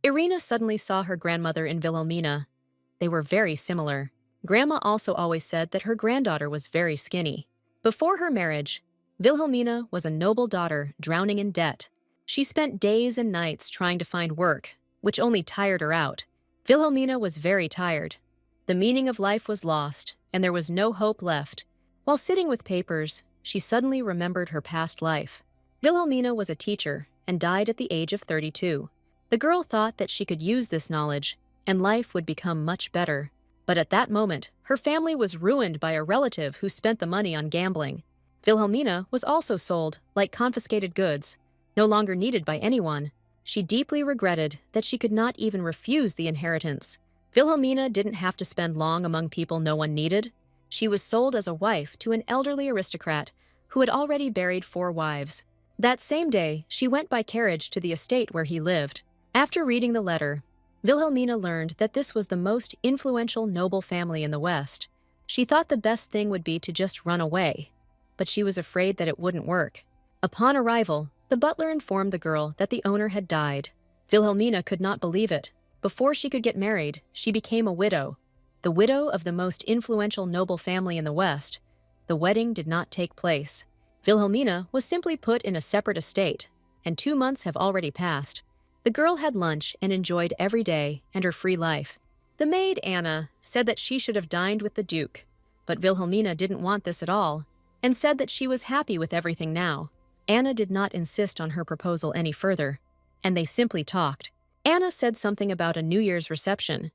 Irina suddenly saw her grandmother in Vilhelmina. They were very similar. Grandma also always said that her granddaughter was very skinny. Before her marriage, Vilhelmina was a noble daughter drowning in debt. She spent days and nights trying to find work, which only tired her out. Vilhelmina was very tired. The meaning of life was lost, and there was no hope left. While sitting with papers, she suddenly remembered her past life. Vilhelmina was a teacher and died at the age of 32. The girl thought that she could use this knowledge, and life would become much better. But at that moment, her family was ruined by a relative who spent the money on gambling. Vilhelmina was also sold, like confiscated goods, no longer needed by anyone. She deeply regretted that she could not even refuse the inheritance. Vilhelmina didn't have to spend long among people no one needed. She was sold as a wife to an elderly aristocrat who had already buried 4 wives. That same day, she went by carriage to the estate where he lived. After reading the letter, Vilhelmina learned that this was the most influential noble family in the West. She thought the best thing would be to just run away, but she was afraid that it wouldn't work. Upon arrival, the butler informed the girl that the owner had died. Vilhelmina could not believe it. Before she could get married, she became a widow, the widow of the most influential noble family in the West. The wedding did not take place. Vilhelmina was simply put in a separate estate, and 2 months have already passed. The girl had lunch and enjoyed every day and her free life. The maid, Anna, said that she should have dined with the Duke, but Vilhelmina didn't want this at all, and said that she was happy with everything now. Anna did not insist on her proposal any further, and they simply talked. Anna said something about a New Year's reception,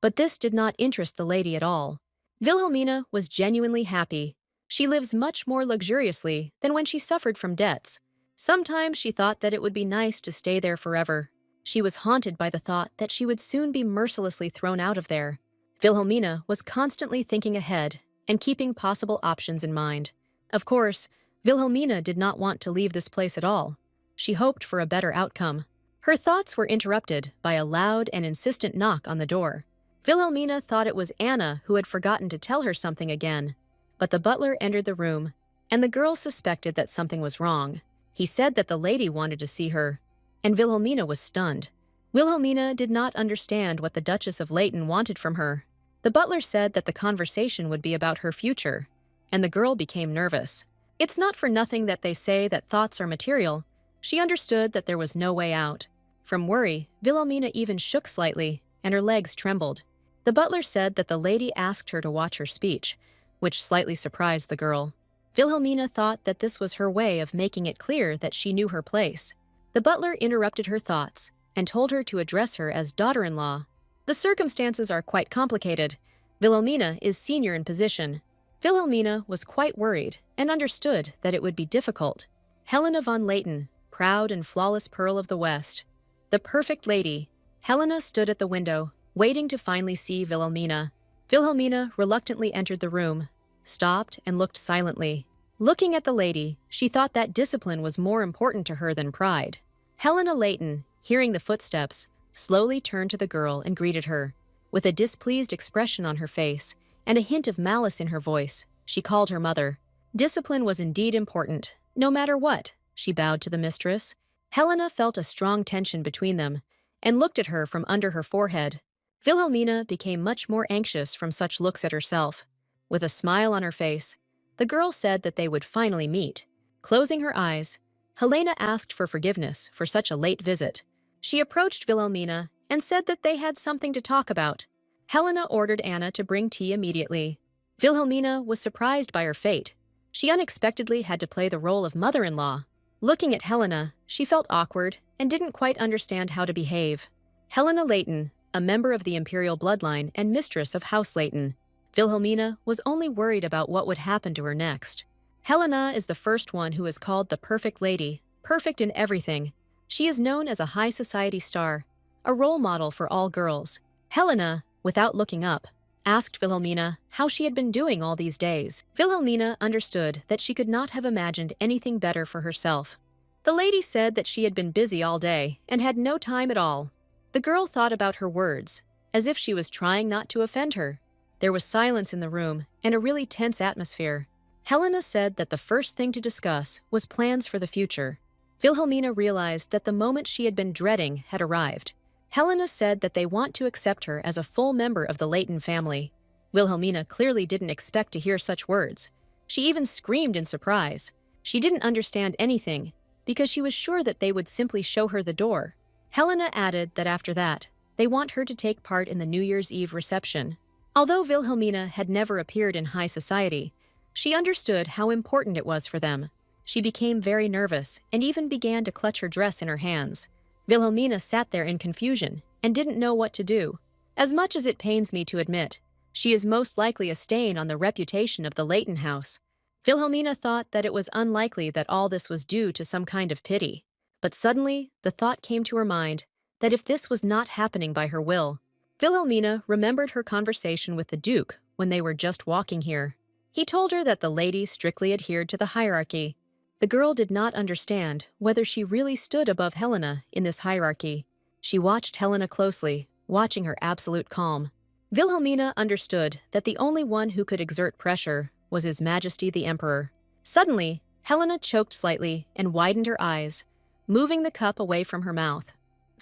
but this did not interest the lady at all. Vilhelmina was genuinely happy. She lives much more luxuriously than when she suffered from debts. Sometimes she thought that it would be nice to stay there forever. She was haunted by the thought that she would soon be mercilessly thrown out of there. Vilhelmina was constantly thinking ahead and keeping possible options in mind. Of course, Vilhelmina did not want to leave this place at all. She hoped for a better outcome. Her thoughts were interrupted by a loud and insistent knock on the door. Vilhelmina thought it was Anna who had forgotten to tell her something again. But the butler entered the room, and the girl suspected that something was wrong. He said that the lady wanted to see her, and Vilhelmina was stunned. Vilhelmina did not understand what the Duchess of Leighton wanted from her. The butler said that the conversation would be about her future, and the girl became nervous. It's not for nothing that they say that thoughts are material. She understood that there was no way out. From worry, Vilhelmina even shook slightly, and her legs trembled. The butler said that the lady asked her to watch her speech, which slightly surprised the girl. Vilhelmina thought that this was her way of making it clear that she knew her place. The butler interrupted her thoughts and told her to address her as daughter-in-law. The circumstances are quite complicated. Vilhelmina is senior in position. Vilhelmina was quite worried and understood that it would be difficult. Helena von Leighton, proud and flawless pearl of the West. The perfect lady. Helena stood at the window, waiting to finally see Vilhelmina. Vilhelmina reluctantly entered the room, stopped and looked silently. Looking at the lady, she thought that discipline was more important to her than pride. Helena Leighton, hearing the footsteps, slowly turned to the girl and greeted her. With a displeased expression on her face and a hint of malice in her voice, she called her mother. Discipline was indeed important, no matter what, she bowed to the mistress. Helena felt a strong tension between them and looked at her from under her forehead. Vilhelmina became much more anxious from such looks at herself. With a smile on her face, the girl said that they would finally meet. Closing her eyes, Helena asked for forgiveness for such a late visit. She approached Vilhelmina and said that they had something to talk about. Helena ordered Anna to bring tea immediately. Vilhelmina was surprised by her fate. She unexpectedly had to play the role of mother-in-law. Looking at Helena, she felt awkward and didn't quite understand how to behave. Helena Leighton, a member of the imperial bloodline and mistress of House Leighton. Vilhelmina was only worried about what would happen to her next. Helena is the first one who is called the perfect lady, perfect in everything. She is known as a high society star, a role model for all girls. Helena, without looking up, asked Vilhelmina how she had been doing all these days. Vilhelmina understood that she could not have imagined anything better for herself. The lady said that she had been busy all day and had no time at all. The girl thought about her words, as if she was trying not to offend her. There was silence in the room and a really tense atmosphere. Helena said that the first thing to discuss was plans for the future. Vilhelmina realized that the moment she had been dreading had arrived. Helena said that they want to accept her as a full member of the Leighton family. Wilhelmina clearly didn't expect to hear such words. She even screamed in surprise. She didn't understand anything, because she was sure that they would simply show her the door. Helena added that after that, they want her to take part in the New Year's Eve reception. Although Wilhelmina had never appeared in high society, she understood how important it was for them. She became very nervous and even began to clutch her dress in her hands. Wilhelmina sat there in confusion and didn't know what to do. As much as it pains me to admit, she is most likely a stain on the reputation of the Leighton house. Wilhelmina thought that it was unlikely that all this was due to some kind of pity. But suddenly, the thought came to her mind that if this was not happening by her will, Wilhelmina remembered her conversation with the Duke when they were just walking here. He told her that the lady strictly adhered to the hierarchy. The girl did not understand whether she really stood above Helena in this hierarchy. She watched Helena closely, watching her absolute calm. Wilhelmina understood that the only one who could exert pressure was His Majesty the Emperor. Suddenly, Helena choked slightly and widened her eyes, moving the cup away from her mouth.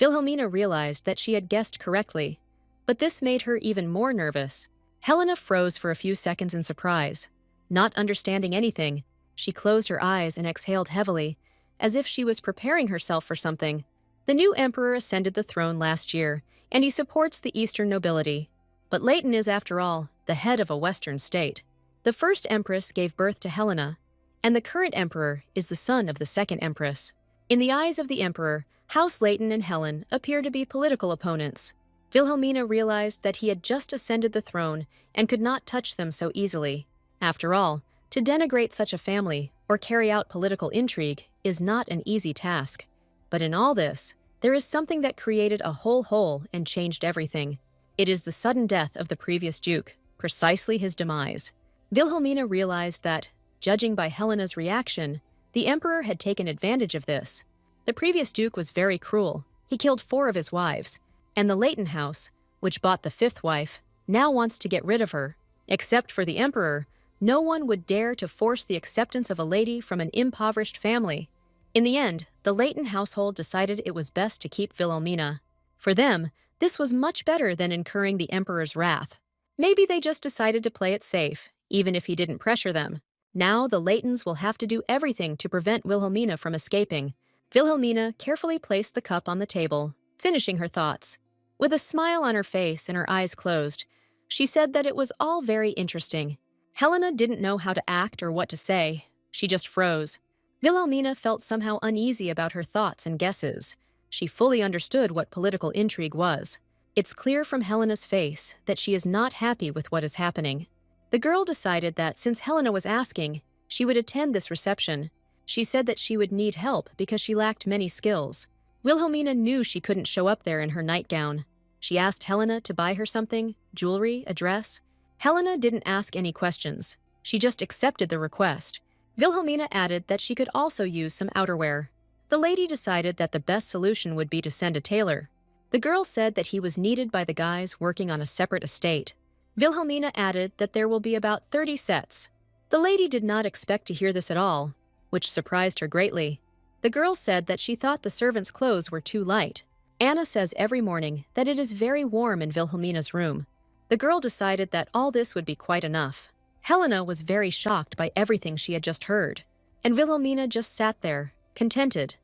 Wilhelmina realized that she had guessed correctly, but this made her even more nervous. Helena froze for a few seconds in surprise. Not understanding anything, she closed her eyes and exhaled heavily, as if she was preparing herself for something. The new emperor ascended the throne last year, and he supports the Eastern nobility. But Leighton is, after all, the head of a Western state. The first empress gave birth to Helena, and the current emperor is the son of the second empress. In the eyes of the emperor, House Leighton and Helen appear to be political opponents. Wilhelmina realized that he had just ascended the throne and could not touch them so easily. After all, to denigrate such a family or carry out political intrigue is not an easy task. But in all this, there is something that created a whole hole and changed everything. It is the sudden death of the previous duke, precisely his demise. Wilhelmina realized that, judging by Helena's reaction, the emperor had taken advantage of this. The previous duke was very cruel. He killed 4 of his wives, and the Leighton house, which bought the 5th wife, now wants to get rid of her. Except for the emperor, no one would dare to force the acceptance of a lady from an impoverished family. In the end, the Leighton household decided it was best to keep Wilhelmina. For them, this was much better than incurring the emperor's wrath. Maybe they just decided to play it safe, even if he didn't pressure them. Now the Leightons will have to do everything to prevent Wilhelmina from escaping. Wilhelmina carefully placed the cup on the table, finishing her thoughts. With a smile on her face and her eyes closed, she said that it was all very interesting. Helena didn't know how to act or what to say. She just froze. Wilhelmina felt somehow uneasy about her thoughts and guesses. She fully understood what political intrigue was. It's clear from Helena's face that she is not happy with what is happening. The girl decided that since Helena was asking, she would attend this reception. She said that she would need help because she lacked many skills. Wilhelmina knew she couldn't show up there in her nightgown. She asked Helena to buy her something, jewelry, a dress. Helena didn't ask any questions. She just accepted the request. Wilhelmina added that she could also use some outerwear. The lady decided that the best solution would be to send a tailor. The girl said that he was needed by the guys working on a separate estate. Wilhelmina added that there will be about 30 sets. The lady did not expect to hear this at all, which surprised her greatly. The girl said that she thought the servants' clothes were too light. Anna says every morning that it is very warm in Wilhelmina's room. The girl decided that all this would be quite enough. Helena was very shocked by everything she had just heard, and Wilhelmina just sat there, contented,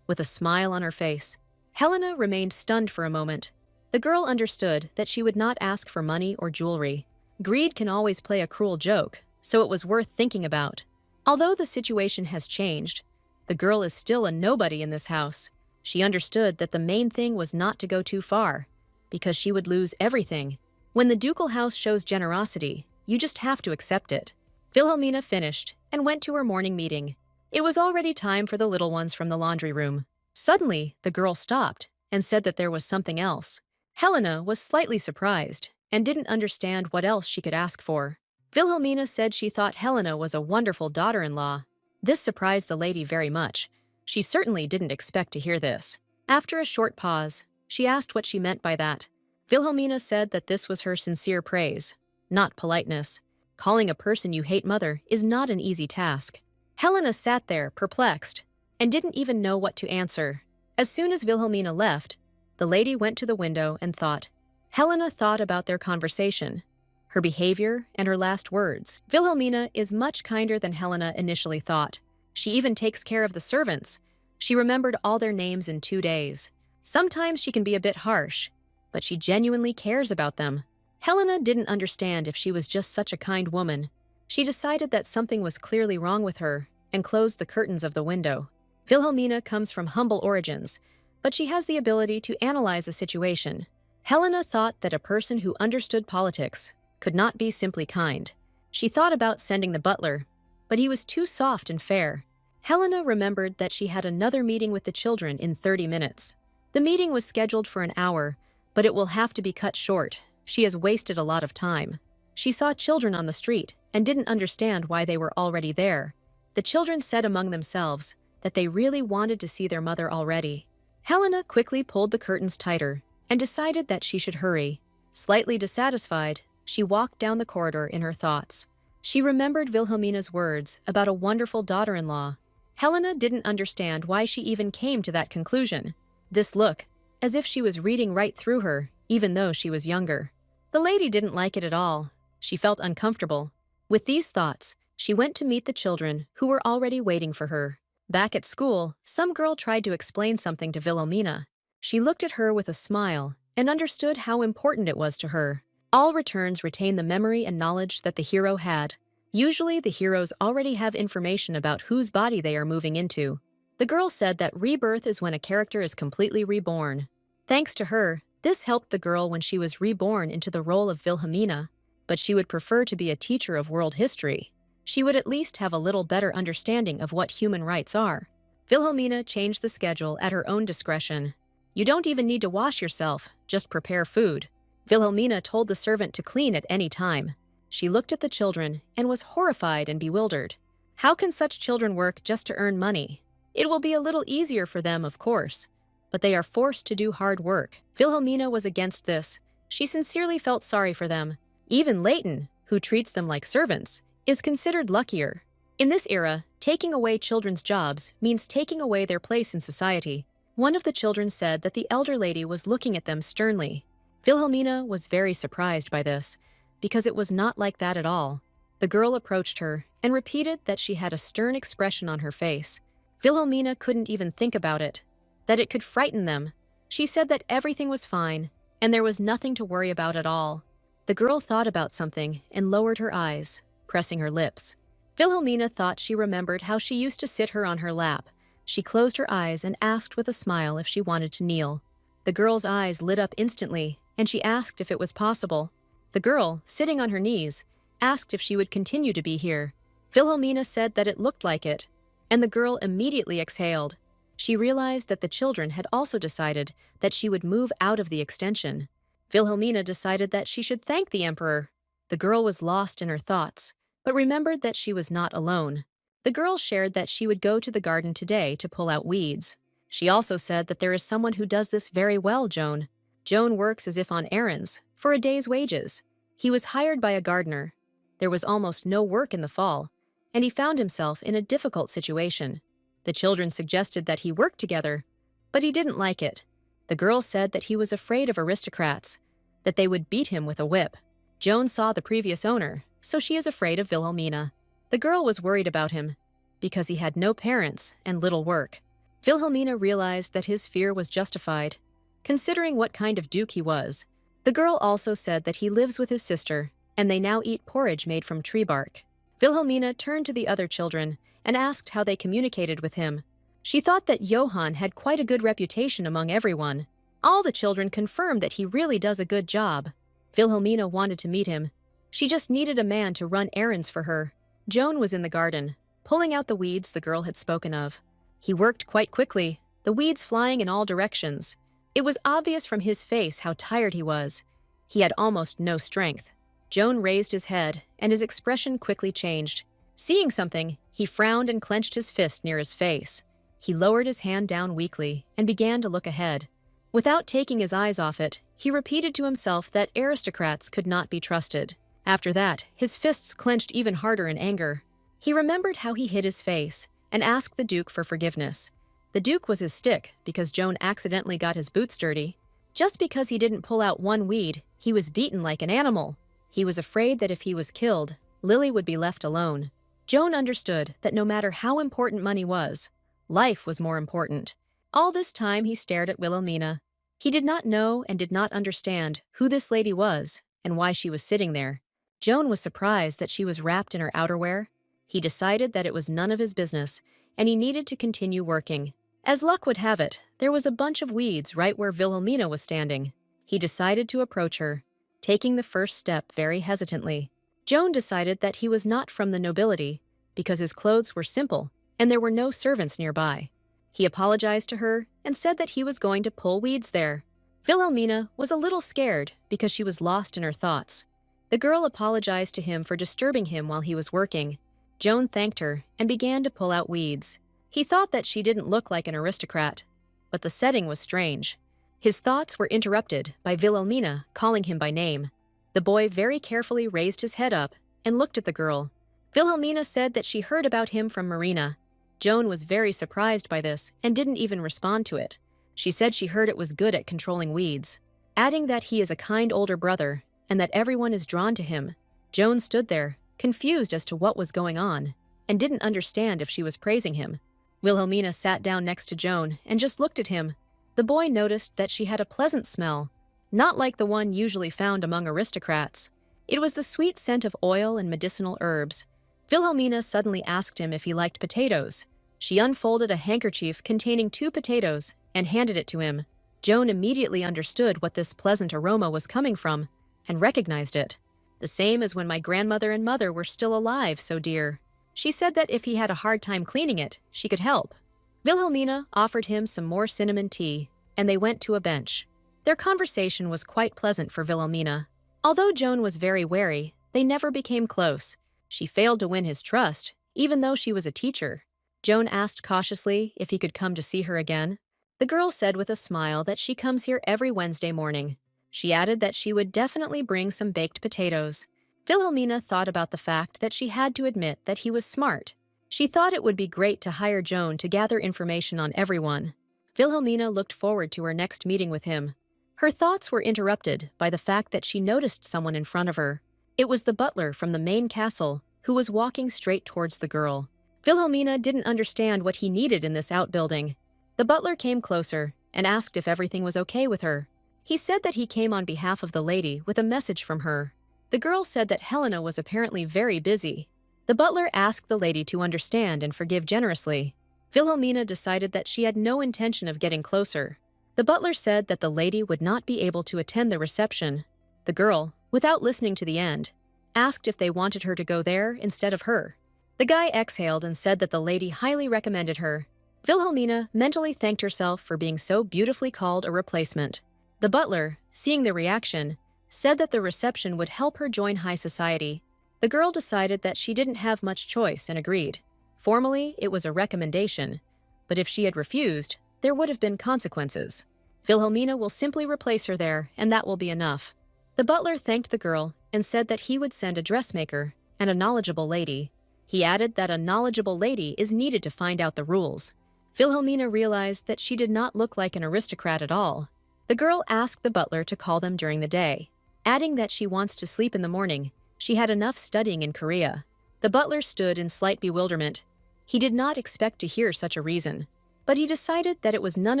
with a smile on her face. Helena remained stunned for a moment. The girl understood that she would not ask for money or jewelry. Greed can always play a cruel joke, so it was worth thinking about. Although the situation has changed, the girl is still a nobody in this house. She understood that the main thing was not to go too far, because she would lose everything. When the ducal house shows generosity, you just have to accept it. Wilhelmina finished and went to her morning meeting. It was already time for the little ones from the laundry room. Suddenly, the girl stopped and said that there was something else. Helena was slightly surprised and didn't understand what else she could ask for. Wilhelmina said she thought Helena was a wonderful daughter-in-law. This surprised the lady very much. She certainly didn't expect to hear this. After a short pause, she asked what she meant by that. Wilhelmina said that this was her sincere praise, not politeness. Calling a person you hate mother is not an easy task. Helena sat there, perplexed, and didn't even know what to answer. As soon as Wilhelmina left, The lady went to the window and thought. Helena thought about their conversation, her behavior, and her last words. Vilhelmina is much kinder than Helena initially thought. She even takes care of the servants. She remembered all their names in 2 days. Sometimes she can be a bit harsh, but she genuinely cares about them. Helena didn't understand if she was just such a kind woman. She decided that something was clearly wrong with her and closed the curtains of the window. Vilhelmina comes from humble origins, but she has the ability to analyze a situation. Helena thought that a person who understood politics could not be simply kind. She thought about sending the butler, but he was too soft and fair. Helena remembered that she had another meeting with the children in 30 minutes. The meeting was scheduled for an hour, but it will have to be cut short. She has wasted a lot of time. She saw children on the street and didn't understand why they were already there. The children said among themselves that they really wanted to see their mother already. Helena quickly pulled the curtains tighter and decided that she should hurry. Slightly dissatisfied, she walked down the corridor in her thoughts. She remembered Vilhelmina's words about a wonderful daughter-in-law. Helena didn't understand why she even came to that conclusion. This look, as if she was reading right through her, even though she was younger. The lady didn't like it at all. She felt uncomfortable. With these thoughts, she went to meet the children who were already waiting for her. Back at school, some girl tried to explain something to Vilhelmina. She looked at her with a smile and understood how important it was to her. All returns retain the memory and knowledge that the hero had. Usually, the heroes already have information about whose body they are moving into. The girl said that rebirth is when a character is completely reborn. Thanks to her, this helped the girl when she was reborn into the role of Vilhelmina, but she would prefer to be a teacher of world history. She would at least have a little better understanding of what human rights are. Vilhelmina changed the schedule at her own discretion. You don't even need to wash yourself, just prepare food. Vilhelmina told the servant to clean at any time. She looked at the children and was horrified and bewildered. How can such children work just to earn money? It will be a little easier for them, of course, but they are forced to do hard work. Vilhelmina was against this. She sincerely felt sorry for them. Even Leighton, who treats them like servants, is considered luckier. In this era, taking away children's jobs means taking away their place in society. One of the children said that the elder lady was looking at them sternly. Vilhelmina was very surprised by this, because it was not like that at all. The girl approached her and repeated that she had a stern expression on her face. Vilhelmina couldn't even think about it, that it could frighten them. She said that everything was fine, and there was nothing to worry about at all. The girl thought about something and lowered her eyes, pressing her lips. Vilhelmina thought she remembered how she used to sit her on her lap. She closed her eyes and asked with a smile if she wanted to kneel. The girl's eyes lit up instantly, and she asked if it was possible. The girl, sitting on her knees, asked if she would continue to be here. Vilhelmina said that it looked like it, and the girl immediately exhaled. She realized that the children had also decided that she would move out of the extension. Vilhelmina decided that she should thank the emperor. The girl was lost in her thoughts, but remembered that she was not alone. The girl shared that she would go to the garden today to pull out weeds. She also said that there is someone who does this very well, Joan. Joan works as if on errands, for a day's wages. He was hired by a gardener. There was almost no work in the fall, and he found himself in a difficult situation. The children suggested that he work together, but he didn't like it. The girl said that he was afraid of aristocrats, that they would beat him with a whip. Joan saw the previous owner, so she is afraid of Vilhelmina. The girl was worried about him, because he had no parents and little work. Vilhelmina realized that his fear was justified, considering what kind of duke he was. The girl also said that he lives with his sister, and they now eat porridge made from tree bark. Vilhelmina turned to the other children and asked how they communicated with him. She thought that Yoan had quite a good reputation among everyone. All the children confirmed that he really does a good job. Vilhelmina wanted to meet him. She just needed a man to run errands for her. Joan was in the garden, pulling out the weeds the girl had spoken of. He worked quite quickly, the weeds flying in all directions. It was obvious from his face how tired he was. He had almost no strength. Joan raised his head, and his expression quickly changed. Seeing something, he frowned and clenched his fist near his face. He lowered his hand down weakly and began to look ahead. Without taking his eyes off it, he repeated to himself that aristocrats could not be trusted. After that, his fists clenched even harder in anger. He remembered how he hid his face and asked the Duke for forgiveness. The Duke was his stick because Joan accidentally got his boots dirty. Just because he didn't pull out one weed, he was beaten like an animal. He was afraid that if he was killed, Lily would be left alone. Joan understood that no matter how important money was, life was more important. All this time he stared at Wilhelmina. He did not know and did not understand who this lady was and why she was sitting there. Joan was surprised that she was wrapped in her outerwear. He decided that it was none of his business, and he needed to continue working. As luck would have it, there was a bunch of weeds right where Wilhelmina was standing. He decided to approach her, taking the first step very hesitantly. Joan decided that he was not from the nobility because his clothes were simple and there were no servants nearby. He apologized to her and said that he was going to pull weeds there. Wilhelmina was a little scared because she was lost in her thoughts. The girl apologized to him for disturbing him while he was working. Joan thanked her and began to pull out weeds. He thought that she didn't look like an aristocrat, but the setting was strange. His thoughts were interrupted by Wilhelmina calling him by name. The boy very carefully raised his head up and looked at the girl. Wilhelmina said that she heard about him from Marina. Joan was very surprised by this and didn't even respond to it. She said she heard it was good at controlling weeds, adding that he is a kind older brother and that everyone is drawn to him. Joan stood there, confused as to what was going on, and didn't understand if she was praising him. Wilhelmina sat down next to Joan and just looked at him. The boy noticed that she had a pleasant smell, not like the one usually found among aristocrats. It was the sweet scent of oil and medicinal herbs. Wilhelmina suddenly asked him if he liked potatoes. She unfolded a handkerchief containing 2 potatoes and handed it to him. Joan immediately understood what this pleasant aroma was coming from and recognized it. The same as when my grandmother and mother were still alive, so dear. She said that if he had a hard time cleaning it, she could help. Wilhelmina offered him some more cinnamon tea, and they went to a bench. Their conversation was quite pleasant for Wilhelmina. Although Joan was very wary, they never became close. She failed to win his trust, even though she was a teacher. Joan asked cautiously if he could come to see her again. The girl said with a smile that she comes here every Wednesday morning. She added that she would definitely bring some baked potatoes. Wilhelmina thought about the fact that she had to admit that he was smart. She thought it would be great to hire Joan to gather information on everyone. Wilhelmina looked forward to her next meeting with him. Her thoughts were interrupted by the fact that she noticed someone in front of her. It was the butler from the main castle who was walking straight towards the girl. Wilhelmina didn't understand what he needed in this outbuilding. The butler came closer and asked if everything was okay with her. He said that he came on behalf of the lady with a message from her. The girl said that Helena was apparently very busy. The butler asked the lady to understand and forgive generously. Wilhelmina decided that she had no intention of getting closer. The butler said that the lady would not be able to attend the reception. The girl, without listening to the end, asked if they wanted her to go there instead of her. The guy exhaled and said that the lady highly recommended her. Wilhelmina mentally thanked herself for being so beautifully called a replacement. The butler, seeing the reaction, said that the reception would help her join high society. The girl decided that she didn't have much choice and agreed. Formally, it was a recommendation, but if she had refused, there would have been consequences. Wilhelmina will simply replace her there, and that will be enough. The butler thanked the girl and said that he would send a dressmaker and a knowledgeable lady. He added that a knowledgeable lady is needed to find out the rules. Wilhelmina realized that she did not look like an aristocrat at all. The girl asked the butler to call them during the day, adding that she wants to sleep in the morning. She had enough studying in Korea. The butler stood in slight bewilderment. He did not expect to hear such a reason, but he decided that it was none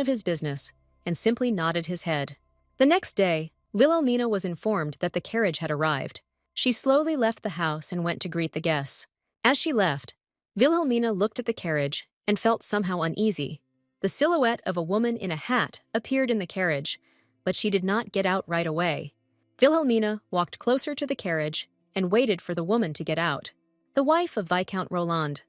of his business and simply nodded his head. The next day, Wilhelmina was informed that the carriage had arrived. She slowly left the house and went to greet the guests. As she left, Wilhelmina looked at the carriage and felt somehow uneasy. The silhouette of a woman in a hat appeared in the carriage, but she did not get out right away. Wilhelmina walked closer to the carriage and waited for the woman to get out. The wife of Viscount Roland,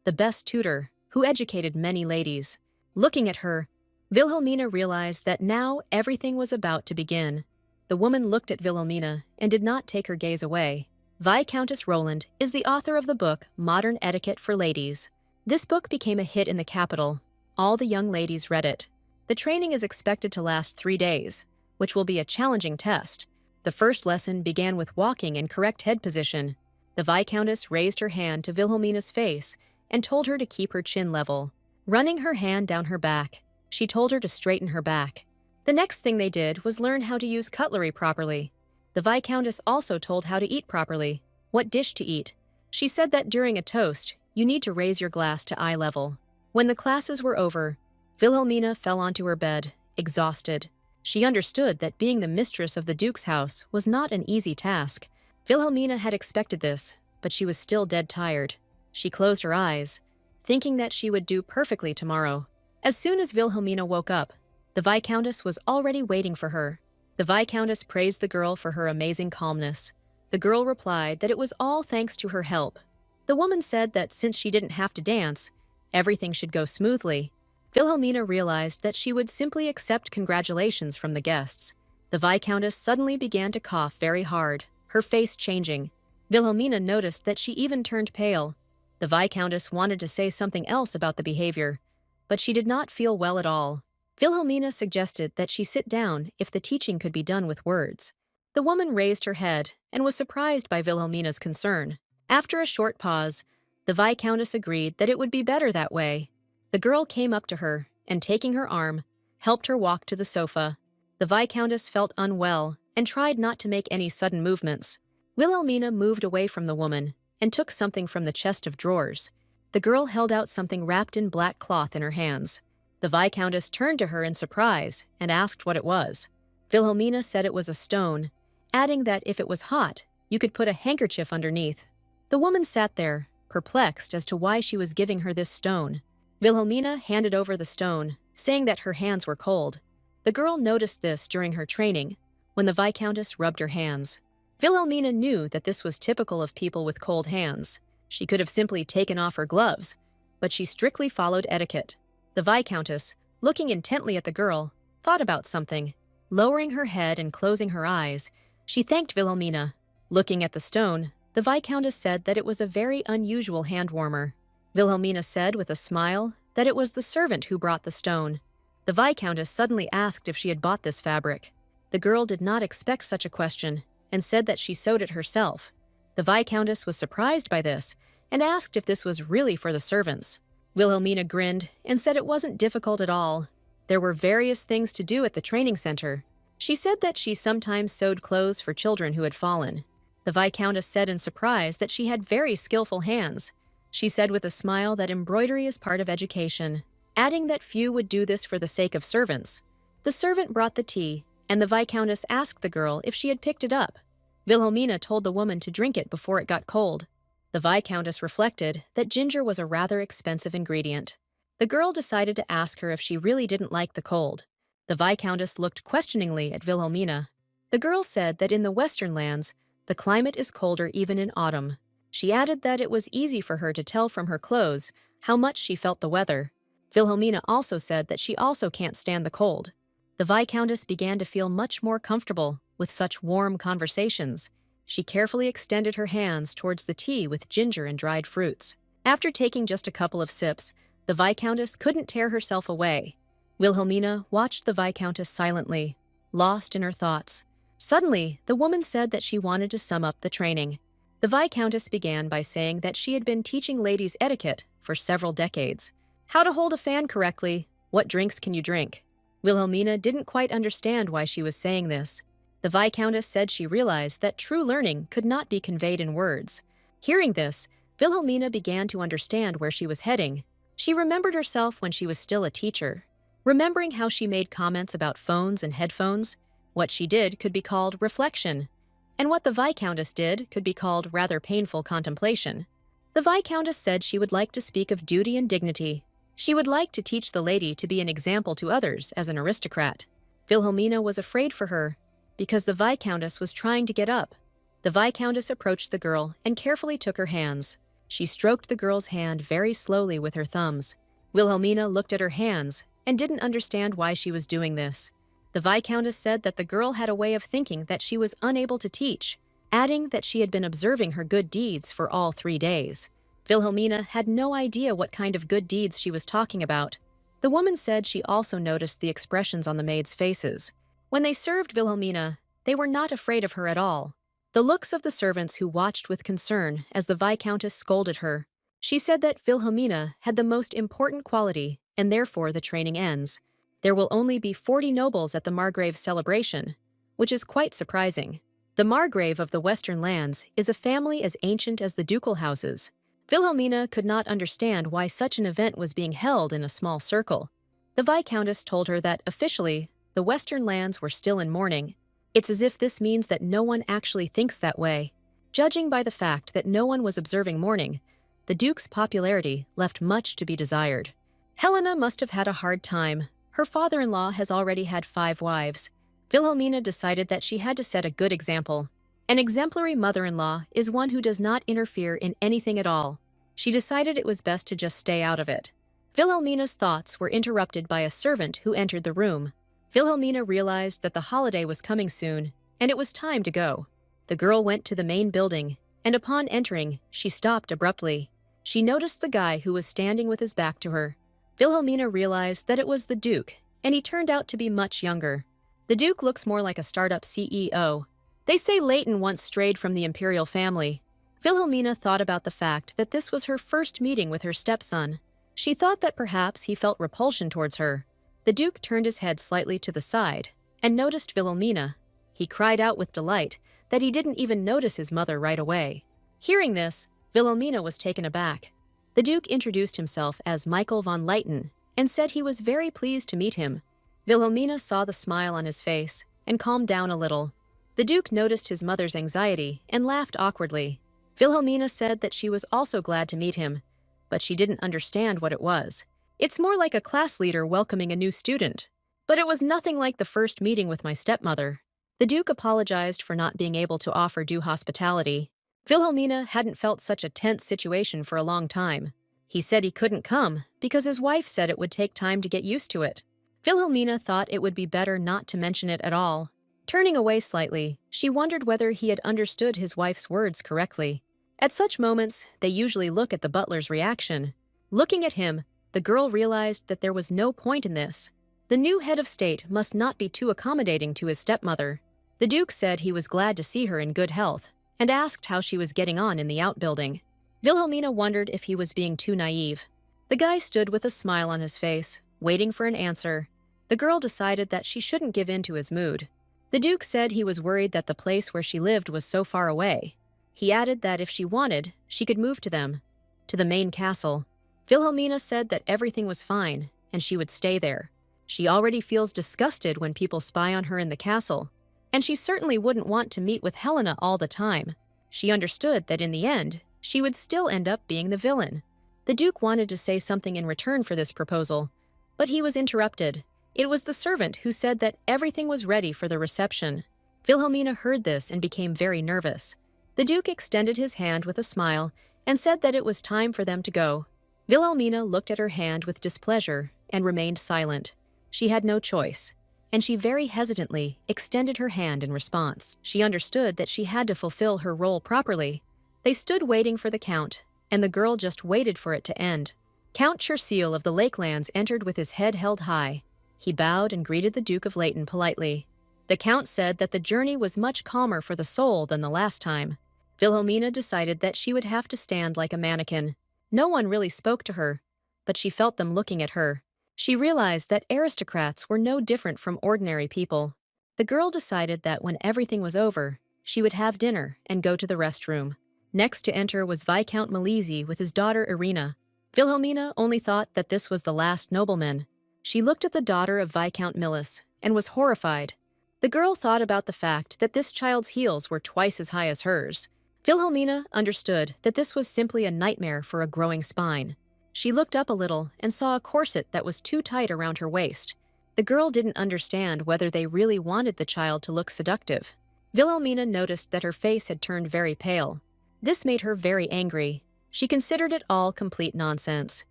the best tutor, who educated many ladies. Looking at her, Wilhelmina realized that now everything was about to begin. The woman looked at Wilhelmina and did not take her gaze away. Viscountess Roland is the author of the book Modern Etiquette for Ladies. This book became a hit in the capital. All the young ladies read it. The training is expected to last 3 days, which will be a challenging test. The first lesson began with walking in correct head position. The Viscountess raised her hand to Wilhelmina's face and told her to keep her chin level. Running her hand down her back, she told her to straighten her back. The next thing they did was learn how to use cutlery properly. The Viscountess also told how to eat properly, what dish to eat. She said that during a toast, you need to raise your glass to eye level. When the classes were over, Vilhelmina fell onto her bed, exhausted. She understood that being the mistress of the Duke's house was not an easy task. Vilhelmina had expected this, but she was still dead tired. She closed her eyes, thinking that she would do perfectly tomorrow. As soon as Vilhelmina woke up, the Viscountess was already waiting for her. The Viscountess praised the girl for her amazing calmness. The girl replied that it was all thanks to her help. The woman said that since she didn't have to dance, everything should go smoothly. Vilhelmina realized that she would simply accept congratulations from the guests. The Viscountess suddenly began to cough very hard, her face changing. Vilhelmina noticed that she even turned pale. The Viscountess wanted to say something else about the behavior, but she did not feel well at all. Vilhelmina suggested that she sit down if the teaching could be done with words. The woman raised her head and was surprised by Vilhelmina's concern. After a short pause, the Viscountess agreed that it would be better that way. The girl came up to her and, taking her arm, helped her walk to the sofa. The Viscountess felt unwell and tried not to make any sudden movements. Wilhelmina moved away from the woman and took something from the chest of drawers. The girl held out something wrapped in black cloth in her hands. The Viscountess turned to her in surprise and asked what it was. Wilhelmina said it was a stone, adding that if it was hot, you could put a handkerchief underneath. The woman sat there, perplexed as to why she was giving her this stone. Wilhelmina handed over the stone, saying that her hands were cold. The girl noticed this during her training, when the Viscountess rubbed her hands. Wilhelmina knew that this was typical of people with cold hands. She could have simply taken off her gloves, but she strictly followed etiquette. The Viscountess, looking intently at the girl, thought about something. Lowering her head and closing her eyes, she thanked Wilhelmina. Looking at the stone, the Viscountess said that it was a very unusual handwarmer. Wilhelmina said with a smile that it was the servant who brought the stone. The Viscountess suddenly asked if she had bought this fabric. The girl did not expect such a question and said that she sewed it herself. The Viscountess was surprised by this and asked if this was really for the servants. Wilhelmina grinned and said it wasn't difficult at all. There were various things to do at the training center. She said that she sometimes sewed clothes for children who had fallen. The Viscountess said in surprise that she had very skillful hands. She said with a smile that embroidery is part of education, adding that few would do this for the sake of servants. The servant brought the tea, and the Viscountess asked the girl if she had picked it up. Wilhelmina told the woman to drink it before it got cold. The Viscountess reflected that ginger was a rather expensive ingredient. The girl decided to ask her if she really didn't like the cold. The Viscountess looked questioningly at Wilhelmina. The girl said that in the Western lands, the climate is colder even in autumn. She added that it was easy for her to tell from her clothes how much she felt the weather. Wilhelmina also said that she also can't stand the cold. The Viscountess began to feel much more comfortable with such warm conversations. She carefully extended her hands towards the tea with ginger and dried fruits. After taking just a couple of sips, the Viscountess couldn't tear herself away. Wilhelmina watched the Viscountess silently, lost in her thoughts. Suddenly, the woman said that she wanted to sum up the training. The Viscountess began by saying that she had been teaching ladies etiquette for several decades. How to hold a fan correctly, what drinks can you drink? Wilhelmina didn't quite understand why she was saying this. The Viscountess said she realized that true learning could not be conveyed in words. Hearing this, Wilhelmina began to understand where she was heading. She remembered herself when she was still a teacher. Remembering how she made comments about phones and headphones, what she did could be called reflection, and what the Viscountess did could be called rather painful contemplation. The Viscountess said she would like to speak of duty and dignity. She would like to teach the lady to be an example to others as an aristocrat. Wilhelmina was afraid for her, because the Viscountess was trying to get up. The Viscountess approached the girl and carefully took her hands. She stroked the girl's hand very slowly with her thumbs. Wilhelmina looked at her hands and didn't understand why she was doing this. The Viscountess said that the girl had a way of thinking that she was unable to teach, adding that she had been observing her good deeds for all 3 days. Wilhelmina had no idea what kind of good deeds she was talking about. The woman said she also noticed the expressions on the maids' faces. When they served Wilhelmina, they were not afraid of her at all. The looks of the servants who watched with concern as the Viscountess scolded her. She said that Wilhelmina had the most important quality, and therefore the training ends. There will only be 40 nobles at the Margrave celebration, which is quite surprising. The Margrave of the Western lands is a family as ancient as the ducal houses. Vilhelmina could not understand why such an event was being held in a small circle. The Viscountess told her that, officially, the Western lands were still in mourning. It's as if this means that no one actually thinks that way. Judging by the fact that no one was observing mourning, the Duke's popularity left much to be desired. Helena must have had a hard time. Her father-in-law has already had 5 wives. Vilhelmina decided that she had to set a good example. An exemplary mother-in-law is one who does not interfere in anything at all. She decided it was best to just stay out of it. Vilhelmina's thoughts were interrupted by a servant who entered the room. Vilhelmina realized that the holiday was coming soon, and it was time to go. The girl went to the main building, and upon entering, she stopped abruptly. She noticed the guy who was standing with his back to her. Vilhelmina realized that it was the Duke, and he turned out to be much younger. The Duke looks more like a startup CEO. They say Leighton once strayed from the imperial family. Vilhelmina thought about the fact that this was her first meeting with her stepson. She thought that perhaps he felt repulsion towards her. The Duke turned his head slightly to the side and noticed Vilhelmina. He cried out with delight that he didn't even notice his mother right away. Hearing this, Vilhelmina was taken aback. The Duke introduced himself as Michael von Leighton and said he was very pleased to meet him. Vilhelmina saw the smile on his face and calmed down a little. The Duke noticed his mother's anxiety and laughed awkwardly. Vilhelmina said that she was also glad to meet him, but she didn't understand what it was. It's more like a class leader welcoming a new student. But it was nothing like the first meeting with my stepmother. The Duke apologized for not being able to offer due hospitality. Vilhelmina hadn't felt such a tense situation for a long time. He said he couldn't come because his wife said it would take time to get used to it. Vilhelmina thought it would be better not to mention it at all. Turning away slightly, she wondered whether he had understood his wife's words correctly. At such moments, they usually look at the butler's reaction. Looking at him, the girl realized that there was no point in this. The new head of state must not be too accommodating to his stepmother. The Duke said he was glad to see her in good health and asked how she was getting on in the outbuilding. Vilhelmina wondered if he was being too naive. The guy stood with a smile on his face, waiting for an answer. The girl decided that she shouldn't give in to his mood. The Duke said he was worried that the place where she lived was so far away. He added that if she wanted, she could move to the main castle. Vilhelmina said that everything was fine, and she would stay there. She already feels disgusted when people spy on her in the castle, and she certainly wouldn't want to meet with Helena all the time. She understood that in the end, she would still end up being the villain. The Duke wanted to say something in return for this proposal, but he was interrupted. It was the servant who said that everything was ready for the reception. Vilhelmina heard this and became very nervous. The Duke extended his hand with a smile and said that it was time for them to go. Vilhelmina looked at her hand with displeasure and remained silent. She had no choice, and she very hesitantly extended her hand in response. She understood that she had to fulfill her role properly. They stood waiting for the Count, and the girl just waited for it to end. Count Cherseal of the Lakelands entered with his head held high. He bowed and greeted the Duke of Leighton politely. The Count said that the journey was much calmer for the soul than the last time. Vilhelmina decided that she would have to stand like a mannequin. No one really spoke to her, but she felt them looking at her. She realized that aristocrats were no different from ordinary people. The girl decided that when everything was over, she would have dinner and go to the restroom. Next to enter was Viscount Malisi with his daughter Irina. Vilhelmina only thought that this was the last nobleman. She looked at the daughter of Viscount Millis and was horrified. The girl thought about the fact that this child's heels were twice as high as hers. Vilhelmina understood that this was simply a nightmare for a growing spine. She looked up a little and saw a corset that was too tight around her waist. The girl didn't understand whether they really wanted the child to look seductive. Vilhelmina noticed that her face had turned very pale. This made her very angry. She considered it all complete nonsense.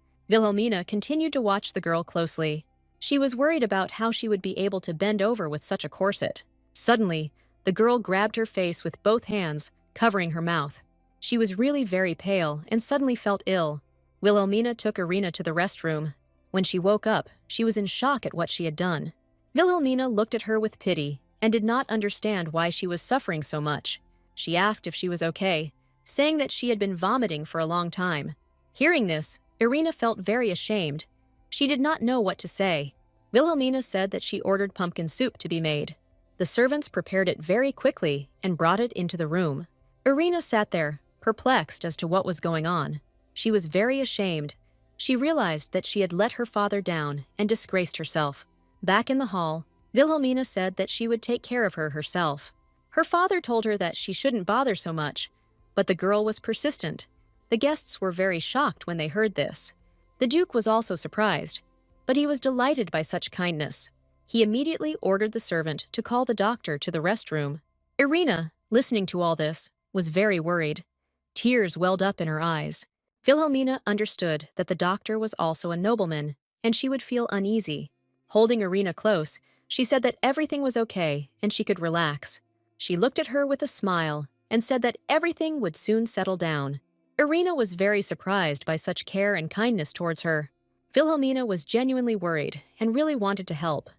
Vilhelmina continued to watch the girl closely. She was worried about how she would be able to bend over with such a corset. Suddenly, the girl grabbed her face with both hands, covering her mouth. She was really very pale and suddenly felt ill. Vilhelmina took Irina to the restroom. When she woke up, she was in shock at what she had done. Vilhelmina looked at her with pity and did not understand why she was suffering so much. She asked if she was okay, saying that she had been vomiting for a long time. Hearing this, Irina felt very ashamed. She did not know what to say. Wilhelmina said that she ordered pumpkin soup to be made. The servants prepared it very quickly and brought it into the room. Irina sat there, perplexed as to what was going on. She was very ashamed. She realized that she had let her father down and disgraced herself. Back in the hall, Wilhelmina said that she would take care of her herself. Her father told her that she shouldn't bother so much, but the girl was persistent. The guests were very shocked when they heard this. The Duke was also surprised, but he was delighted by such kindness. He immediately ordered the servant to call the doctor to the restroom. Irina, listening to all this, was very worried. Tears welled up in her eyes. Wilhelmina understood that the doctor was also a nobleman, and she would feel uneasy. Holding Irina close, she said that everything was okay and she could relax. She looked at her with a smile and said that everything would soon settle down. Irina was very surprised by such care and kindness towards her. Wilhelmina was genuinely worried and really wanted to help.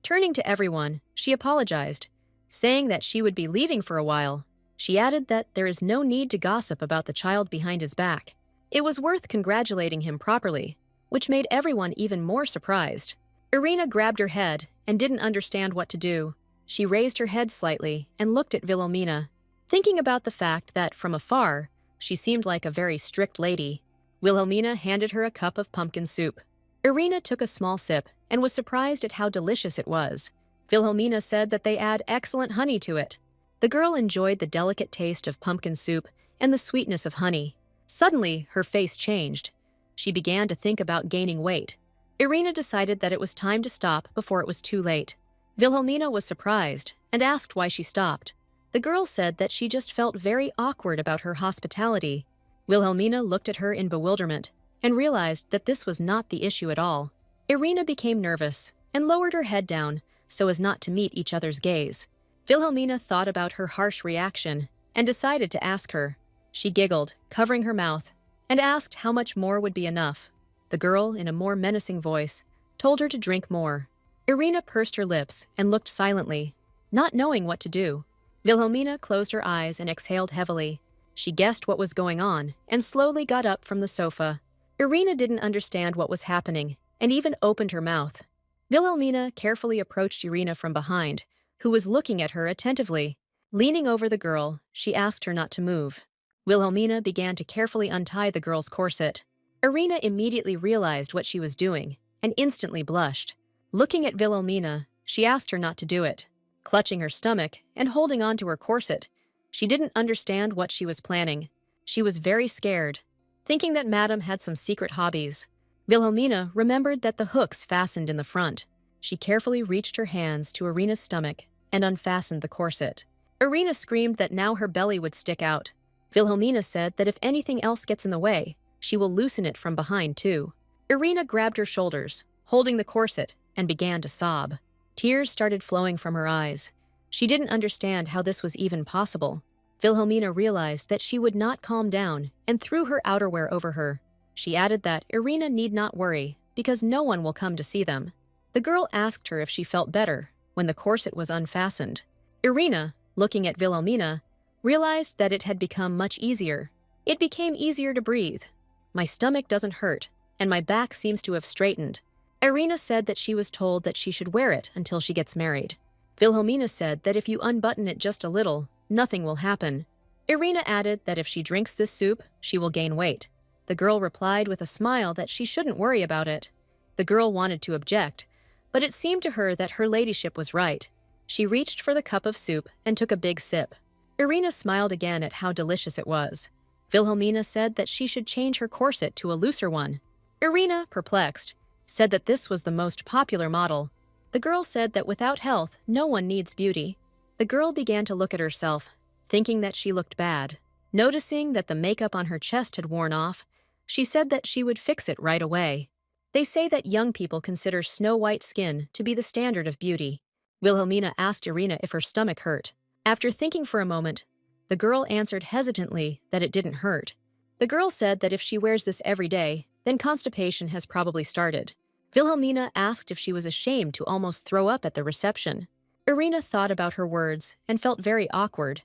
Turning to everyone, she apologized, saying that she would be leaving for a while. She added that there is no need to gossip about the child behind his back. It was worth congratulating him properly, which made everyone even more surprised. Irina grabbed her head and didn't understand what to do. She raised her head slightly and looked at Wilhelmina, thinking about the fact that, from afar, she seemed like a very strict lady. Wilhelmina handed her a cup of pumpkin soup. Irina took a small sip and was surprised at how delicious it was. Wilhelmina said that they add excellent honey to it. The girl enjoyed the delicate taste of pumpkin soup and the sweetness of honey. Suddenly, her face changed. She began to think about gaining weight. Irina decided that it was time to stop before it was too late. Wilhelmina was surprised and asked why she stopped. The girl said that she just felt very awkward about her hospitality. Wilhelmina looked at her in bewilderment and realized that this was not the issue at all. Irina became nervous and lowered her head down so as not to meet each other's gaze. Wilhelmina thought about her harsh reaction and decided to ask her. She giggled, covering her mouth, and asked how much more would be enough. The girl, in a more menacing voice, told her to drink more. Irina pursed her lips and looked silently, not knowing what to do. Wilhelmina closed her eyes and exhaled heavily. She guessed what was going on and slowly got up from the sofa. Irina didn't understand what was happening and even opened her mouth. Wilhelmina carefully approached Irina from behind, who was looking at her attentively. Leaning over the girl, she asked her not to move. Wilhelmina began to carefully untie the girl's corset. Irina immediately realized what she was doing and instantly blushed. Looking at Wilhelmina, she asked her not to do it. Clutching her stomach and holding on to her corset, she didn't understand what she was planning. She was very scared, thinking that Madame had some secret hobbies. Wilhelmina remembered that the hooks fastened in the front. She carefully reached her hands to Irina's stomach and unfastened the corset. Irina screamed that now her belly would stick out. Wilhelmina said that if anything else gets in the way, she will loosen it from behind too. Irina grabbed her shoulders, holding the corset, and began to sob. Tears started flowing from her eyes. She didn't understand how this was even possible. Wilhelmina realized that she would not calm down and threw her outerwear over her. She added that Irina need not worry because no one will come to see them. The girl asked her if she felt better when the corset was unfastened. Irina, looking at Wilhelmina, realized that it had become much easier. It became easier to breathe. My stomach doesn't hurt, and my back seems to have straightened. Irina said that she was told that she should wear it until she gets married. Wilhelmina said that if you unbutton it just a little, nothing will happen. Irina added that if she drinks this soup, she will gain weight. The girl replied with a smile that she shouldn't worry about it. The girl wanted to object, but it seemed to her that her ladyship was right. She reached for the cup of soup and took a big sip. Irina smiled again at how delicious it was. Wilhelmina said that she should change her corset to a looser one. Irina, perplexed, said that this was the most popular model. The girl said that without health, no one needs beauty. The girl began to look at herself, thinking that she looked bad. Noticing that the makeup on her chest had worn off, she said that she would fix it right away. They say that young people consider snow-white skin to be the standard of beauty. Wilhelmina asked Irina if her stomach hurt. After thinking for a moment, the girl answered hesitantly that it didn't hurt. The girl said that if she wears this every day, then constipation has probably started. Wilhelmina asked if she was ashamed to almost throw up at the reception. Irina thought about her words and felt very awkward,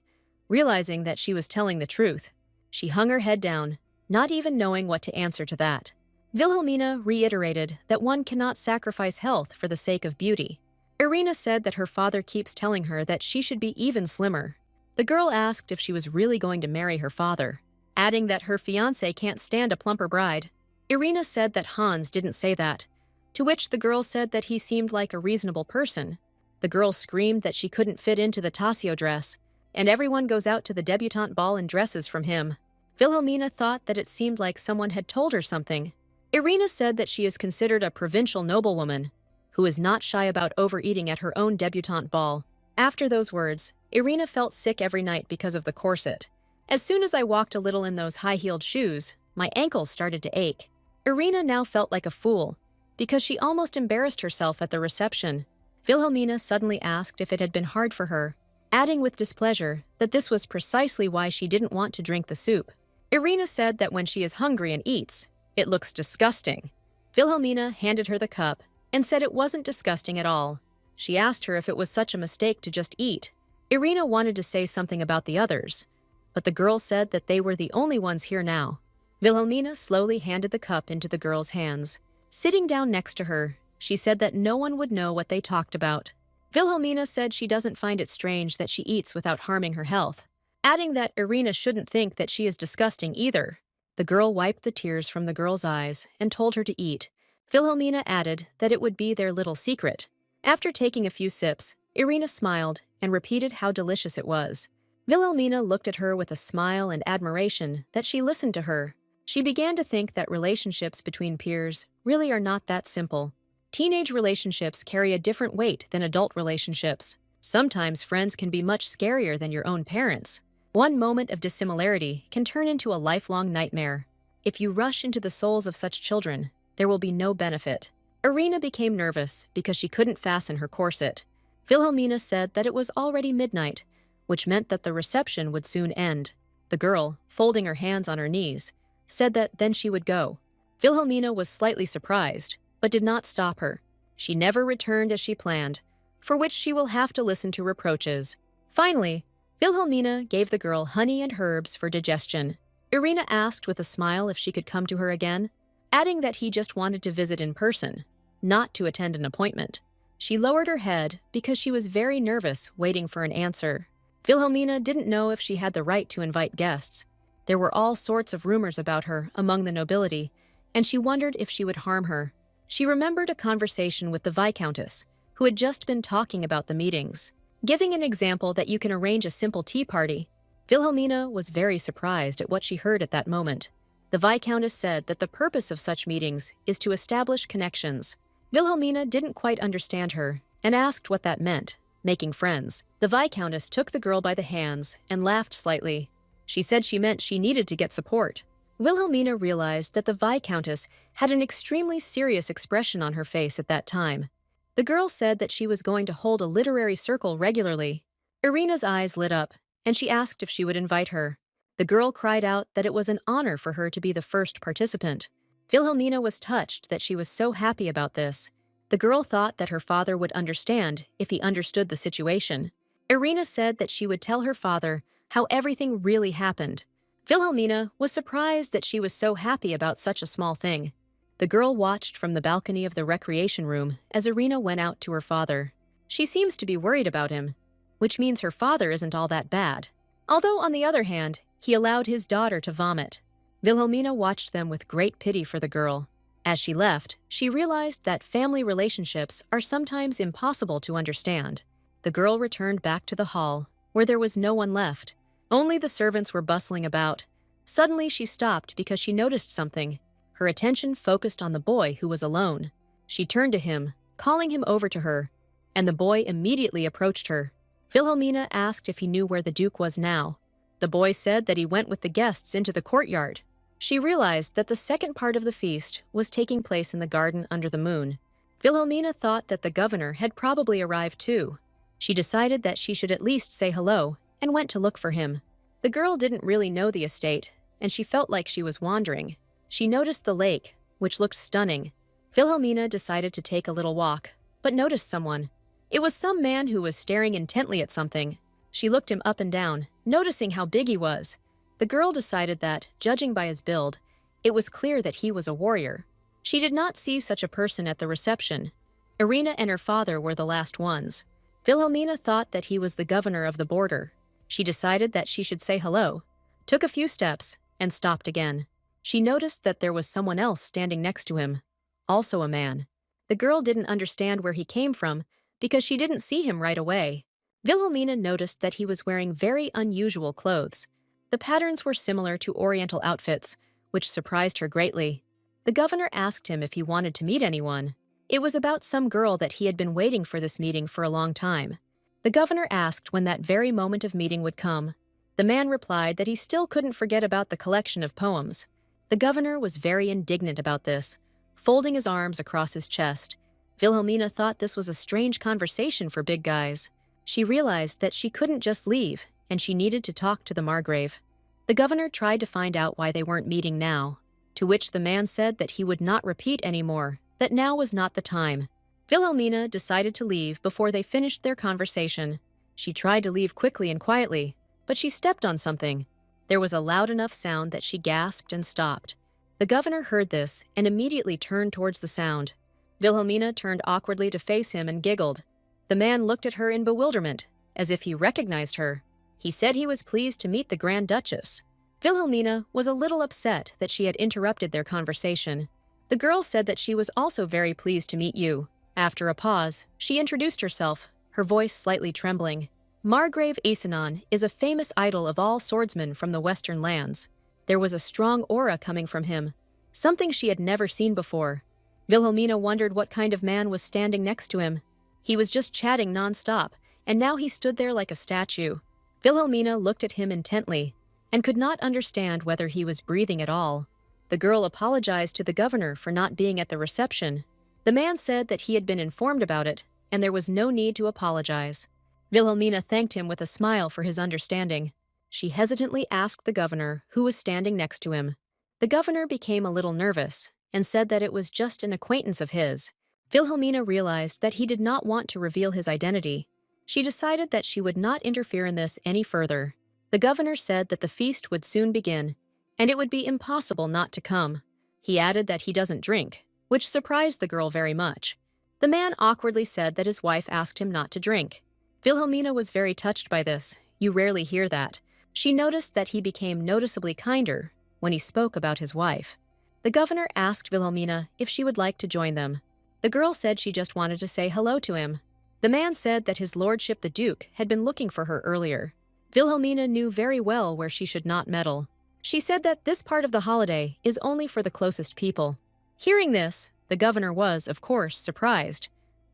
realizing that she was telling the truth. She hung her head down, not even knowing what to answer to that. Vilhelmina reiterated that one cannot sacrifice health for the sake of beauty. Irina said that her father keeps telling her that she should be even slimmer. The girl asked if she was really going to marry her father, adding that her fiancé can't stand a plumper bride. Irina said that Hans didn't say that, to which the girl said that he seemed like a reasonable person. The girl screamed that she couldn't fit into the Tassio dress, and everyone goes out to the debutante ball in dresses from him. Vilhelmina thought that it seemed like someone had told her something. Irina said that she is considered a provincial noblewoman, who is not shy about overeating at her own debutante ball. After those words, Irina felt sick every night because of the corset. As soon as I walked a little in those high-heeled shoes, my ankles started to ache. Irina now felt like a fool, because she almost embarrassed herself at the reception. Vilhelmina suddenly asked if it had been hard for her, adding with displeasure that this was precisely why she didn't want to drink the soup. Irina said that when she is hungry and eats, it looks disgusting. Vilhelmina handed her the cup and said it wasn't disgusting at all. She asked her if it was such a mistake to just eat. Irina wanted to say something about the others, but the girl said that they were the only ones here now. Vilhelmina slowly handed the cup into the girl's hands. Sitting down next to her, she said that no one would know what they talked about. Vilhelmina said she doesn't find it strange that she eats without harming her health, adding that Irina shouldn't think that she is disgusting either. The girl wiped the tears from the girl's eyes and told her to eat. Vilhelmina added that it would be their little secret. After taking a few sips, Irina smiled and repeated how delicious it was. Vilhelmina looked at her with a smile and admiration that she listened to her. She began to think that relationships between peers really are not that simple. Teenage relationships carry a different weight than adult relationships. Sometimes friends can be much scarier than your own parents. One moment of dissimilarity can turn into a lifelong nightmare. If you rush into the souls of such children, there will be no benefit. Irina became nervous because she couldn't fasten her corset. Vilhelmina said that it was already midnight, which meant that the reception would soon end. The girl, folding her hands on her knees, said that then she would go. Vilhelmina was slightly surprised, but did not stop her. She never returned as she planned, for which she will have to listen to reproaches. Finally, Vilhelmina gave the girl honey and herbs for digestion. Irina asked with a smile if she could come to her again, adding that he just wanted to visit in person, not to attend an appointment. She lowered her head because she was very nervous waiting for an answer. Vilhelmina didn't know if she had the right to invite guests. There were all sorts of rumors about her among the nobility, and she wondered if she would harm her. She remembered a conversation with the Viscountess, who had just been talking about the meetings, giving an example that you can arrange a simple tea party. Vilhelmina was very surprised at what she heard at that moment. The Viscountess said that the purpose of such meetings is to establish connections. Vilhelmina didn't quite understand her and asked what that meant, making friends. The Viscountess took the girl by the hands and laughed slightly. She said she meant she needed to get support. Vilhelmina realized that the Viscountess had an extremely serious expression on her face at that time. The girl said that she was going to hold a literary circle regularly. Irina's eyes lit up, and she asked if she would invite her. The girl cried out that it was an honor for her to be the first participant. Vilhelmina was touched that she was so happy about this. The girl thought that her father would understand if he understood the situation. Irina said that she would tell her father how everything really happened. Vilhelmina was surprised that she was so happy about such a small thing. The girl watched from the balcony of the recreation room as Irina went out to her father. She seems to be worried about him, which means her father isn't all that bad. Although, on the other hand, he allowed his daughter to vomit. Vilhelmina watched them with great pity for the girl. As she left, she realized that family relationships are sometimes impossible to understand. The girl returned back to the hall, where there was no one left. Only the servants were bustling about. Suddenly she stopped because she noticed something. Her attention focused on the boy who was alone. She turned to him, calling him over to her, and the boy immediately approached her. Vilhelmina asked if he knew where the Duke was now. The boy said that he went with the guests into the courtyard. She realized that the second part of the feast was taking place in the garden under the moon. Vilhelmina thought that the governor had probably arrived too. She decided that she should at least say hello and went to look for him. The girl didn't really know the estate, and she felt like she was wandering. She noticed the lake, which looked stunning. Vilhelmina decided to take a little walk, but noticed someone. It was some man who was staring intently at something. She looked him up and down, noticing how big he was. The girl decided that, judging by his build, it was clear that he was a warrior. She did not see such a person at the reception. Irina and her father were the last ones. Vilhelmina thought that he was the governor of the border. She decided that she should say hello, took a few steps, and stopped again. She noticed that there was someone else standing next to him, also a man. The girl didn't understand where he came from because she didn't see him right away. Vilhelmina noticed that he was wearing very unusual clothes. The patterns were similar to Oriental outfits, which surprised her greatly. The governor asked him if he wanted to meet anyone. It was about some girl that he had been waiting for this meeting for a long time. The governor asked when that very moment of meeting would come. The man replied that he still couldn't forget about the collection of poems. The governor was very indignant about this, folding his arms across his chest. Vilhelmina thought this was a strange conversation for big guys. She realized that she couldn't just leave, and she needed to talk to the Margrave. The governor tried to find out why they weren't meeting now, to which the man said that he would not repeat anymore, that now was not the time. Vilhelmina decided to leave before they finished their conversation. She tried to leave quickly and quietly, but she stepped on something. There was a loud enough sound that she gasped and stopped. The governor heard this and immediately turned towards the sound. Vilhelmina turned awkwardly to face him and giggled. The man looked at her in bewilderment, as if he recognized her. He said he was pleased to meet the Grand Duchess. Vilhelmina was a little upset that she had interrupted their conversation. The girl said that she was also very pleased to meet you. After a pause, she introduced herself, her voice slightly trembling. Margrave Isanon is a famous idol of all swordsmen from the western lands. There was a strong aura coming from him, something she had never seen before. Vilhelmina wondered what kind of man was standing next to him. He was just chatting non-stop, and now he stood there like a statue. Vilhelmina looked at him intently, and could not understand whether he was breathing at all. The girl apologized to the governor for not being at the reception. The man said that he had been informed about it, and there was no need to apologize. Vilhelmina thanked him with a smile for his understanding. She hesitantly asked the governor who was standing next to him. The governor became a little nervous and said that it was just an acquaintance of his. Vilhelmina realized that he did not want to reveal his identity. She decided that she would not interfere in this any further. The governor said that the feast would soon begin, and it would be impossible not to come. He added that he doesn't drink, which surprised the girl very much. The man awkwardly said that his wife asked him not to drink. Vilhelmina was very touched by this. You rarely hear that. She noticed that he became noticeably kinder when he spoke about his wife. The governor asked Vilhelmina if she would like to join them. The girl said she just wanted to say hello to him. The man said that his lordship the Duke had been looking for her earlier. Vilhelmina knew very well where she should not meddle. She said that this part of the holiday is only for the closest people. Hearing this, the governor was, of course, surprised,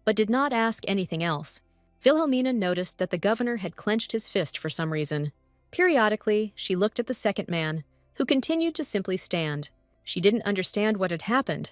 but did not ask anything else. Vilhelmina noticed that the governor had clenched his fist for some reason. Periodically, she looked at the second man, who continued to simply stand. She didn't understand what had happened.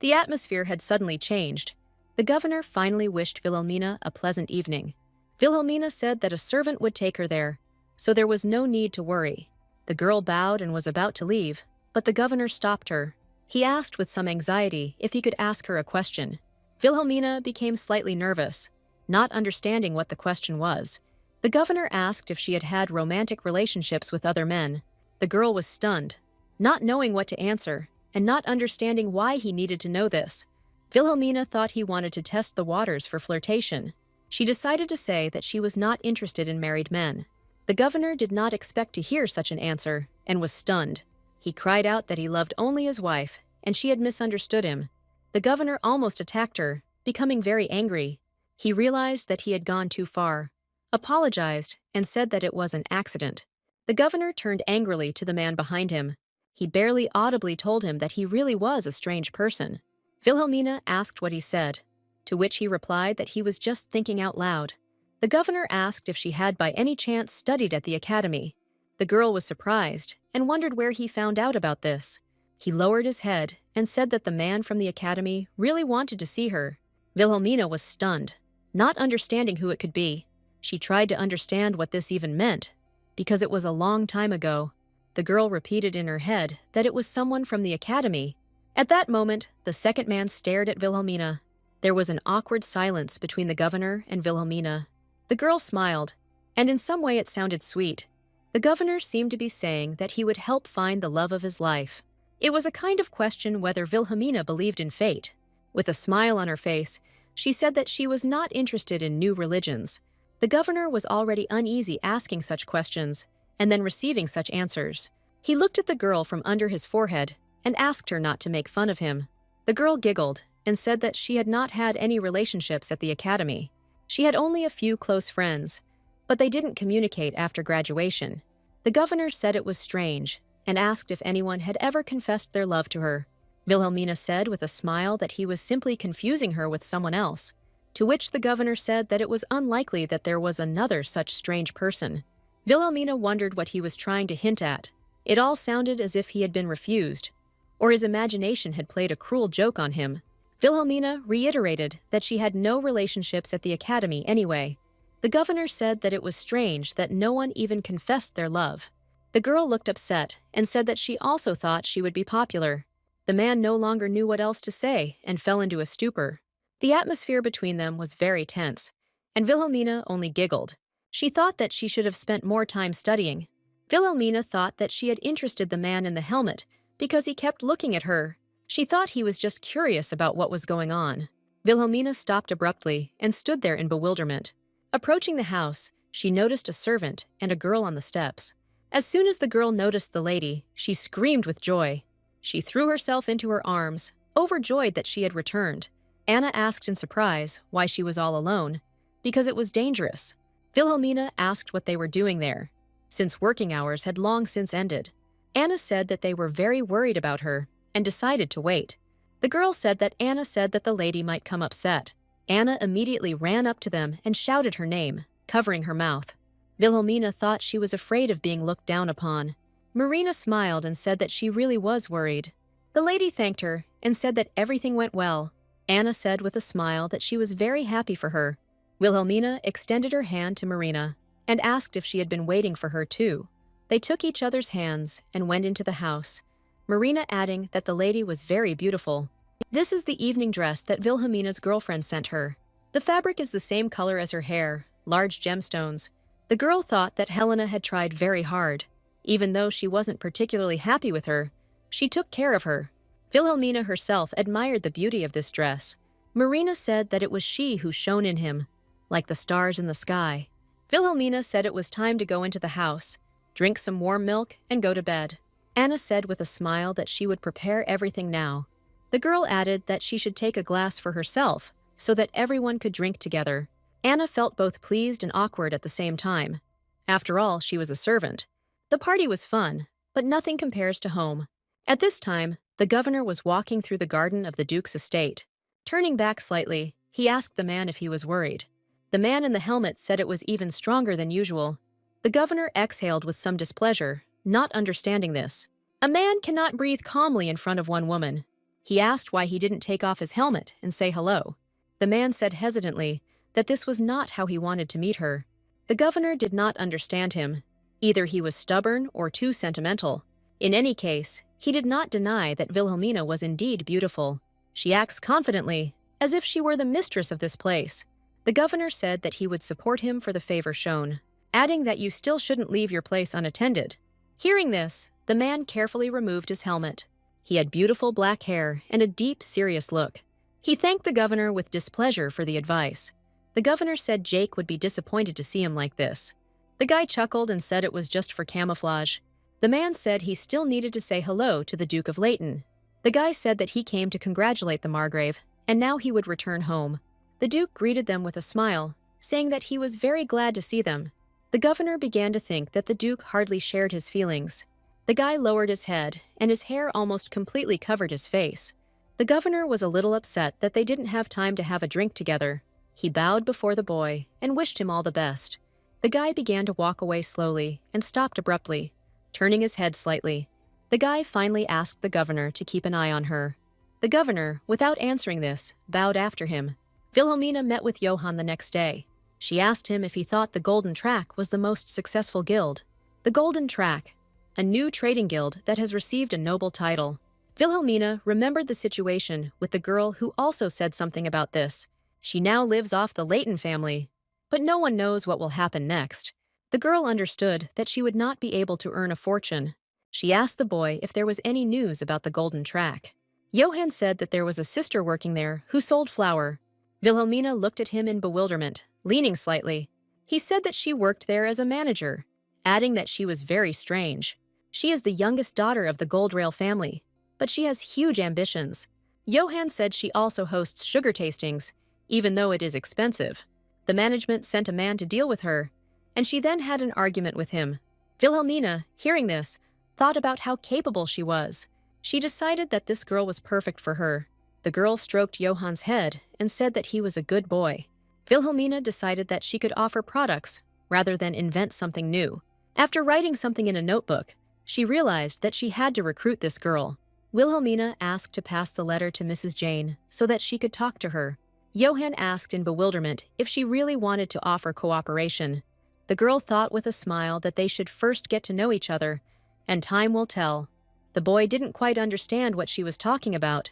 The atmosphere had suddenly changed. The governor finally wished Vilhelmina a pleasant evening. Vilhelmina said that a servant would take her there, so there was no need to worry. The girl bowed and was about to leave, but the governor stopped her. He asked with some anxiety if he could ask her a question. Vilhelmina became slightly nervous, not understanding what the question was. The governor asked if she had had romantic relationships with other men. The girl was stunned, not knowing what to answer, and not understanding why he needed to know this. Vilhelmina thought he wanted to test the waters for flirtation. She decided to say that she was not interested in married men. The governor did not expect to hear such an answer, and was stunned. He cried out that he loved only his wife, and she had misunderstood him. The governor almost attacked her, becoming very angry. He realized that he had gone too far, apologized, and said that it was an accident. The governor turned angrily to the man behind him. He barely audibly told him that he really was a strange person. Vilhelmina asked what he said, to which he replied that he was just thinking out loud. The governor asked if she had by any chance studied at the academy. The girl was surprised and wondered where he found out about this. He lowered his head and said that the man from the academy really wanted to see her. Vilhelmina was stunned, not understanding who it could be. She tried to understand what this even meant, because it was a long time ago. The girl repeated in her head that it was someone from the academy. At that moment, the second man stared at Vilhelmina. There was an awkward silence between the governor and Vilhelmina. The girl smiled, and in some way it sounded sweet. The governor seemed to be saying that he would help find the love of his life. It was a kind of question whether Vilhelmina believed in fate. With a smile on her face, she said that she was not interested in new religions. The governor was already uneasy asking such questions and then receiving such answers. He looked at the girl from under his forehead and asked her not to make fun of him. The girl giggled and said that she had not had any relationships at the academy. She had only a few close friends, but they didn't communicate after graduation. The governor said it was strange and asked if anyone had ever confessed their love to her. Vilhelmina said with a smile that he was simply confusing her with someone else, to which the governor said that it was unlikely that there was another such strange person. Vilhelmina wondered what he was trying to hint at. It all sounded as if he had been refused, or his imagination had played a cruel joke on him. Vilhelmina reiterated that she had no relationships at the academy anyway. The governor said that it was strange that no one even confessed their love. The girl looked upset and said that she also thought she would be popular. The man no longer knew what else to say and fell into a stupor. The atmosphere between them was very tense, and Vilhelmina only giggled. She thought that she should have spent more time studying. Vilhelmina thought that she had interested the man in the helmet because he kept looking at her. She thought he was just curious about what was going on. Vilhelmina stopped abruptly and stood there in bewilderment. Approaching the house, she noticed a servant and a girl on the steps. As soon as the girl noticed the lady, she screamed with joy. She threw herself into her arms, overjoyed that she had returned. Anna asked in surprise why she was all alone. Because it was dangerous. Vilhelmina asked what they were doing there, since working hours had long since ended. Anna said that they were very worried about her and decided to wait. The girl said that Anna said that the lady might come upset. Anna immediately ran up to them and shouted her name, covering her mouth. Vilhelmina thought she was afraid of being looked down upon. Marina smiled and said that she really was worried. The lady thanked her and said that everything went well. Anna said with a smile that she was very happy for her. Vilhelmina extended her hand to Marina and asked if she had been waiting for her too. They took each other's hands and went into the house, Marina adding that the lady was very beautiful. This is the evening dress that Vilhelmina's girlfriend sent her. The fabric is the same color as her hair, large gemstones. The girl thought that Helena had tried very hard. Even though she wasn't particularly happy with her, she took care of her. Vilhelmina herself admired the beauty of this dress. Marina said that it was she who shone in him, like the stars in the sky. Vilhelmina said it was time to go into the house, drink some warm milk, and go to bed. Anna said with a smile that she would prepare everything now. The girl added that she should take a glass for herself, so that everyone could drink together. Anna felt both pleased and awkward at the same time. After all, she was a servant. The party was fun, but nothing compares to home. At this time, the governor was walking through the garden of the Duke's estate. Turning back slightly, he asked the man if he was worried. The man in the helmet said it was even stronger than usual. The governor exhaled with some displeasure, not understanding this. A man cannot breathe calmly in front of one woman. He asked why he didn't take off his helmet and say hello. The man said hesitantly that this was not how he wanted to meet her. The governor did not understand him. Either he was stubborn or too sentimental. In any case, he did not deny that Vilhelmina was indeed beautiful. She acts confidently, as if she were the mistress of this place. The governor said that he would support him for the favor shown, adding that you still shouldn't leave your place unattended. Hearing this, the man carefully removed his helmet. He had beautiful black hair and a deep, serious look. He thanked the governor with displeasure for the advice. The governor said Jake would be disappointed to see him like this. The guy chuckled and said it was just for camouflage. The man said he still needed to say hello to the Duke of Leighton. The guy said that he came to congratulate the Margrave, and now he would return home. The Duke greeted them with a smile, saying that he was very glad to see them. The governor began to think that the Duke hardly shared his feelings. The guy lowered his head, and his hair almost completely covered his face. The governor was a little upset that they didn't have time to have a drink together. He bowed before the boy and wished him all the best. The guy began to walk away slowly and stopped abruptly, turning his head slightly. The guy finally asked the governor to keep an eye on her. The governor, without answering this, bowed after him. Vilhelmina met with Yoan the next day. She asked him if he thought the Golden Track was the most successful guild. The Golden Track, a new trading guild that has received a noble title. Vilhelmina remembered the situation with the girl who also said something about this. She now lives off the Leighton family, but no one knows what will happen next. The girl understood that she would not be able to earn a fortune. She asked the boy if there was any news about the golden track. Yoan said that there was a sister working there who sold flour. Vilhelmina looked at him in bewilderment, leaning slightly. He said that she worked there as a manager, adding that she was very strange. She is the youngest daughter of the Goldrail family, but she has huge ambitions. Yoan said she also hosts sugar tastings, even though it is expensive. The management sent a man to deal with her, and she then had an argument with him. Vilhelmina, hearing this, thought about how capable she was. She decided that this girl was perfect for her. The girl stroked Johan's head and said that he was a good boy. Vilhelmina decided that she could offer products rather than invent something new. After writing something in a notebook, she realized that she had to recruit this girl. Wilhelmina asked to pass the letter to Mrs. Jane so that she could talk to her. Yoan asked in bewilderment if she really wanted to offer cooperation. The girl thought with a smile that they should first get to know each other, and time will tell. The boy didn't quite understand what she was talking about,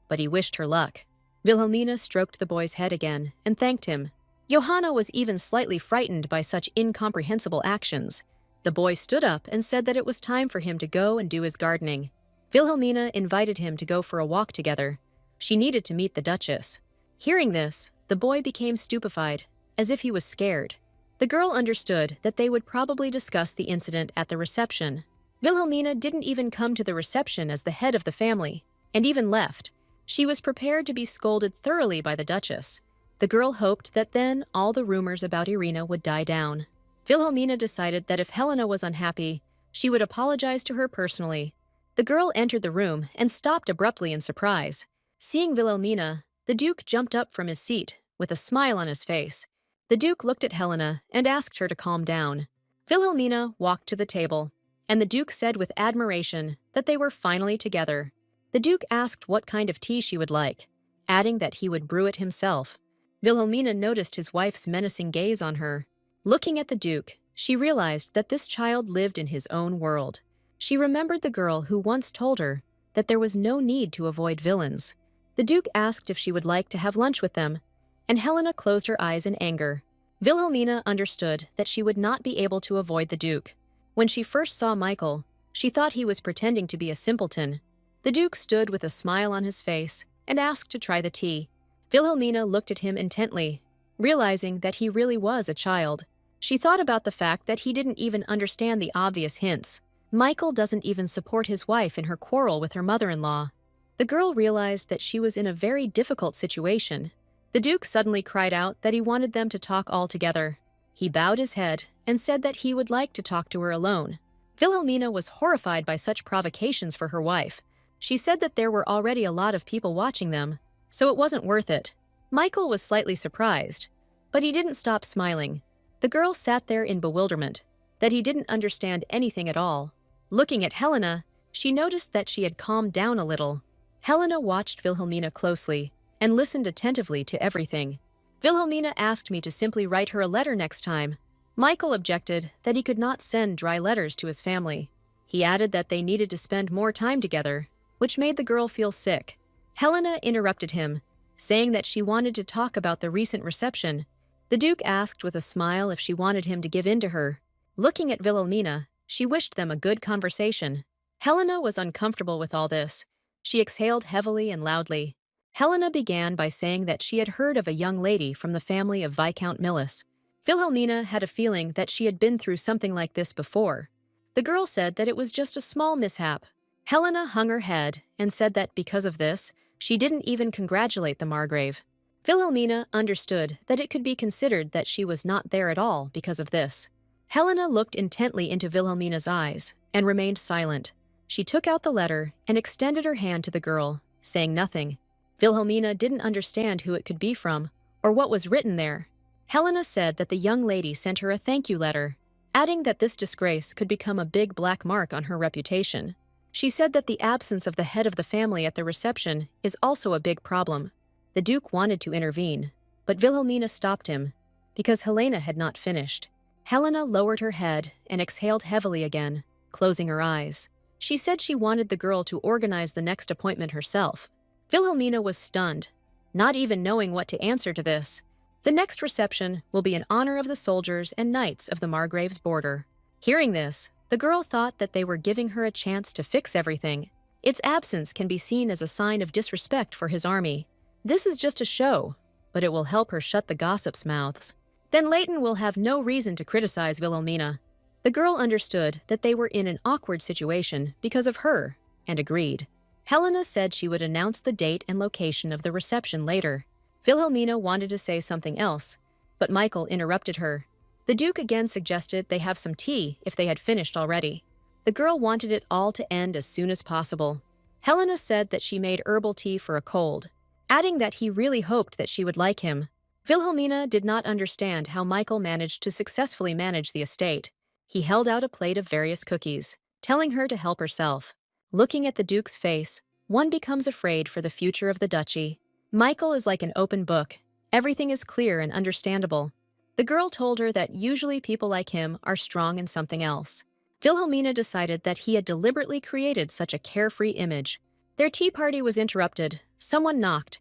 but he wished her luck. Wilhelmina stroked the boy's head again and thanked him. Johanna was even slightly frightened by such incomprehensible actions. The boy stood up and said that it was time for him to go and do his gardening. Wilhelmina invited him to go for a walk together. She needed to meet the Duchess. Hearing this, the boy became stupefied, as if he was scared. The girl understood that they would probably discuss the incident at the reception. Wilhelmina didn't even come to the reception as the head of the family, and even left. She was prepared to be scolded thoroughly by the Duchess. The girl hoped that then all the rumors about Irina would die down. Wilhelmina decided that if Helena was unhappy, she would apologize to her personally. The girl entered the room and stopped abruptly in surprise. Seeing Wilhelmina, the Duke jumped up from his seat, with a smile on his face. The Duke looked at Helena and asked her to calm down. Wilhelmina walked to the table, and the Duke said with admiration that they were finally together. The Duke asked what kind of tea she would like, adding that he would brew it himself. Wilhelmina noticed his wife's menacing gaze on her. Looking at the Duke, she realized that this child lived in his own world. She remembered the girl who once told her that there was no need to avoid villains. The Duke asked if she would like to have lunch with them, and Helena closed her eyes in anger. Wilhelmina understood that she would not be able to avoid the Duke. When she first saw Michael, she thought he was pretending to be a simpleton. The Duke stood with a smile on his face and asked to try the tea. Wilhelmina looked at him intently, realizing that he really was a child. She thought about the fact that he didn't even understand the obvious hints. Michael doesn't even support his wife in her quarrel with her mother-in-law. The girl realized that she was in a very difficult situation. The Duke suddenly cried out that he wanted them to talk all together. He bowed his head and said that he would like to talk to her alone. Wilhelmina was horrified by such provocations for her wife. She said that there were already a lot of people watching them, so it wasn't worth it. Michael was slightly surprised, but he didn't stop smiling. The girl sat there in bewilderment, that he didn't understand anything at all. Looking at Helena, she noticed that she had calmed down a little. Helena watched Wilhelmina closely and listened attentively to everything. Wilhelmina asked me to simply write her a letter next time. Michael objected that he could not send dry letters to his family. He added that they needed to spend more time together, which made the girl feel sick. Helena interrupted him, saying that she wanted to talk about the recent reception. The Duke asked with a smile if she wanted him to give in to her. Looking at Wilhelmina, she wished them a good conversation. Helena was uncomfortable with all this. She exhaled heavily and loudly. Helena began by saying that she had heard of a young lady from the family of Viscount Millis. Wilhelmina had a feeling that she had been through something like this before. The girl said that it was just a small mishap. Helena hung her head and said that because of this, she didn't even congratulate the Margrave. Wilhelmina understood that it could be considered that she was not there at all because of this. Helena looked intently into Wilhelmina's eyes and remained silent. She took out the letter and extended her hand to the girl, saying nothing. Wilhelmina didn't understand who it could be from or what was written there. Helena said that the young lady sent her a thank you letter, adding that this disgrace could become a big black mark on her reputation. She said that the absence of the head of the family at the reception is also a big problem. The Duke wanted to intervene, but Wilhelmina stopped him, because Helena had not finished. Helena lowered her head and exhaled heavily again, closing her eyes. She said she wanted the girl to organize the next appointment herself. Wilhelmina was stunned, not even knowing what to answer to this. The next reception will be in honor of the soldiers and knights of the Margrave's border. Hearing this, The girl thought that they were giving her a chance to fix everything. Its absence can be seen as a sign of disrespect for his army. This is just a show, but it will help her shut the gossips' mouths. Then Leighton will have no reason to criticize Wilhelmina. The girl understood that they were in an awkward situation because of her, and agreed. Helena said she would announce the date and location of the reception later. Wilhelmina wanted to say something else, but Michael interrupted her. The Duke again suggested they have some tea if they had finished already. The girl wanted it all to end as soon as possible. Helena said that she made herbal tea for a cold, adding that he really hoped that she would like him. Wilhelmina did not understand how Michael managed to successfully manage the estate. He held out a plate of various cookies, telling her to help herself. Looking at the Duke's face, one becomes afraid for the future of the duchy. Michael is like an open book. Everything is clear and understandable. The girl told her that usually people like him are strong in something else. Wilhelmina decided that he had deliberately created such a carefree image. Their tea party was interrupted. Someone knocked.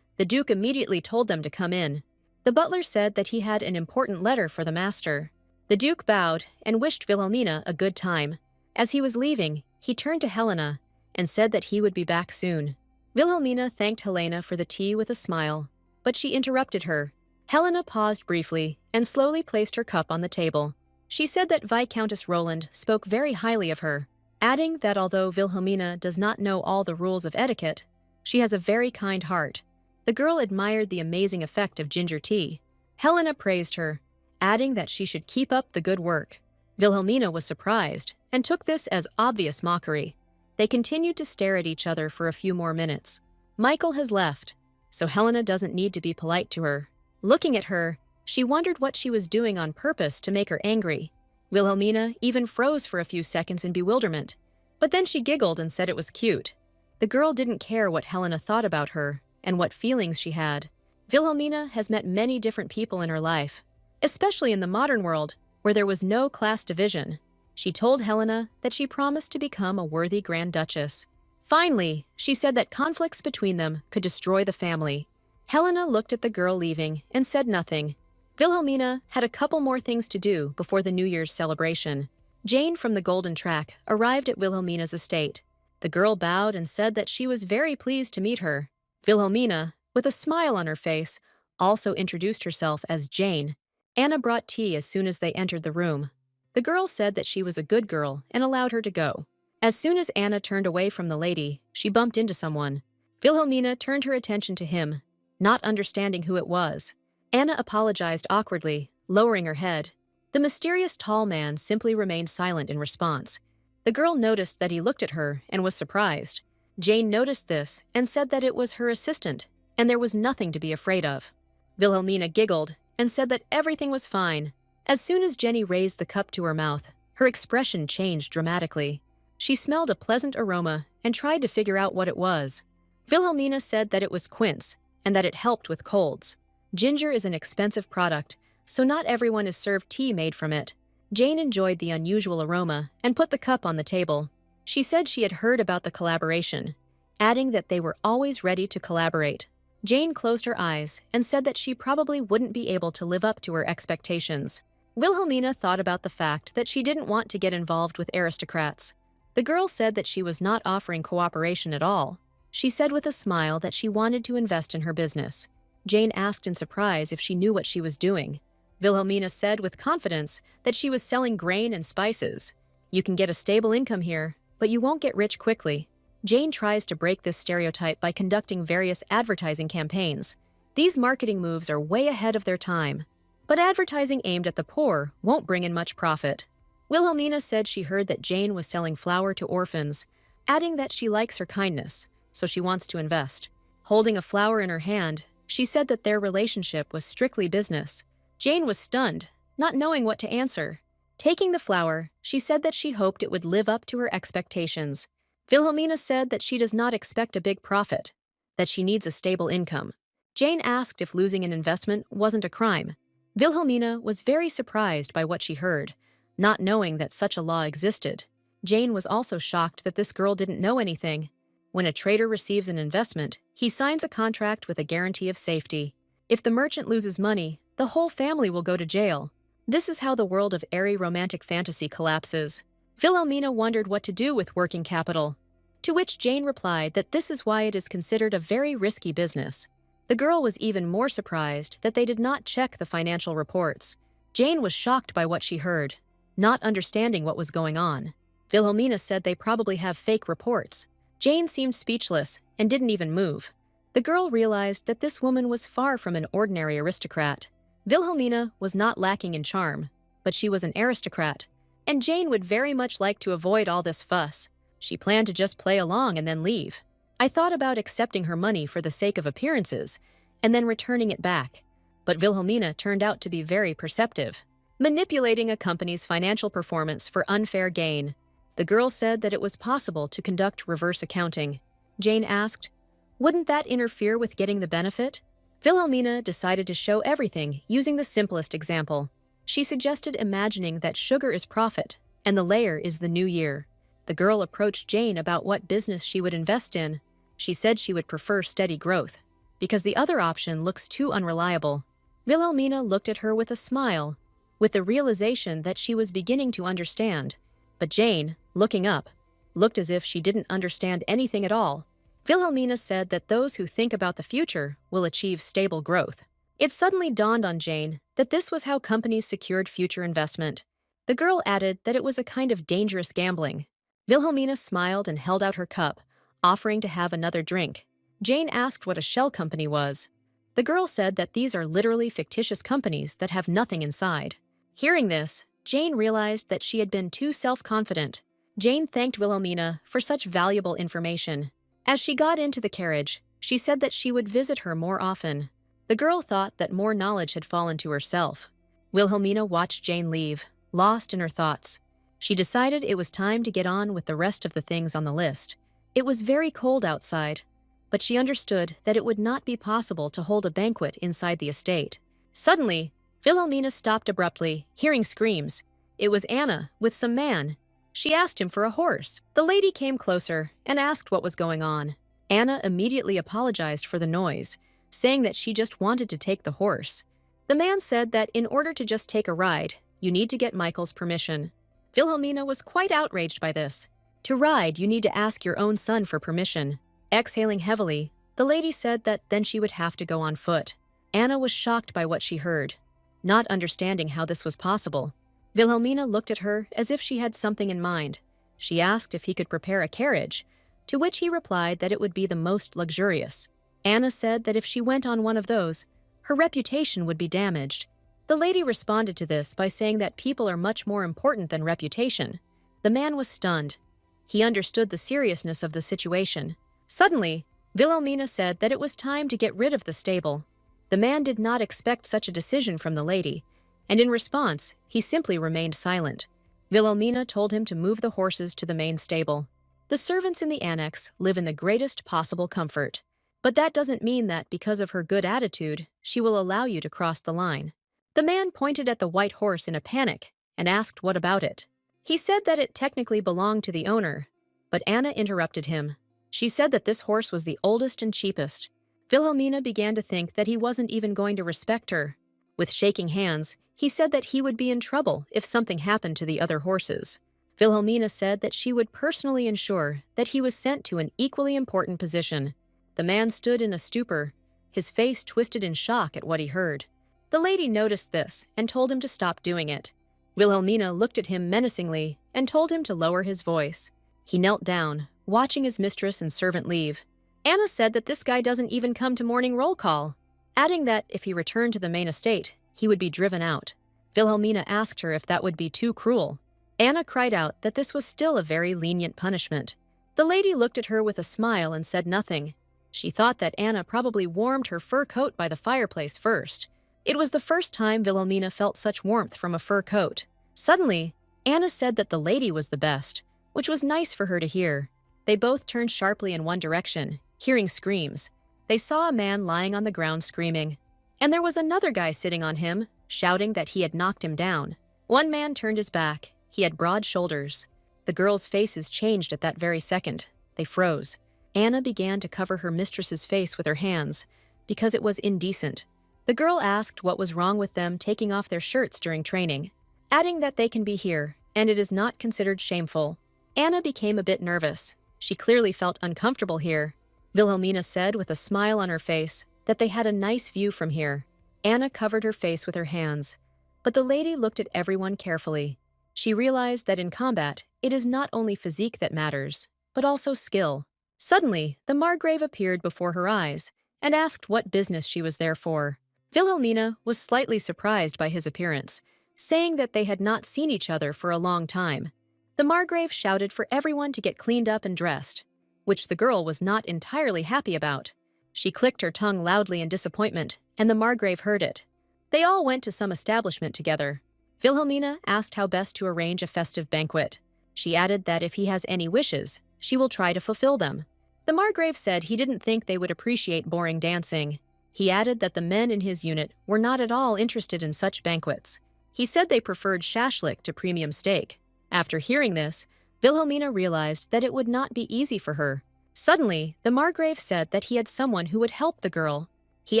The Duke immediately told them to come in. The butler said that he had an important letter for the master. The Duke bowed and wished Wilhelmina a good time. As he was leaving, he turned to Helena and said that he would be back soon. Wilhelmina thanked Helena for the tea with a smile, but she interrupted her. Helena paused briefly and slowly placed her cup on the table. She said that Viscountess Roland spoke very highly of her, adding that although Wilhelmina does not know all the rules of etiquette, she has a very kind heart. The girl admired the amazing effect of ginger tea. Helena praised her, adding that she should keep up the good work. Wilhelmina was surprised and took this as obvious mockery. They continued to stare at each other for a few more minutes. Michael has left, so Helena doesn't need to be polite to her. Looking at her, she wondered what she was doing on purpose to make her angry. Wilhelmina even froze for a few seconds in bewilderment, but then she giggled and said it was cute. The girl didn't care what Helena thought about her and what feelings she had. Wilhelmina has met many different people in her life, especially in the modern world, where there was no class division. She told Helena that she promised to become a worthy Grand Duchess. Finally, she said that conflicts between them could destroy the family. Helena looked at the girl leaving and said nothing. Wilhelmina had a couple more things to do before the New Year's celebration. Jane from the Golden Track arrived at Wilhelmina's estate. The girl bowed and said that she was very pleased to meet her. Wilhelmina, with a smile on her face, also introduced herself as Jane. Anna brought tea as soon as they entered the room. The girl said that she was a good girl and allowed her to go. As soon as Anna turned away from the lady, she bumped into someone. Wilhelmina turned her attention to him, not understanding who it was. Anna apologized awkwardly, lowering her head. The mysterious tall man simply remained silent in response. The girl noticed that he looked at her and was surprised. Jane noticed this and said that it was her assistant, and there was nothing to be afraid of. Wilhelmina giggled and said that everything was fine. As soon as Jenny raised the cup to her mouth, her expression changed dramatically. She smelled a pleasant aroma and tried to figure out what it was. Wilhelmina said that it was quince and that it helped with colds. Ginger is an expensive product, so not everyone is served tea made from it. Jane enjoyed the unusual aroma and put the cup on the table. She said she had heard about the collaboration, adding that they were always ready to collaborate. Jane closed her eyes and said that she probably wouldn't be able to live up to her expectations. Wilhelmina thought about the fact that she didn't want to get involved with aristocrats. The girl said that she was not offering cooperation at all. She said with a smile that she wanted to invest in her business. Jane asked in surprise if she knew what she was doing. Wilhelmina said with confidence that she was selling grain and spices. You can get a stable income here, but you won't get rich quickly. Jane tries to break this stereotype by conducting various advertising campaigns. These marketing moves are way ahead of their time. But advertising aimed at the poor won't bring in much profit. Wilhelmina said she heard that Jane was selling flour to orphans, adding that she likes her kindness, so she wants to invest. Holding a flower in her hand, she said that their relationship was strictly business. Jane was stunned, not knowing what to answer. Taking the flower, she said that she hoped it would live up to her expectations. Wilhelmina said that she does not expect a big profit, that she needs a stable income. Jane asked if losing an investment wasn't a crime. Wilhelmina was very surprised by what she heard, not knowing that such a law existed. Jane was also shocked that this girl didn't know anything. When a trader receives an investment, he signs a contract with a guarantee of safety. If the merchant loses money, the whole family will go to jail. This is how the world of airy romantic fantasy collapses. Vilhelmina wondered what to do with working capital, to which Jane replied that this is why it is considered a very risky business. The girl was even more surprised that they did not check the financial reports. Jane was shocked by what she heard, not understanding what was going on. Vilhelmina said they probably have fake reports. Jane seemed speechless and didn't even move. The girl realized that this woman was far from an ordinary aristocrat. Vilhelmina was not lacking in charm, but she was an aristocrat, and Jane would very much like to avoid all this fuss. She planned to just play along and then leave. I thought about accepting her money for the sake of appearances and then returning it back. But Vilhelmina turned out to be very perceptive, manipulating a company's financial performance for unfair gain. The girl said that it was possible to conduct reverse accounting. Jane asked, "Wouldn't that interfere with getting the benefit?" Vilhelmina decided to show everything using the simplest example. She suggested imagining that sugar is profit and the layer is the new year. The girl approached Jane about what business she would invest in. She said she would prefer steady growth, because the other option looks too unreliable. Vilhelmina looked at her with a smile, with the realization that she was beginning to understand. But Jane, looking up, looked as if she didn't understand anything at all. Vilhelmina said that those who think about the future will achieve stable growth. It suddenly dawned on Jane that this was how companies secured future investment. The girl added that it was a kind of dangerous gambling. Vilhelmina smiled and held out her cup, offering to have another drink. Jane asked what a shell company was. The girl said that these are literally fictitious companies that have nothing inside. Hearing this, Jane realized that she had been too self-confident. Jane thanked Vilhelmina for such valuable information. As she got into the carriage, she said that she would visit her more often. The girl thought that more knowledge had fallen to herself. Vilhelmina watched Jane leave, lost in her thoughts. She decided it was time to get on with the rest of the things on the list. It was very cold outside, but she understood that it would not be possible to hold a banquet inside the estate. Suddenly, Vilhelmina stopped abruptly, hearing screams. It was Anna, with some man. She asked him for a horse. The lady came closer and asked what was going on. Anna immediately apologized for the noise, saying that she just wanted to take the horse. The man said that in order to just take a ride, you need to get Michael's permission. Vilhelmina was quite outraged by this. To ride, you need to ask your own son for permission. Exhaling heavily, the lady said that then she would have to go on foot. Anna was shocked by what she heard, not understanding how this was possible. Vilhelmina looked at her as if she had something in mind. She asked if he could prepare a carriage, to which he replied that it would be the most luxurious. Anna said that if she went on one of those, her reputation would be damaged. The lady responded to this by saying that people are much more important than reputation. The man was stunned. He understood the seriousness of the situation. Suddenly, Vilhelmina said that it was time to get rid of the stable. The man did not expect such a decision from the lady, and in response, he simply remained silent. Vilhelmina told him to move the horses to the main stable. The servants in the annex live in the greatest possible comfort. But that doesn't mean that because of her good attitude, she will allow you to cross the line. The man pointed at the white horse in a panic and asked what about it. He said that it technically belonged to the owner, but Anna interrupted him. She said that this horse was the oldest and cheapest. Vilhelmina began to think that he wasn't even going to respect her. With shaking hands, he said that he would be in trouble if something happened to the other horses. Vilhelmina said that she would personally ensure that he was sent to an equally important position. The man stood in a stupor, his face twisted in shock at what he heard. The lady noticed this and told him to stop doing it. Vilhelmina looked at him menacingly and told him to lower his voice. He knelt down, watching his mistress and servant leave. Anna said that this guy doesn't even come to morning roll call, adding that if he returned to the main estate, he would be driven out. Vilhelmina asked her if that would be too cruel. Anna cried out that this was still a very lenient punishment. The lady looked at her with a smile and said nothing. She thought that Anna probably warmed her fur coat by the fireplace first. It was the first time Vilhelmina felt such warmth from a fur coat. Suddenly, Anna said that the lady was the best, which was nice for her to hear. They both turned sharply in one direction, hearing screams. They saw a man lying on the ground screaming, and there was another guy sitting on him, shouting that he had knocked him down. One man turned his back. He had broad shoulders. The girls' faces changed at that very second. They froze. Anna began to cover her mistress's face with her hands, because it was indecent. The girl asked what was wrong with them taking off their shirts during training, adding that they can be here and it is not considered shameful. Anna became a bit nervous. She clearly felt uncomfortable here. Vilhelmina said with a smile on her face that they had a nice view from here. Anna covered her face with her hands, but the lady looked at everyone carefully. She realized that in combat, it is not only physique that matters, but also skill. Suddenly, the Margrave appeared before her eyes and asked what business she was there for. Vilhelmina was slightly surprised by his appearance, saying that they had not seen each other for a long time. The Margrave shouted for everyone to get cleaned up and dressed, which the girl was not entirely happy about. She clicked her tongue loudly in disappointment, and the Margrave heard it. They all went to some establishment together. Vilhelmina asked how best to arrange a festive banquet. She added that if he has any wishes, she will try to fulfill them. The Margrave said he didn't think they would appreciate boring dancing. He added that the men in his unit were not at all interested in such banquets. He said they preferred shashlik to premium steak. After hearing this, Vilhelmina realized that it would not be easy for her. Suddenly, the Margrave said that he had someone who would help the girl. He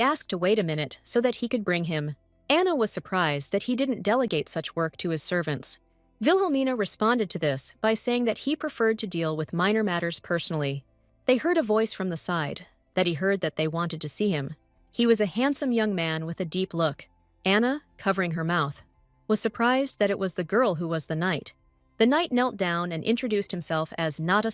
asked to wait a minute so that he could bring him. Anna was surprised that he didn't delegate such work to his servants. Vilhelmina responded to this by saying that he preferred to deal with minor matters personally. They heard a voice from the side, that he heard that they wanted to see him. He was a handsome young man with a deep look. Anna, covering her mouth, was surprised that it was the girl who was the knight. The knight knelt down and introduced himself as Nata.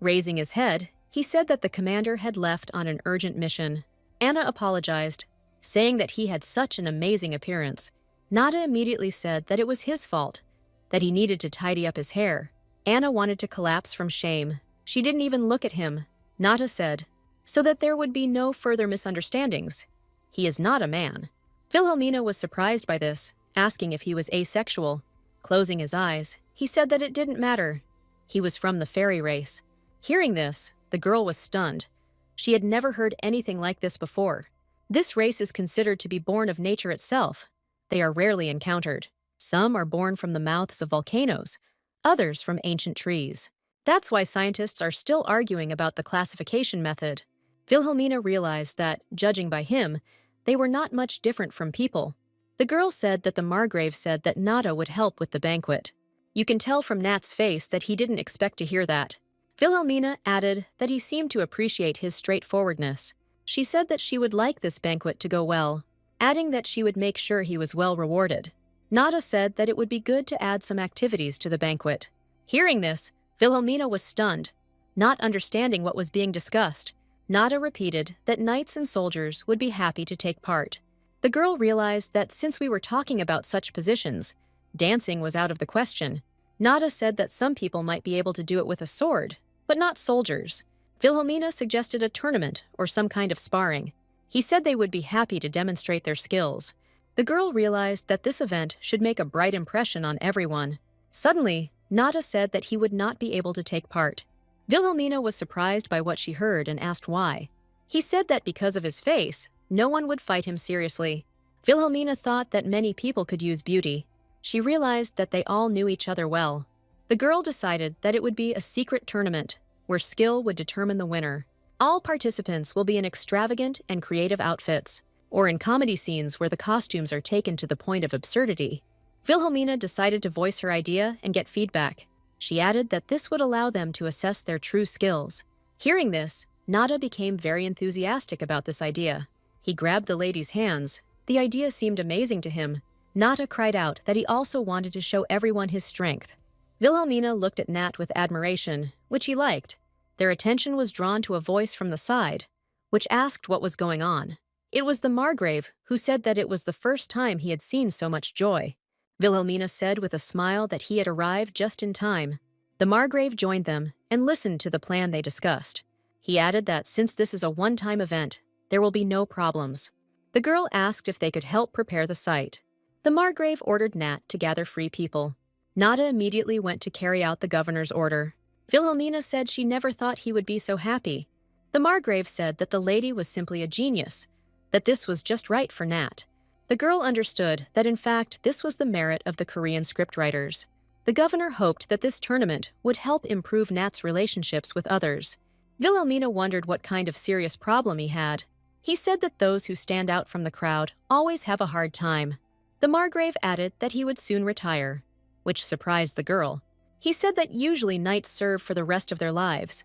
Raising his head, he said that the commander had left on an urgent mission. Anna apologized, saying that he had such an amazing appearance. Nata immediately said that it was his fault, that he needed to tidy up his hair. Anna wanted to collapse from shame. She didn't even look at him. Nata said, so that there would be no further misunderstandings. He is not a man. Vilhelmina was surprised by this, asking if he was asexual. Closing his eyes, he said that it didn't matter. He was from the fairy race. Hearing this, the girl was stunned. She had never heard anything like this before. This race is considered to be born of nature itself. They are rarely encountered. Some are born from the mouths of volcanoes, others from ancient trees. That's why scientists are still arguing about the classification method. Vilhelmina realized that, judging by him, they were not much different from people. The girl said that the Margrave said that Nata would help with the banquet. You can tell from Nat's face that he didn't expect to hear that. Vilhelmina added that he seemed to appreciate his straightforwardness. She said that she would like this banquet to go well, adding that she would make sure he was well rewarded. Nata said that it would be good to add some activities to the banquet. Hearing this, Vilhelmina was stunned, not understanding what was being discussed. Nata repeated that knights and soldiers would be happy to take part. The girl realized that since we were talking about such positions, dancing was out of the question. Nata said that some people might be able to do it with a sword, but not soldiers. Vilhelmina suggested a tournament or some kind of sparring. He said they would be happy to demonstrate their skills. The girl realized that this event should make a bright impression on everyone. Suddenly, Nata said that he would not be able to take part. Vilhelmina was surprised by what she heard and asked why. He said that because of his face, no one would fight him seriously. Vilhelmina thought that many people could use beauty. She realized that they all knew each other well. The girl decided that it would be a secret tournament where skill would determine the winner. All participants will be in extravagant and creative outfits, or in comedy scenes where the costumes are taken to the point of absurdity. Vilhelmina decided to voice her idea and get feedback. She added that this would allow them to assess their true skills. Hearing this, Nata became very enthusiastic about this idea. He grabbed the lady's hands. The idea seemed amazing to him. Nata cried out that he also wanted to show everyone his strength. Vilhelmina looked at Nat with admiration, which he liked. Their attention was drawn to a voice from the side, which asked what was going on. It was the Margrave, who said that it was the first time he had seen so much joy. Vilhelmina said with a smile that he had arrived just in time. The Margrave joined them and listened to the plan they discussed. He added that since this is a one-time event, there will be no problems. The girl asked if they could help prepare the site. The Margrave ordered Nat to gather free people. Nata immediately went to carry out the governor's order. Vilhelmina said she never thought he would be so happy. The Margrave said that the lady was simply a genius, that this was just right for Nat. The girl understood that in fact this was the merit of the Korean scriptwriters. The governor hoped that this tournament would help improve Nat's relationships with others. Vilhelmina wondered what kind of serious problem he had. He said that those who stand out from the crowd always have a hard time. The Margrave added that he would soon retire. which surprised the girl. He said that usually knights serve for the rest of their lives.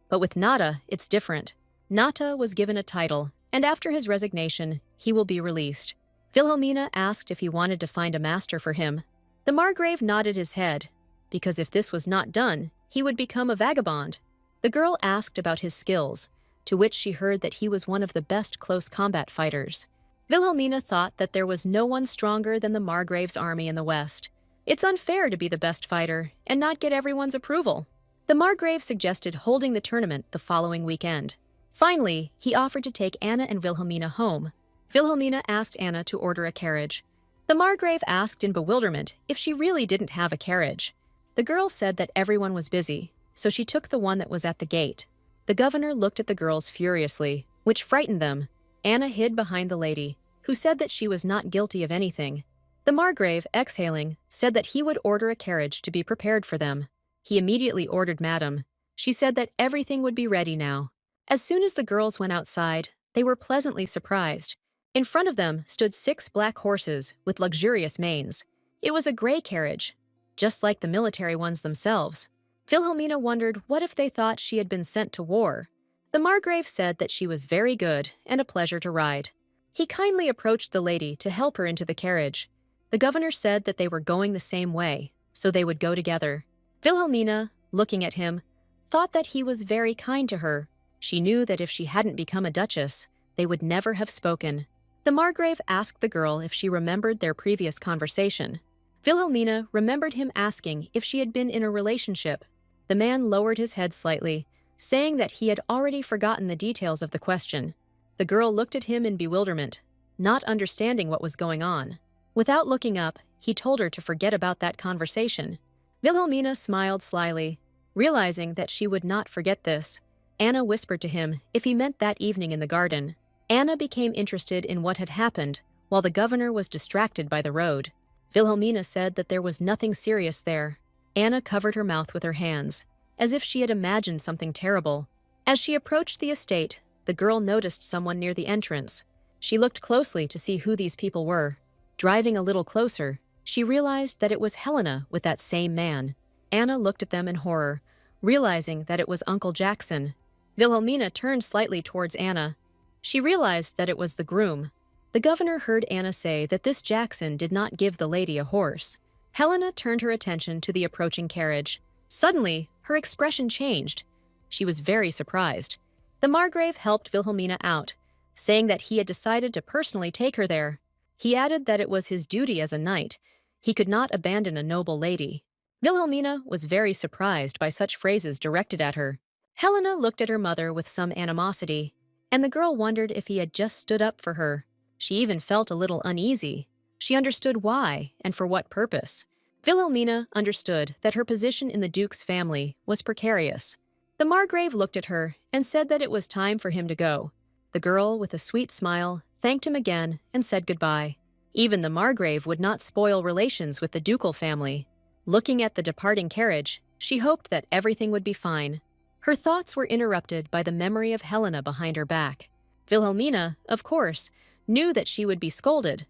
But with Nata, it's different. Nata was given a title, and after his resignation, he will be released. Vilhelmina asked if he wanted to find a master for him. The Margrave nodded his head, because if this was not done, he would become a vagabond. The girl asked about his skills, to which she heard that he was one of the best close combat fighters. Vilhelmina thought that there was no one stronger than the Margrave's army in the west. It's unfair to be the best fighter and not get everyone's approval. The Margrave suggested holding the tournament the following weekend. Finally, he offered to take Anna and Vilhelmina home. Vilhelmina asked Anna to order a carriage. The Margrave asked in bewilderment if she really didn't have a carriage. The girl said that everyone was busy, so she took the one that was at the gate. The governor looked at the girls furiously, which frightened them. Anna hid behind the lady, who said that she was not guilty of anything. The Margrave, exhaling, said that he would order a carriage to be prepared for them. He immediately ordered Madam. She said that everything would be ready now. As soon as the girls went outside, they were pleasantly surprised. In front of them stood 6 black horses with luxurious manes. It was a gray carriage, just like the military ones themselves. Vilhelmina wondered what if they thought she had been sent to war. The Margrave said that she was very good and a pleasure to ride. He kindly approached the lady to help her into the carriage. The governor said that they were going the same way, so they would go together. Vilhelmina, looking at him, thought that he was very kind to her. She knew that if she hadn't become a duchess, they would never have spoken. The Margrave asked the girl if she remembered their previous conversation. Vilhelmina remembered him asking if she had been in a relationship. The man lowered his head slightly, saying that he had already forgotten the details of the question. The girl looked at him in bewilderment, not understanding what was going on. Without looking up, he told her to forget about that conversation. Vilhelmina smiled slyly, realizing that she would not forget this. Anna whispered to him if he meant that evening in the garden. Anna became interested in what had happened, while the governor was distracted by the road. Vilhelmina said that there was nothing serious there. Anna covered her mouth with her hands, as if she had imagined something terrible. As she approached the estate, the girl noticed someone near the entrance. She looked closely to see who these people were. Driving a little closer, she realized that it was Helena with that same man. Anna looked at them in horror, realizing that it was Uncle Jackson. Vilhelmina turned slightly towards Anna. She realized that it was the groom. The governor heard Anna say that this Jackson did not give the lady a horse. Helena turned her attention to the approaching carriage. Suddenly, her expression changed. She was very surprised. The Margrave helped Vilhelmina out, saying that he had decided to personally take her there. He added that it was his duty as a knight. He could not abandon a noble lady. Vilhelmina was very surprised by such phrases directed at her. Helena looked at her mother with some animosity, and the girl wondered if he had just stood up for her. She even felt a little uneasy. She understood why and for what purpose. Vilhelmina understood that her position in the Duke's family was precarious. The Margrave looked at her and said that it was time for him to go. The girl, with a sweet smile, thanked him again and said goodbye. Even the Margrave would not spoil relations with the ducal family. Looking at the departing carriage, she hoped that everything would be fine. Her thoughts were interrupted by the memory of Helena behind her back. Vilhelmina, of course, knew that she would be scolded,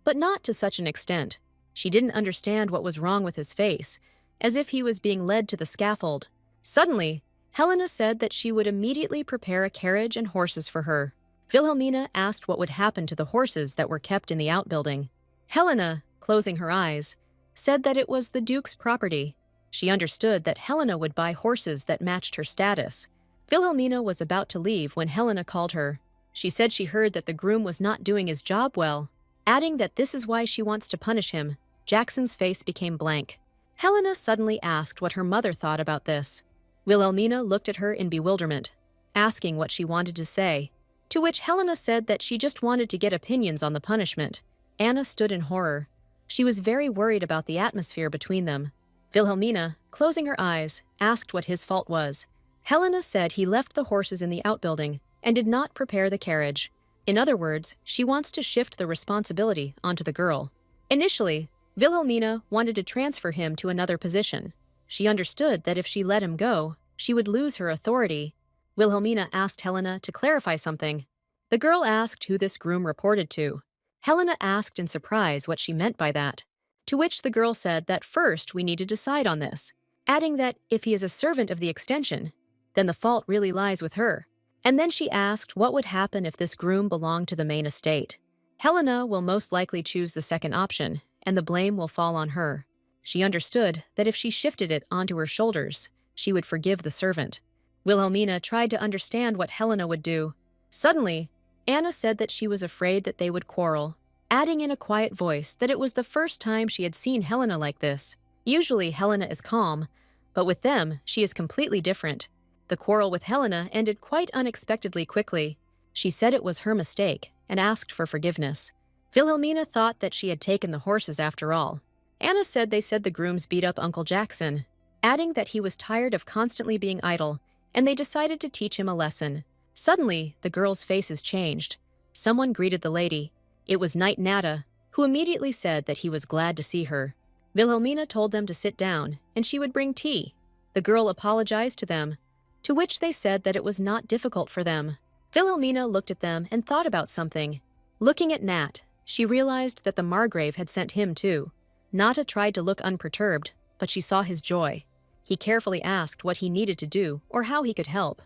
but not to such an extent. She didn't understand what was wrong with his face, as if he was being led to the scaffold. Suddenly, Helena said that she would immediately prepare a carriage and horses for her. Vilhelmina asked what would happen to the horses that were kept in the outbuilding. Helena, closing her eyes, said that it was the Duke's property. She understood that Helena would buy horses that matched her status. Vilhelmina was about to leave when Helena called her. She said she heard that the groom was not doing his job well, adding that this is why she wants to punish him. Jackson's face became blank. Helena suddenly asked what her mother thought about this. Vilhelmina looked at her in bewilderment, asking what she wanted to say, to which Helena said that she just wanted to get opinions on the punishment. Anna stood in horror. She was very worried about the atmosphere between them. Vilhelmina, closing her eyes, asked what his fault was. Helena said he left the horses in the outbuilding and did not prepare the carriage. In other words, she wants to shift the responsibility onto the girl. Initially, Vilhelmina wanted to transfer him to another position. She understood that if she let him go, she would lose her authority. Vilhelmina asked Helena to clarify something. The girl asked who this groom reported to. Helena asked in surprise what she meant by that. To which the girl said that first we need to decide on this, adding that if he is a servant of the extension, then the fault really lies with her. And then she asked what would happen if this groom belonged to the main estate. Helena will most likely choose the second option, and the blame will fall on her. She understood that if she shifted it onto her shoulders, she would forgive the servant. Wilhelmina tried to understand what Helena would do. Suddenly, Anna said that she was afraid that they would quarrel, adding in a quiet voice that it was the first time she had seen Helena like this. Usually Helena is calm, but with them, she is completely different. The quarrel with Helena ended quite unexpectedly quickly. She said it was her mistake and asked for forgiveness. Wilhelmina thought that she had taken the horses after all. Anna said they said the grooms beat up Uncle Jackson, adding that he was tired of constantly being idle, and they decided to teach him a lesson. Suddenly, the girls' faces changed. Someone greeted the lady. It was Knight Nata, who immediately said that he was glad to see her. Wilhelmina told them to sit down, and she would bring tea. The girl apologized to them, to which they said that it was not difficult for them. Wilhelmina looked at them and thought about something. Looking at Nat, she realized that the Margrave had sent him too. Nata tried to look unperturbed, but she saw his joy. He carefully asked what he needed to do or how he could help.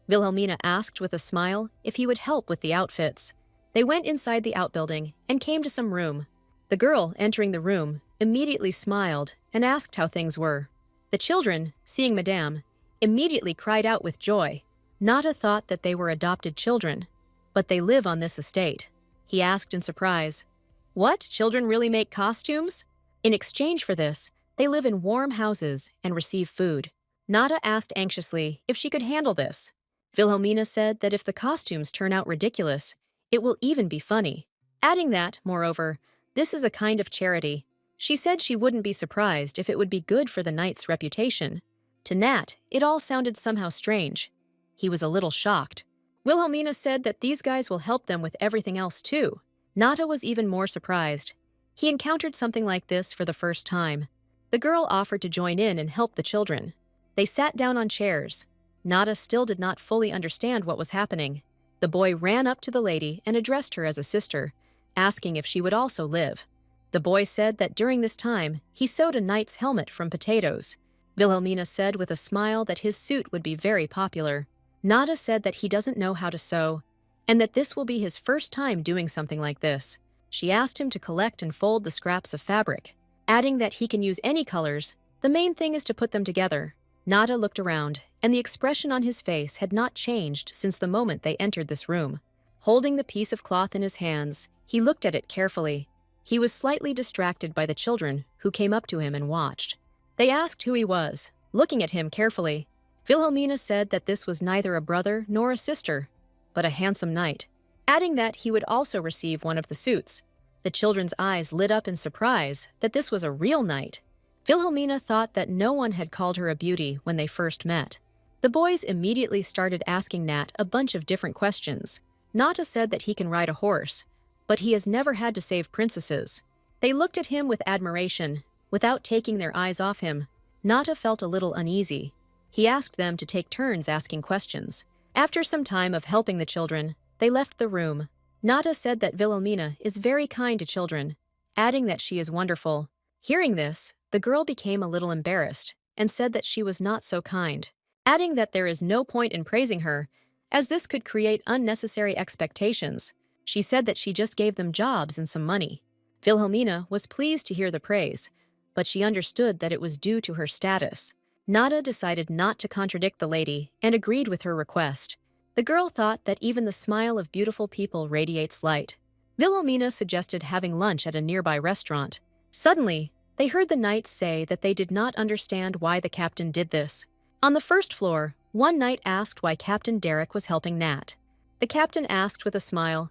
Wilhelmina asked with a smile if he would help with the outfits. They went inside the outbuilding and came to some room. The girl, entering the room, immediately smiled and asked how things were. The children, seeing Madame, immediately cried out with joy. Nata thought that they were adopted children, but they live on this estate. He asked in surprise, "What? Children really make costumes?" In exchange for this, they live in warm houses and receive food. Nata asked anxiously if she could handle this. Wilhelmina said that if the costumes turn out ridiculous, it will even be funny. Adding that, moreover, this is a kind of charity. She said she wouldn't be surprised if it would be good for the knight's reputation. To Nat, it all sounded somehow strange. He was a little shocked. Wilhelmina said that these guys will help them with everything else too. Nata was even more surprised. He encountered something like this for the first time. The girl offered to join in and help the children. They sat down on chairs. Nata still did not fully understand what was happening. The boy ran up to the lady and addressed her as a sister, asking if she would also live. The boy said that during this time, he sewed a knight's helmet from potatoes. Wilhelmina said with a smile that his suit would be very popular. Nata said that he doesn't know how to sew, and that this will be his first time doing something like this. She asked him to collect and fold the scraps of fabric, adding that he can use any colors. The main thing is to put them together. Nata looked around, and the expression on his face had not changed since the moment they entered this room. Holding the piece of cloth in his hands, he looked at it carefully. He was slightly distracted by the children, who came up to him and watched. They asked who he was, looking at him carefully. Wilhelmina said that this was neither a brother nor a sister, but a handsome knight, adding that he would also receive one of the suits. The children's eyes lit up in surprise that this was a real knight. Wilhelmina thought that no one had called her a beauty when they first met. The boys immediately started asking Nat a bunch of different questions. Nata said that he can ride a horse, but he has never had to save princesses. They looked at him with admiration, without taking their eyes off him. Nata felt a little uneasy. He asked them to take turns asking questions. After some time of helping the children, they left the room. Nata said that Wilhelmina is very kind to children, adding that she is wonderful. Hearing this, the girl became a little embarrassed and said that she was not so kind, adding that there is no point in praising her, as this could create unnecessary expectations. She said that she just gave them jobs and some money. Wilhelmina was pleased to hear the praise, but she understood that it was due to her status. Nata decided not to contradict the lady and agreed with her request. The girl thought that even the smile of beautiful people radiates light. Wilhelmina suggested having lunch at a nearby restaurant. Suddenly, they heard the knights say that they did not understand why the captain did this. On the first floor, one knight asked why Captain Derek was helping Nat. The captain asked with a smile,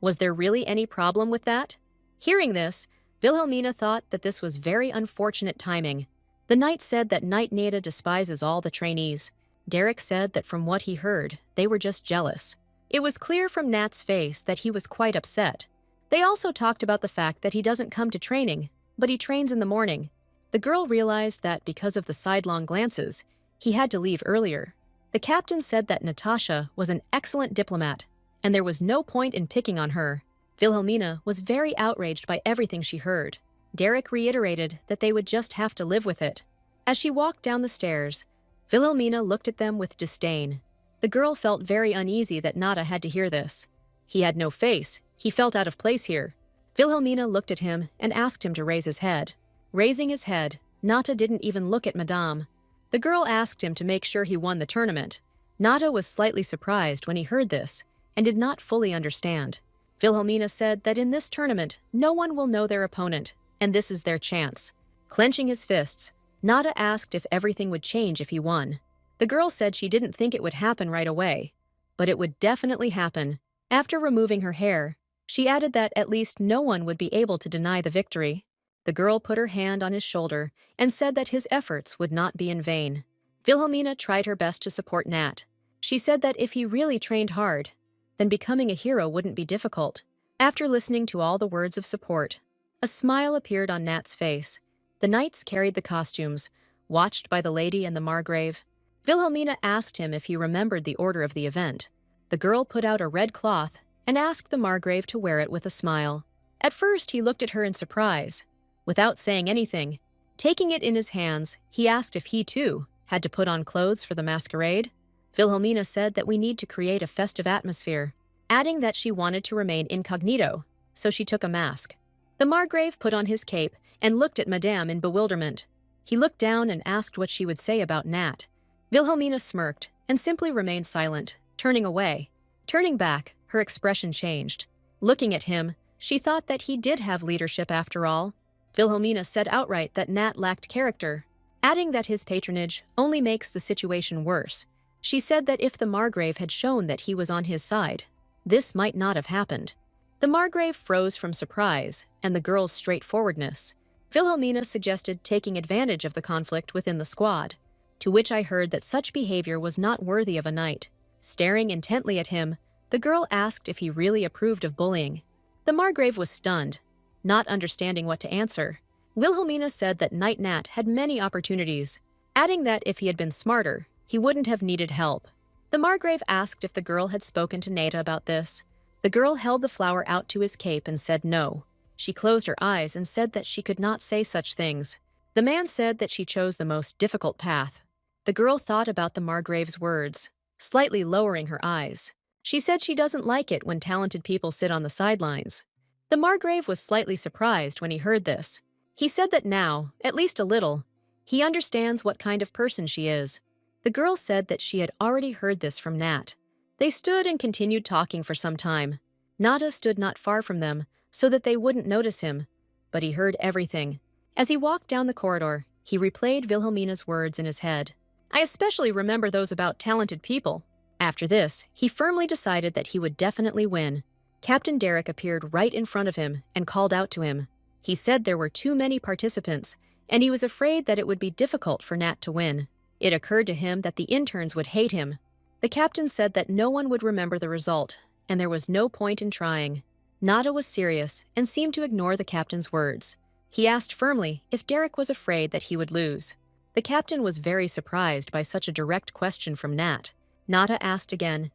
"Was there really any problem with that?" Hearing this, Wilhelmina thought that this was very unfortunate timing. The knight said that Knight Nata despises all the trainees. Derek said that from what he heard, they were just jealous. It was clear from Nat's face that he was quite upset. They also talked about the fact that he doesn't come to training, but he trains in the morning. The girl realized that because of the sidelong glances, he had to leave earlier. The captain said that Natasha was an excellent diplomat, and there was no point in picking on her. Wilhelmina was very outraged by everything she heard. Derek reiterated that they would just have to live with it. As she walked down the stairs, Vilhelmina looked at them with disdain. The girl felt very uneasy that Nata had to hear this. He had no face. He felt out of place here. Vilhelmina looked at him and asked him to raise his head. Raising his head, Nata didn't even look at Madame. The girl asked him to make sure he won the tournament. Nata was slightly surprised when he heard this and did not fully understand. Vilhelmina said that in this tournament, no one will know their opponent, and this is their chance. Clenching his fists, Nata asked if everything would change if he won. The girl said she didn't think it would happen right away, but it would definitely happen. After removing her hair, she added that at least no one would be able to deny the victory. The girl put her hand on his shoulder and said that his efforts would not be in vain. Vilhelmina tried her best to support Nat. She said that if he really trained hard, then becoming a hero wouldn't be difficult. After listening to all the words of support, a smile appeared on Nat's face. The knights carried the costumes, watched by the lady and the Margrave. Vilhelmina asked him if he remembered the order of the event. The girl put out a red cloth and asked the Margrave to wear it with a smile. At first, he looked at her in surprise. Without saying anything, taking it in his hands, he asked if he, too, had to put on clothes for the masquerade. Vilhelmina said that we need to create a festive atmosphere, adding that she wanted to remain incognito, so she took a mask. The Margrave put on his cape and looked at Madame in bewilderment. He looked down and asked what she would say about Nat. Vilhelmina smirked and simply remained silent, turning away. Turning back, her expression changed. Looking at him, she thought that he did have leadership after all. Vilhelmina said outright that Nat lacked character, adding that his patronage only makes the situation worse. She said that if the Margrave had shown that he was on his side, this might not have happened. The Margrave froze from surprise and the girl's straightforwardness. Vilhelmina suggested taking advantage of the conflict within the squad, to which I heard that such behavior was not worthy of a knight. Staring intently at him, the girl asked if he really approved of bullying. The Margrave was stunned, not understanding what to answer. Vilhelmina said that Knight Nat had many opportunities, adding that if he had been smarter, he wouldn't have needed help. The Margrave asked if the girl had spoken to Nata about this. The girl held the flower out to his cape and said no. She closed her eyes and said that she could not say such things. The man said that she chose the most difficult path. The girl thought about the Margrave's words, slightly lowering her eyes. She said she doesn't like it when talented people sit on the sidelines. The Margrave was slightly surprised when he heard this. He said that now, at least a little, he understands what kind of person she is. The girl said that she had already heard this from Nat. They stood and continued talking for some time. Nata stood not far from them so that they wouldn't notice him, but he heard everything. As he walked down the corridor, he replayed Vilhelmina's words in his head. I especially remember those about talented people. After this, he firmly decided that he would definitely win. Captain Derek appeared right in front of him and called out to him. He said there were too many participants, and he was afraid that it would be difficult for Nat to win. It occurred to him that the interns would hate him. The captain said that no one would remember the result, and there was no point in trying. Nata was serious and seemed to ignore the captain's words. He asked firmly if Derek was afraid that he would lose. The captain was very surprised by such a direct question from Nat. Nata asked again.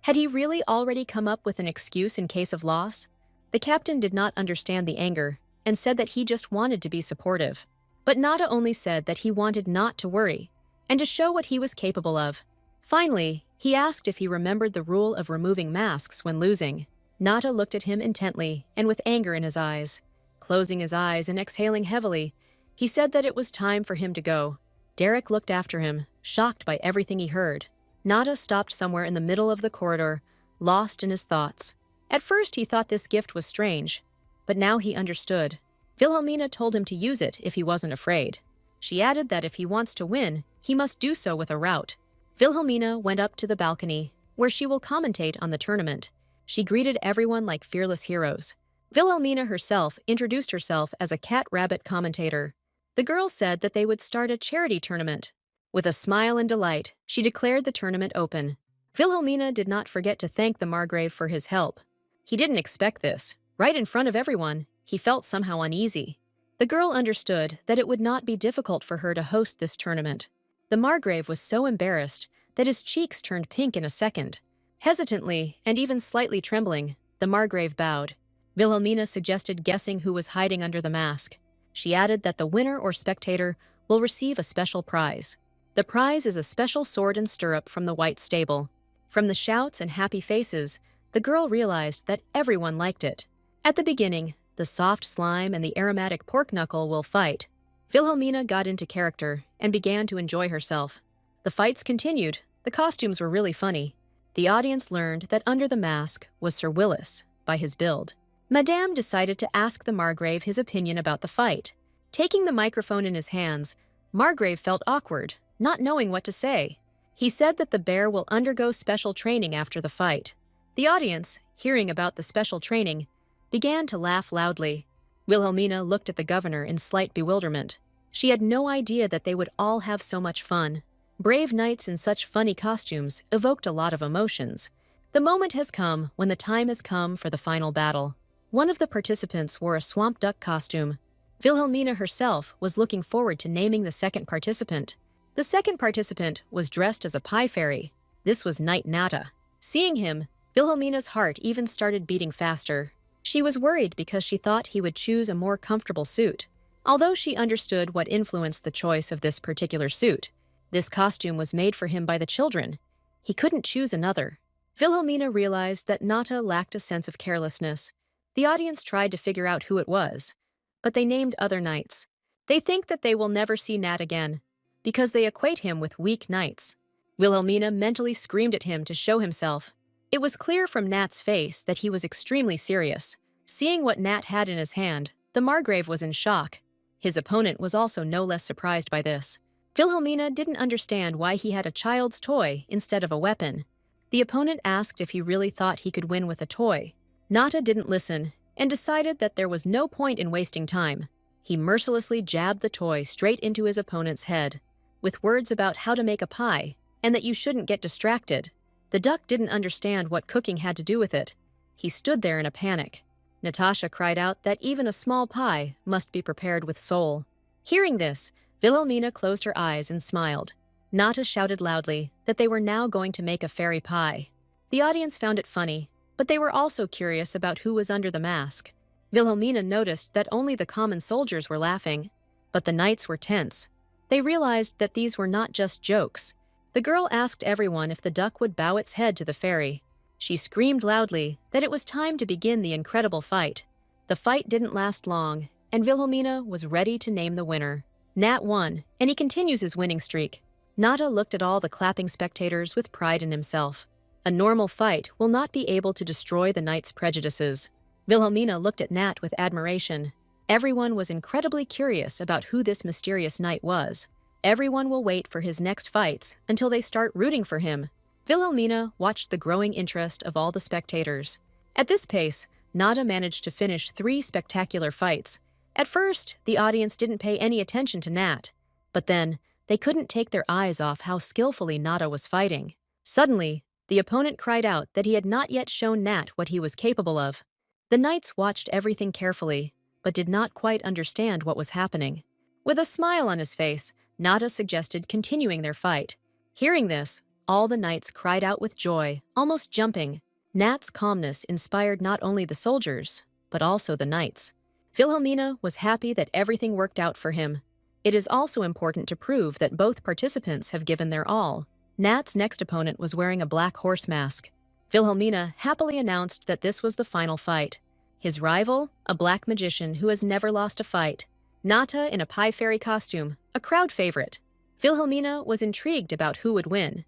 Had he really already come up with an excuse in case of loss? The captain did not understand the anger and said that he just wanted to be supportive. But Nata only said that he wanted not to worry and to show what he was capable of. Finally, he asked if he remembered the rule of removing masks when losing. Nata looked at him intently and with anger in his eyes. Closing his eyes and exhaling heavily, he said that it was time for him to go. Derek looked after him, shocked by everything he heard. Nata stopped somewhere in the middle of the corridor, lost in his thoughts. At first he thought this gift was strange, but now he understood. Vilhelmina told him to use it if he wasn't afraid. She added that if he wants to win, he must do so with a rout. Vilhelmina went up to the balcony, where she will commentate on the tournament. She greeted everyone like fearless heroes. Vilhelmina herself introduced herself as a cat-rabbit commentator. The girl said that they would start a charity tournament. With a smile and delight, she declared the tournament open. Vilhelmina did not forget to thank the Margrave for his help. He didn't expect this. Right in front of everyone, he felt somehow uneasy. The girl understood that it would not be difficult for her to host this tournament. The Margrave was so embarrassed that his cheeks turned pink in a second. Hesitantly, and even slightly trembling, the Margrave bowed. Vilhelmina suggested guessing who was hiding under the mask. She added that the winner or spectator will receive a special prize. The prize is a special sword and stirrup from the White Stable. From the shouts and happy faces, the girl realized that everyone liked it. At the beginning, the soft slime and the aromatic pork knuckle will fight. Vilhelmina got into character and began to enjoy herself. The fights continued. The costumes were really funny. The audience learned that under the mask was Sir Willis, by his build. Madame decided to ask the Margrave his opinion about the fight. Taking the microphone in his hands, Margrave felt awkward, not knowing what to say. He said that the bear will undergo special training after the fight. The audience, hearing about the special training, began to laugh loudly. Wilhelmina looked at the governor in slight bewilderment. She had no idea that they would all have so much fun. Brave knights in such funny costumes evoked a lot of emotions. The moment has come when the time has come for the final battle. One of the participants wore a swamp duck costume. Wilhelmina herself was looking forward to naming the second participant. The second participant was dressed as a pie fairy. This was Knight Nata. Seeing him, Wilhelmina's heart even started beating faster. She was worried because she thought he would choose a more comfortable suit. Although she understood what influenced the choice of this particular suit, this costume was made for him by the children. He couldn't choose another. Wilhelmina realized that Nata lacked a sense of carelessness. The audience tried to figure out who it was, but they named other knights. They think that they will never see Nat again, because they equate him with weak knights. Wilhelmina mentally screamed at him to show himself. It was clear from Nat's face that he was extremely serious. Seeing what Nat had in his hand, the Margrave was in shock. His opponent was also no less surprised by this. Wilhelmina didn't understand why he had a child's toy instead of a weapon. The opponent asked if he really thought he could win with a toy. Nata didn't listen and decided that there was no point in wasting time. He mercilessly jabbed the toy straight into his opponent's head, with words about how to make a pie and that you shouldn't get distracted. The duck didn't understand what cooking had to do with it. He stood there in a panic. Natasha cried out that even a small pie must be prepared with soul. Hearing this, Wilhelmina closed her eyes and smiled. Nata shouted loudly that they were now going to make a fairy pie. The audience found it funny, but they were also curious about who was under the mask. Wilhelmina noticed that only the common soldiers were laughing, but the knights were tense. They realized that these were not just jokes. The girl asked everyone if the duck would bow its head to the fairy. She screamed loudly that it was time to begin the incredible fight. The fight didn't last long, and Wilhelmina was ready to name the winner. Nat won, and he continues his winning streak. Nata looked at all the clapping spectators with pride in himself. A normal fight will not be able to destroy the knight's prejudices. Wilhelmina looked at Nat with admiration. Everyone was incredibly curious about who this mysterious knight was. Everyone will wait for his next fights until they start rooting for him. Wilhelmina watched the growing interest of all the spectators. At this pace, Nata managed to finish 3 spectacular fights. At first, the audience didn't pay any attention to Nat, but then they couldn't take their eyes off how skillfully Nata was fighting. Suddenly, the opponent cried out that he had not yet shown Nat what he was capable of. The knights watched everything carefully, but did not quite understand what was happening. With a smile on his face, Nata suggested continuing their fight. Hearing this, all the knights cried out with joy, almost jumping. Nat's calmness inspired not only the soldiers, but also the knights. Wilhelmina was happy that everything worked out for him. It is also important to prove that both participants have given their all. Nat's next opponent was wearing a black horse mask. Wilhelmina happily announced that this was the final fight. His rival, a black magician who has never lost a fight. Nata in a pie fairy costume, a crowd favorite. Wilhelmina was intrigued about who would win,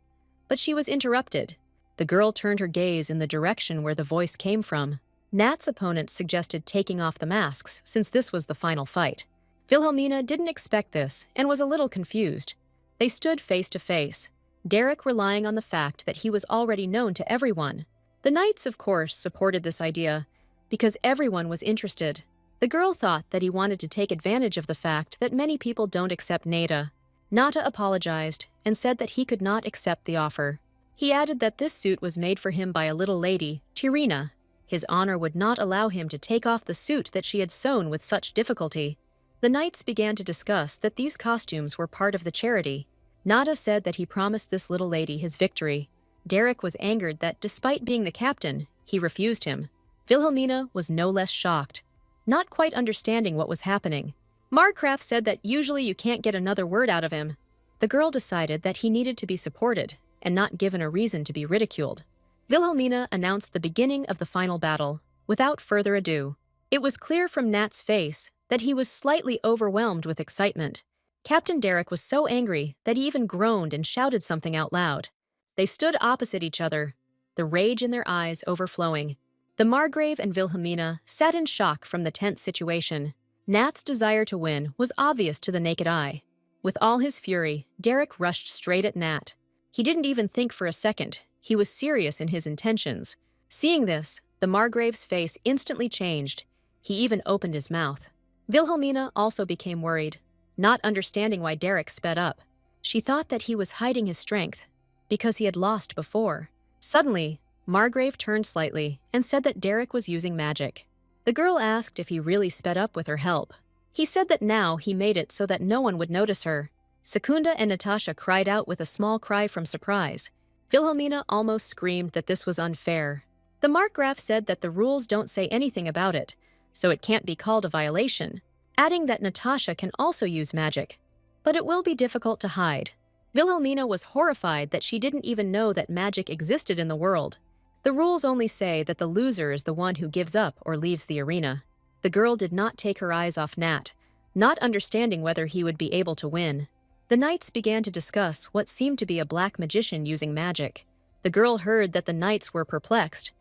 but she was interrupted. The girl turned her gaze in the direction where the voice came from. Nat's opponent suggested taking off the masks since this was the final fight. Wilhelmina didn't expect this and was a little confused. They stood face to face, Derek relying on the fact that he was already known to everyone. The knights, of course, supported this idea because everyone was interested. The girl thought that he wanted to take advantage of the fact that many people don't accept Nata. Nata apologized and said that he could not accept the offer. He added that this suit was made for him by a little lady, Marina. His honor would not allow him to take off the suit that she had sewn with such difficulty. The knights began to discuss that these costumes were part of the charity. Nata said that he promised this little lady his victory. Derek was angered that, despite being the captain, he refused him. Wilhelmina was no less shocked, not quite understanding what was happening. Margrave said that usually you can't get another word out of him. The girl decided that he needed to be supported and not given a reason to be ridiculed. Vilhelmina announced the beginning of the final battle. Without further ado, it was clear from Nat's face that he was slightly overwhelmed with excitement. Captain Derek was so angry that he even groaned and shouted something out loud. They stood opposite each other, the rage in their eyes overflowing. The Margrave and Vilhelmina sat in shock from the tense situation. Nat's desire to win was obvious to the naked eye. With all his fury, Derek rushed straight at Nat. He didn't even think for a second. He was serious in his intentions. Seeing this, the Margrave's face instantly changed. He even opened his mouth. Vilhelmina also became worried, not understanding why Derek sped up. She thought that he was hiding his strength, because he had lost before. Suddenly, Margrave turned slightly and said that Derek was using magic. The girl asked if he really sped up with her help. He said that now he made it so that no one would notice her. Secunda and Natasha cried out with a small cry from surprise. Vilhelmina almost screamed that this was unfair. The Margrave said that the rules don't say anything about it, so it can't be called a violation, adding that Natasha can also use magic. But it will be difficult to hide. Vilhelmina was horrified that she didn't even know that magic existed in the world. The rules only say that the loser is the one who gives up or leaves the arena. The girl did not take her eyes off Nat, not understanding whether he would be able to win. The knights began to discuss what seemed to be a black magician using magic. The girl heard that the knights were perplexed.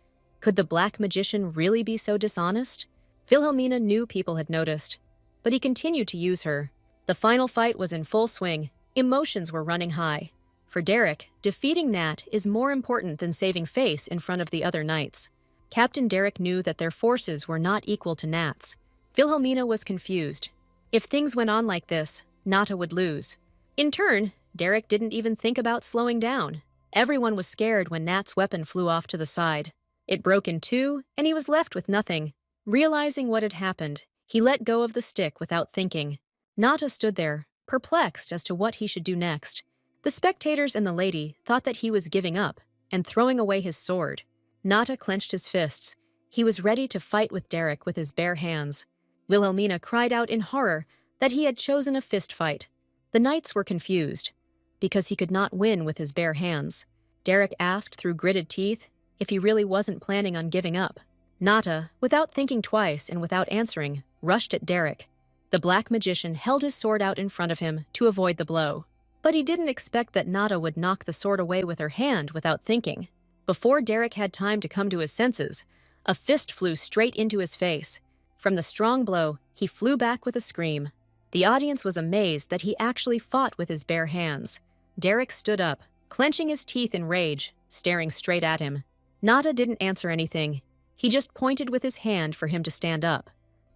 Could the black magician really be so dishonest? Vilhelmina knew people had noticed, but he continued to use her. The final fight was in full swing. Emotions were running high. For Derek, defeating Nat is more important than saving face in front of the other knights. Captain Derek knew that their forces were not equal to Nat's. Vilhelmina was confused. If things went on like this, Nata would lose. In turn, Derek didn't even think about slowing down. Everyone was scared when Nat's weapon flew off to the side. It broke in two, and he was left with nothing. Realizing what had happened, he let go of the stick without thinking. Nata stood there, perplexed as to what he should do next. The spectators and the lady thought that he was giving up and throwing away his sword. Nata clenched his fists. He was ready to fight with Derek with his bare hands. Vilhelmina cried out in horror that he had chosen a fist fight. The knights were confused, because he could not win with his bare hands. Derek asked through gritted teeth if he really wasn't planning on giving up. Nata, without thinking twice and without answering, rushed at Derek. The black magician held his sword out in front of him to avoid the blow. But he didn't expect that Nata would knock the sword away with her hand without thinking. Before Derek had time to come to his senses, a fist flew straight into his face. From the strong blow, he flew back with a scream. The audience was amazed that he actually fought with his bare hands. Derek stood up, clenching his teeth in rage, staring straight at him. Nata didn't answer anything. He just pointed with his hand for him to stand up.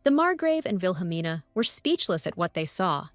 The Margrave and Vilhelmina were speechless at what they saw.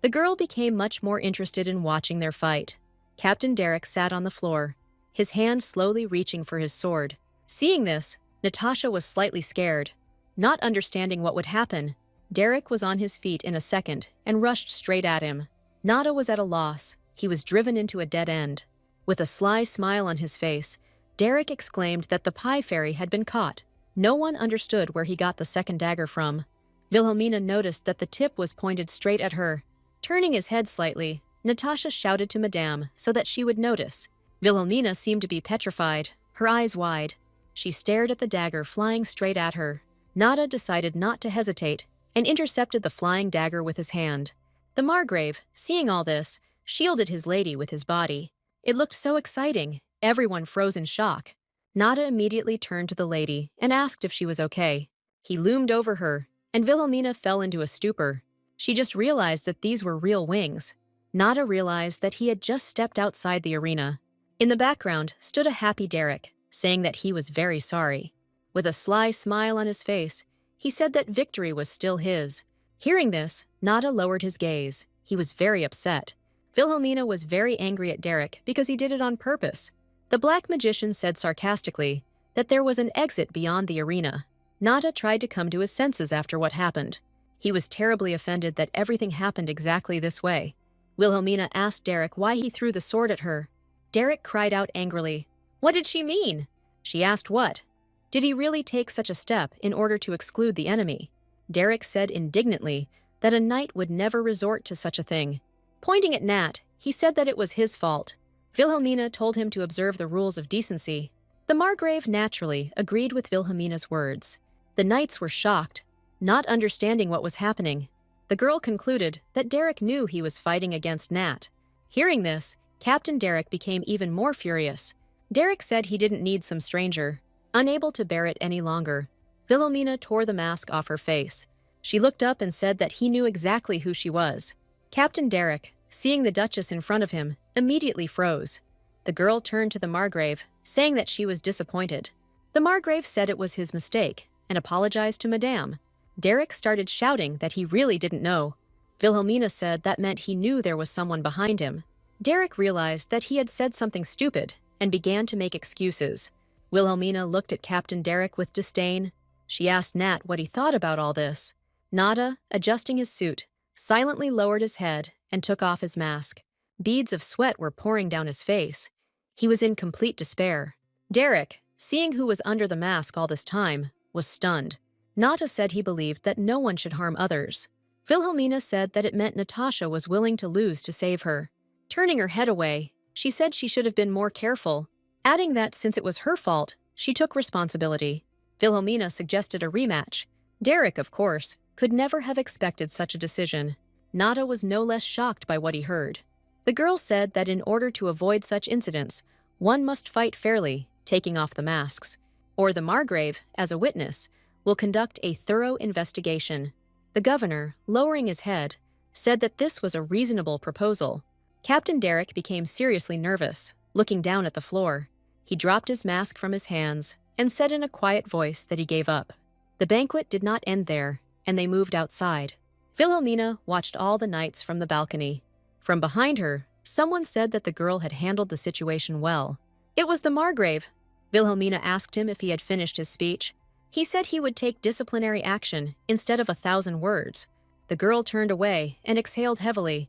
The girl became much more interested in watching their fight. Captain Derek sat on the floor, his hand slowly reaching for his sword. Seeing this, Natasha was slightly scared. Not understanding what would happen, Derek was on his feet in a second and rushed straight at him. Nata was at a loss. He was driven into a dead end. With a sly smile on his face, Derek exclaimed that the pie fairy had been caught. No one understood where he got the second dagger from. Vilhelmina noticed that the tip was pointed straight at her. Turning his head slightly, Natasha shouted to Madame so that she would notice. Vilhelmina seemed to be petrified, her eyes wide. She stared at the dagger flying straight at her. Nata decided not to hesitate and intercepted the flying dagger with his hand. The Margrave, seeing all this, shielded his lady with his body. It looked so exciting, everyone froze in shock. Nata immediately turned to the lady and asked if she was okay. He loomed over her, and Vilhelmina fell into a stupor. She just realized that these were real wings. Nata realized that he had just stepped outside the arena. In the background stood a happy Derek, saying that he was very sorry. With a sly smile on his face, he said that victory was still his. Hearing this, Nata lowered his gaze. He was very upset. Vilhelmina was very angry at Derek because he did it on purpose. The black magician said sarcastically that there was an exit beyond the arena. Nata tried to come to his senses after what happened. He was terribly offended that everything happened exactly this way. Vilhelmina asked Derek why he threw the sword at her. Derek cried out angrily. What did she mean? She asked what? Did he really take such a step in order to exclude the enemy? Derek said indignantly that a knight would never resort to such a thing. Pointing at Nat, he said that it was his fault. Vilhelmina told him to observe the rules of decency. The Margrave naturally agreed with Vilhelmina's words. The knights were shocked, not understanding what was happening. The girl concluded that Derek knew he was fighting against Nat. Hearing this, Captain Derek became even more furious. Derek said he didn't need some stranger. Unable to bear it any longer, Vilhelmina tore the mask off her face. She looked up and said that he knew exactly who she was. Captain Derek, seeing the Duchess in front of him, immediately froze. The girl turned to the Margrave, saying that she was disappointed. The Margrave said it was his mistake and apologized to Madame. Derek started shouting that he really didn't know. Vilhelmina said that meant he knew there was someone behind him. Derek realized that he had said something stupid and began to make excuses. Wilhelmina looked at Captain Derek with disdain. She asked Nat what he thought about all this. Nata, adjusting his suit, silently lowered his head and took off his mask. Beads of sweat were pouring down his face. He was in complete despair. Derek, seeing who was under the mask all this time, was stunned. Nata said he believed that no one should harm others. Wilhelmina said that it meant Natasha was willing to lose to save her. Turning her head away, she said she should have been more careful, adding that since it was her fault, she took responsibility. Wilhelmina suggested a rematch. Derek, of course, could never have expected such a decision. Nata was no less shocked by what he heard. The girl said that in order to avoid such incidents, one must fight fairly, taking off the masks, or the Margrave, as a witness, will conduct a thorough investigation. The governor, lowering his head, said that this was a reasonable proposal. Captain Derek became seriously nervous, looking down at the floor. He dropped his mask from his hands and said in a quiet voice that he gave up. The banquet did not end there, and they moved outside. Wilhelmina watched all the knights from the balcony. From behind her, someone said that the girl had handled the situation well. It was the Margrave. Wilhelmina asked him if he had finished his speech. He said he would take disciplinary action instead of 1,000 words. The girl turned away and exhaled heavily.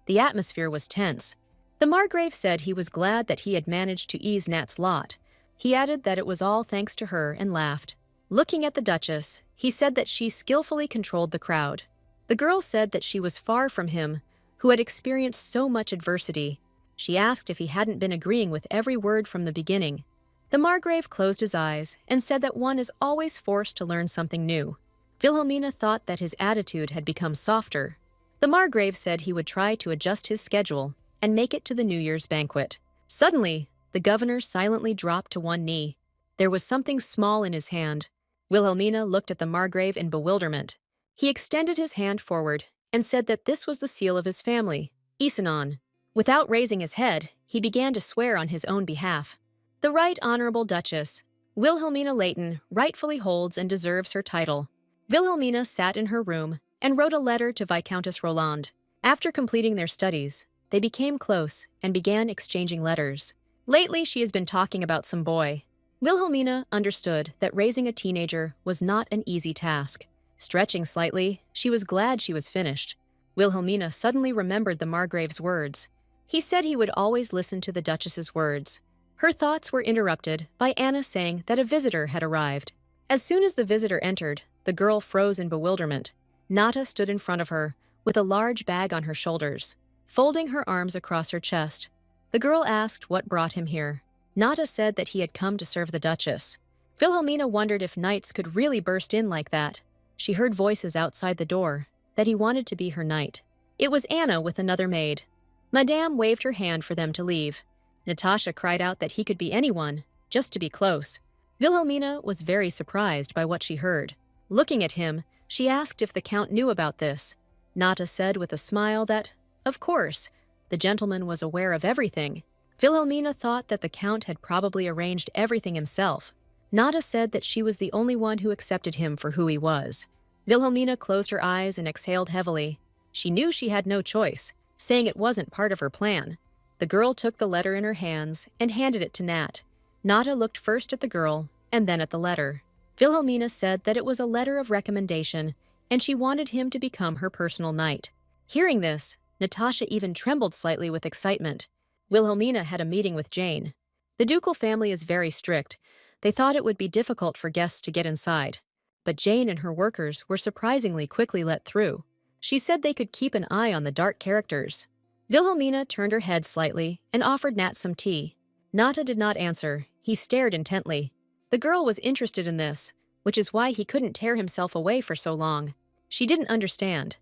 The atmosphere was tense. The Margrave said he was glad that he had managed to ease Nat's lot. He added that it was all thanks to her and laughed. Looking at the Duchess, he said that she skillfully controlled the crowd. The girl said that she was far from him, who had experienced so much adversity. She asked if he hadn't been agreeing with every word from the beginning. The Margrave closed his eyes and said that one is always forced to learn something new. Wilhelmina thought that his attitude had become softer. The Margrave said he would try to adjust his schedule and make it to the New Year's banquet. Suddenly, the governor silently dropped to one knee. There was something small in his hand. Wilhelmina looked at the Margrave in bewilderment. He extended his hand forward and said that this was the seal of his family, Isanon. Without raising his head, he began to swear on his own behalf. The Right Honorable Duchess, Wilhelmina Leighton, rightfully holds and deserves her title. Wilhelmina sat in her room and wrote a letter to Viscountess Roland. After completing their studies, they became close and began exchanging letters. Lately, she has been talking about some boy. Wilhelmina understood that raising a teenager was not an easy task. Stretching slightly, she was glad she was finished. Wilhelmina suddenly remembered the Margrave's words. He said he would always listen to the Duchess's words. Her thoughts were interrupted by Anna saying that a visitor had arrived. As soon as the visitor entered, the girl froze in bewilderment. Nata stood in front of her, with a large bag on her shoulders, folding her arms across her chest. The girl asked what brought him here. Nata said that he had come to serve the Duchess. Wilhelmina wondered if knights could really burst in like that. She heard voices outside the door, that he wanted to be her knight. It was Anna with another maid. Madame waved her hand for them to leave. Natasha cried out that he could be anyone, just to be close. Wilhelmina was very surprised by what she heard. Looking at him, she asked if the Count knew about this. Nata said with a smile that, of course, the gentleman was aware of everything. Wilhelmina thought that the Count had probably arranged everything himself. Nata said that she was the only one who accepted him for who he was. Wilhelmina closed her eyes and exhaled heavily. She knew she had no choice, saying it wasn't part of her plan. The girl took the letter in her hands and handed it to Nat. Nata looked first at the girl and then at the letter. Wilhelmina said that it was a letter of recommendation and she wanted him to become her personal knight. Hearing this, Natasha even trembled slightly with excitement. Wilhelmina had a meeting with Jane. The ducal family is very strict. They thought it would be difficult for guests to get inside. But Jane and her workers were surprisingly quickly let through. She said they could keep an eye on the dark characters. Vilhelmina turned her head slightly and offered Nat some tea. Nata did not answer. He stared intently. The girl was interested in this, which is why he couldn't tear himself away for so long. She didn't understand,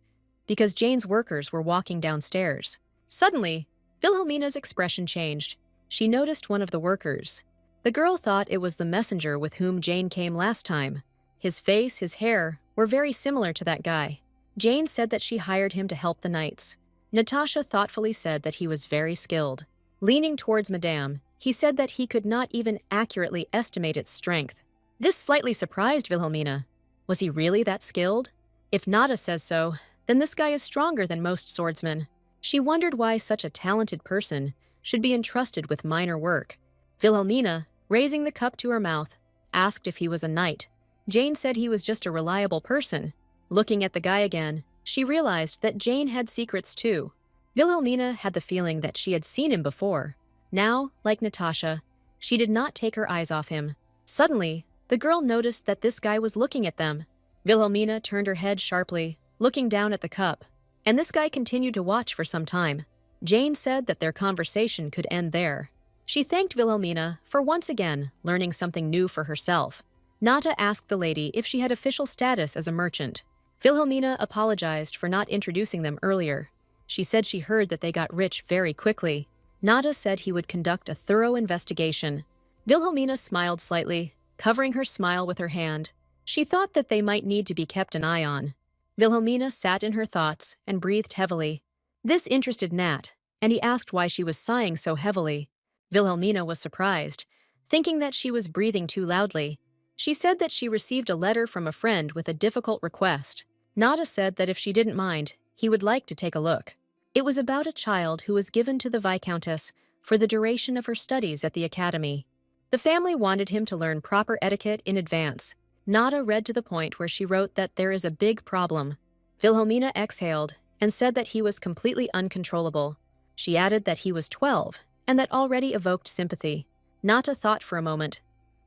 because Jane's workers were walking downstairs. Suddenly, Vilhelmina's expression changed. She noticed one of the workers. The girl thought it was the messenger with whom Jane came last time. His face, his hair, were very similar to that guy. Jane said that she hired him to help the knights. Natasha thoughtfully said that he was very skilled. Leaning towards Madame, he said that he could not even accurately estimate its strength. This slightly surprised Vilhelmina. Was he really that skilled? If Nata says so, then this guy is stronger than most swordsmen. She wondered why such a talented person should be entrusted with minor work. Vilhelmina, raising the cup to her mouth, asked if he was a knight. Jane said he was just a reliable person. Looking at the guy again, she realized that Jane had secrets too. Vilhelmina had the feeling that she had seen him before. Now, like Natasha, she did not take her eyes off him. Suddenly, the girl noticed that this guy was looking at them. Vilhelmina turned her head sharply, looking down at the cup, and this guy continued to watch for some time. Jane said that their conversation could end there. She thanked Vilhelmina for once again learning something new for herself. Nata asked the lady if she had official status as a merchant. Vilhelmina apologized for not introducing them earlier. She said she heard that they got rich very quickly. Nata said he would conduct a thorough investigation. Vilhelmina smiled slightly, covering her smile with her hand. She thought that they might need to be kept an eye on. Vilhelmina sat in her thoughts and breathed heavily. This interested Nat, and he asked why she was sighing so heavily. Vilhelmina was surprised, thinking that she was breathing too loudly. She said that she received a letter from a friend with a difficult request. Nata said that if she didn't mind, he would like to take a look. It was about a child who was given to the Viscountess for the duration of her studies at the academy. The family wanted him to learn proper etiquette in advance. Nata read to the point where she wrote that there is a big problem. Vilhelmina exhaled and said that he was completely uncontrollable. She added that he was 12 and that already evoked sympathy. Nata thought for a moment,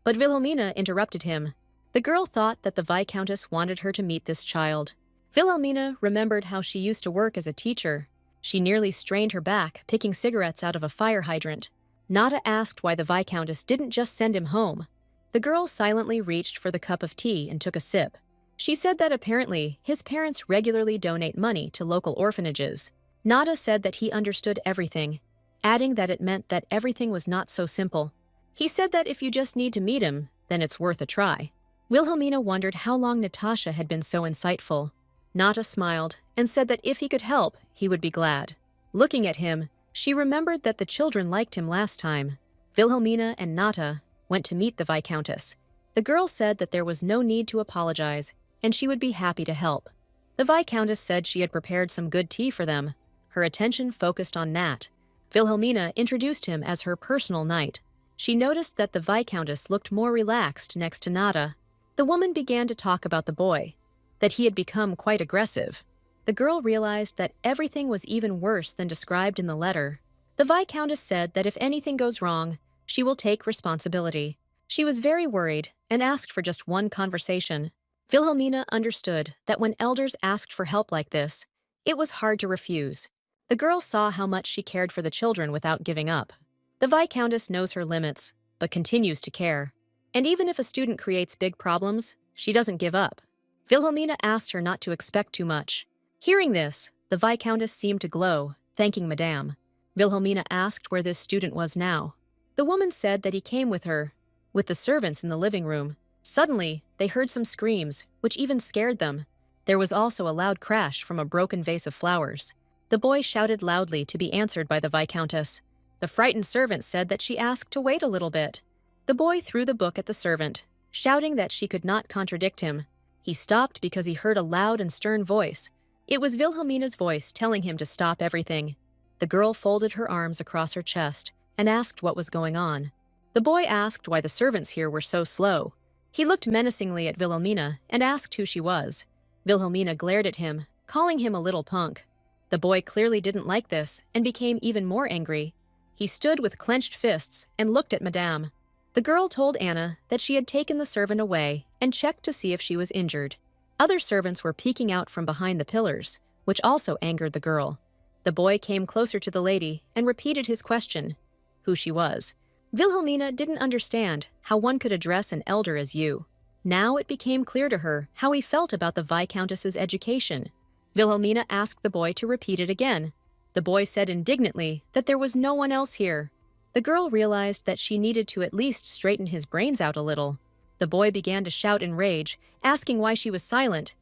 but Vilhelmina interrupted him. The girl thought that the Viscountess wanted her to meet this child. Vilhelmina remembered how she used to work as a teacher. She nearly strained her back, picking cigarettes out of a fire hydrant. Nata asked why the Viscountess didn't just send him home. The girl silently reached for the cup of tea and took a sip. She said that apparently his parents regularly donate money to local orphanages. Nata said that he understood everything, adding that it meant that everything was not so simple. He said that if you just need to meet him, then it's worth a try. Wilhelmina wondered how long Natasha had been so insightful. Nata smiled and said that if he could help, he would be glad. Looking at him, she remembered that the children liked him last time. Wilhelmina and Nata went to meet the Viscountess. The girl said that there was no need to apologize, and she would be happy to help. The Viscountess said she had prepared some good tea for them. Her attention focused on Nat. Wilhelmina introduced him as her personal knight. She noticed that the Viscountess looked more relaxed next to Nata. The woman began to talk about the boy, that he had become quite aggressive. The girl realized that everything was even worse than described in the letter. The Viscountess said that if anything goes wrong, she will take responsibility. She was very worried and asked for just one conversation. Wilhelmina understood that when elders asked for help like this, it was hard to refuse. The girl saw how much she cared for the children without giving up. The Viscountess knows her limits, but continues to care. And even if a student creates big problems, she doesn't give up. Wilhelmina asked her not to expect too much. Hearing this, the Viscountess seemed to glow, thanking Madame. Wilhelmina asked where this student was now. The woman said that he came with her, with the servants in the living room. Suddenly, they heard some screams, which even scared them. There was also a loud crash from a broken vase of flowers. The boy shouted loudly to be answered by the Viscountess. The frightened servant said that she asked to wait a little bit. The boy threw the book at the servant, shouting that she could not contradict him. He stopped because he heard a loud and stern voice. It was Wilhelmina's voice telling him to stop everything. The girl folded her arms across her chest and asked what was going on. The boy asked why the servants here were so slow. He looked menacingly at Wilhelmina and asked who she was. Wilhelmina glared at him, calling him a little punk. The boy clearly didn't like this and became even more angry. He stood with clenched fists and looked at Madame. The girl told Anna that she had taken the servant away and checked to see if she was injured. Other servants were peeking out from behind the pillars, which also angered the girl. The boy came closer to the lady and repeated his question, who she was. Wilhelmina didn't understand how one could address an elder as you. Now it became clear to her how he felt about the Viscountess's education. Wilhelmina asked the boy to repeat it again. The boy said indignantly that there was no one else here. The girl realized that she needed to at least straighten his brains out a little. The boy began to shout in rage, asking why she was silent.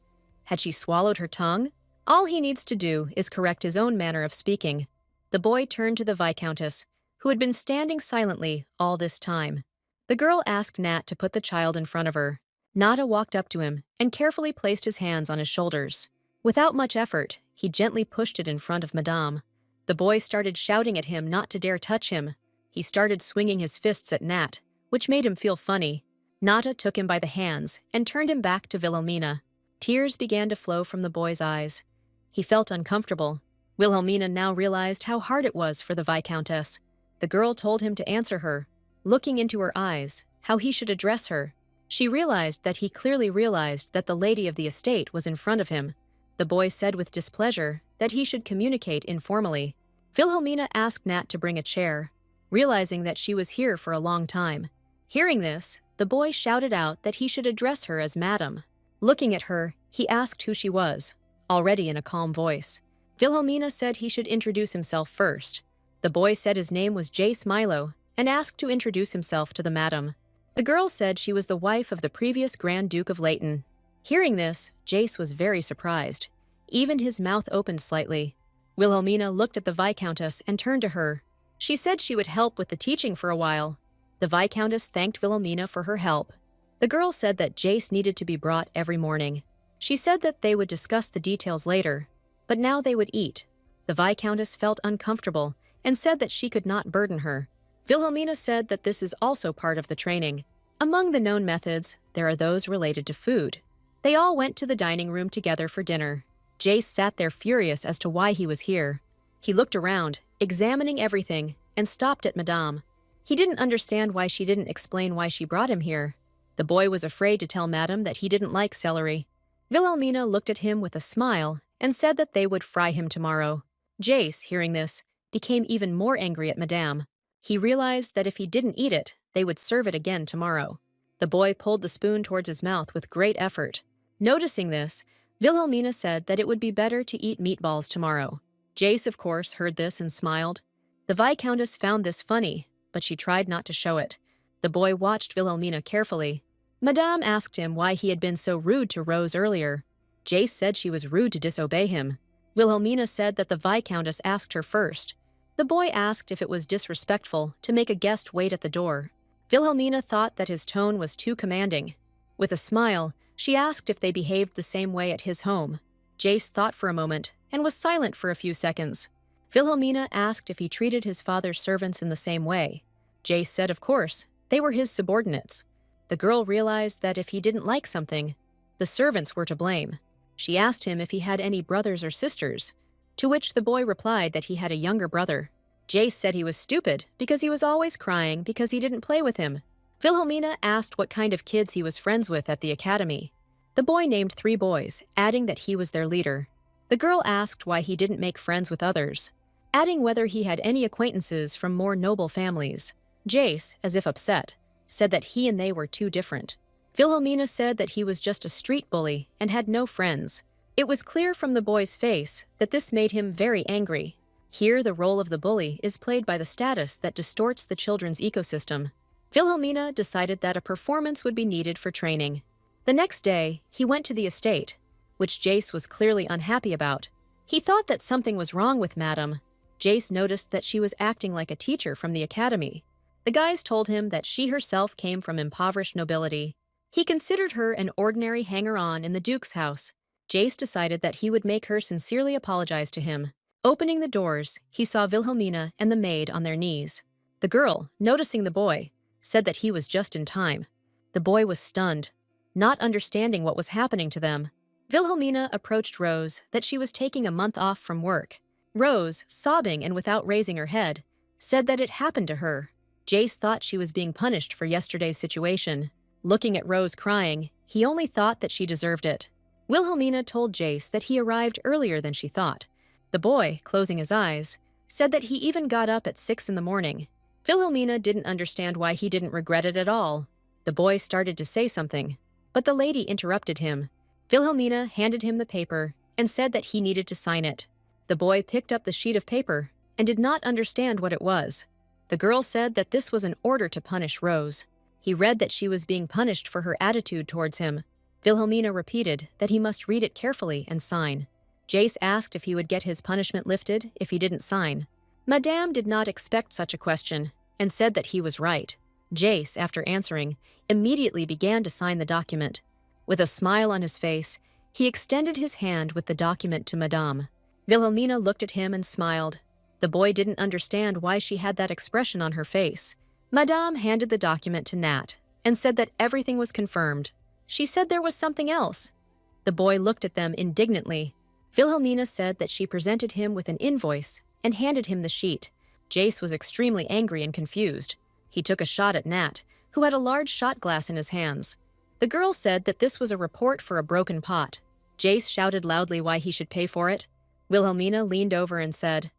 Had she swallowed her tongue? All he needs to do is correct his own manner of speaking. The boy turned to the Viscountess, who had been standing silently all this time. The girl asked Nat to put the child in front of her. Nata walked up to him and carefully placed his hands on his shoulders. Without much effort, he gently pushed it in front of Madame. The boy started shouting at him not to dare touch him. He started swinging his fists at Nat, which made him feel funny. Nata took him by the hands and turned him back to Wilhelmina. Tears began to flow from the boy's eyes. He felt uncomfortable. Wilhelmina now realized how hard it was for the Viscountess. The girl told him to answer her, looking into her eyes, how he should address her. She realized that he clearly realized that the lady of the estate was in front of him. The boy said with displeasure that he should communicate informally. Wilhelmina asked Nat to bring a chair, realizing that she was here for a long time. Hearing this, the boy shouted out that he should address her as Madam. Looking at her, he asked who she was, already in a calm voice. Wilhelmina said he should introduce himself first. The boy said his name was Jacece Milo and asked to introduce himself to the Madam. The girl said she was the wife of the previous Grand Duke of Leighton. Hearing this, Jacece was very surprised. Even his mouth opened slightly. Wilhelmina looked at the Viscountess and turned to her. She said she would help with the teaching for a while. The Viscountess thanked Wilhelmina for her help. The girl said that Jacece needed to be brought every morning. She said that they would discuss the details later, but now they would eat. The Viscountess felt uncomfortable and said that she could not burden her. Wilhelmina said that this is also part of the training. Among the known methods, there are those related to food. They all went to the dining room together for dinner. Jacece sat there furious as to why he was here. He looked around, examining everything, and stopped at Madame. He didn't understand why she didn't explain why she brought him here. The boy was afraid to tell Madame that he didn't like celery. Wilhelmina looked at him with a smile and said that they would fry him tomorrow. Jacece, hearing this, became even more angry at Madame. He realized that if he didn't eat it, they would serve it again tomorrow. The boy pulled the spoon towards his mouth with great effort. Noticing this, Wilhelmina said that it would be better to eat meatballs tomorrow. Jacece, of course, heard this and smiled. The Viscountess found this funny, but she tried not to show it. The boy watched Wilhelmina carefully. Madame asked him why he had been so rude to Rose earlier. Jacece said she was rude to disobey him. Wilhelmina said that the Viscountess asked her first. The boy asked if it was disrespectful to make a guest wait at the door. Wilhelmina thought that his tone was too commanding. With a smile, she asked if they behaved the same way at his home. Jacece thought for a moment and was silent for a few seconds. Wilhelmina asked if he treated his father's servants in the same way. Jacece said of course, they were his subordinates. The girl realized that if he didn't like something, the servants were to blame. She asked him if he had any brothers or sisters, to which the boy replied that he had a younger brother. Jacece said he was stupid because he was always crying because he didn't play with him. Wilhelmina asked what kind of kids he was friends with at the academy. The boy named 3 boys, adding that he was their leader. The girl asked why he didn't make friends with others, adding whether he had any acquaintances from more noble families. Jacece, as if upset, said that he and they were too different. Wilhelmina said that he was just a street bully and had no friends. It was clear from the boy's face that this made him very angry. Here, the role of the bully is played by the status that distorts the children's ecosystem. Wilhelmina decided that a performance would be needed for training. The next day, he went to the estate, which Jacece was clearly unhappy about. He thought that something was wrong with Madame. Jacece noticed that she was acting like a teacher from the academy. The guys told him that she herself came from impoverished nobility. He considered her an ordinary hanger-on in the Duke's house. Jacece decided that he would make her sincerely apologize to him. Opening the doors, he saw Wilhelmina and the maid on their knees. The girl, noticing the boy, said that he was just in time. The boy was stunned, not understanding what was happening to them. Wilhelmina approached Rose that she was taking a month off from work. Rose, sobbing and without raising her head, said that it happened to her. Jacece thought she was being punished for yesterday's situation. Looking at Rose crying, he only thought that she deserved it. Wilhelmina told Jacece that he arrived earlier than she thought. The boy, closing his eyes, said that he even got up at 6 in the morning. Wilhelmina didn't understand why he didn't regret it at all. The boy started to say something, but the lady interrupted him. Wilhelmina handed him the paper and said that he needed to sign it. The boy picked up the sheet of paper and did not understand what it was. The girl said that this was an order to punish Rose. He read that she was being punished for her attitude towards him. Wilhelmina repeated that he must read it carefully and sign. Jacece asked if he would get his punishment lifted if he didn't sign. Madame did not expect such a question and said that he was right. Jacece, after answering, immediately began to sign the document. With a smile on his face, he extended his hand with the document to Madame. Wilhelmina looked at him and smiled. The boy didn't understand why she had that expression on her face. Madame handed the document to Nat and said that everything was confirmed. She said there was something else. The boy looked at them indignantly. Wilhelmina said that she presented him with an invoice and handed him the sheet. Jacece was extremely angry and confused. He took a shot at Nat, who had a large shot glass in his hands. The girl said that this was a report for a broken pot. Jacece shouted loudly why he should pay for it. Wilhelmina leaned over and said,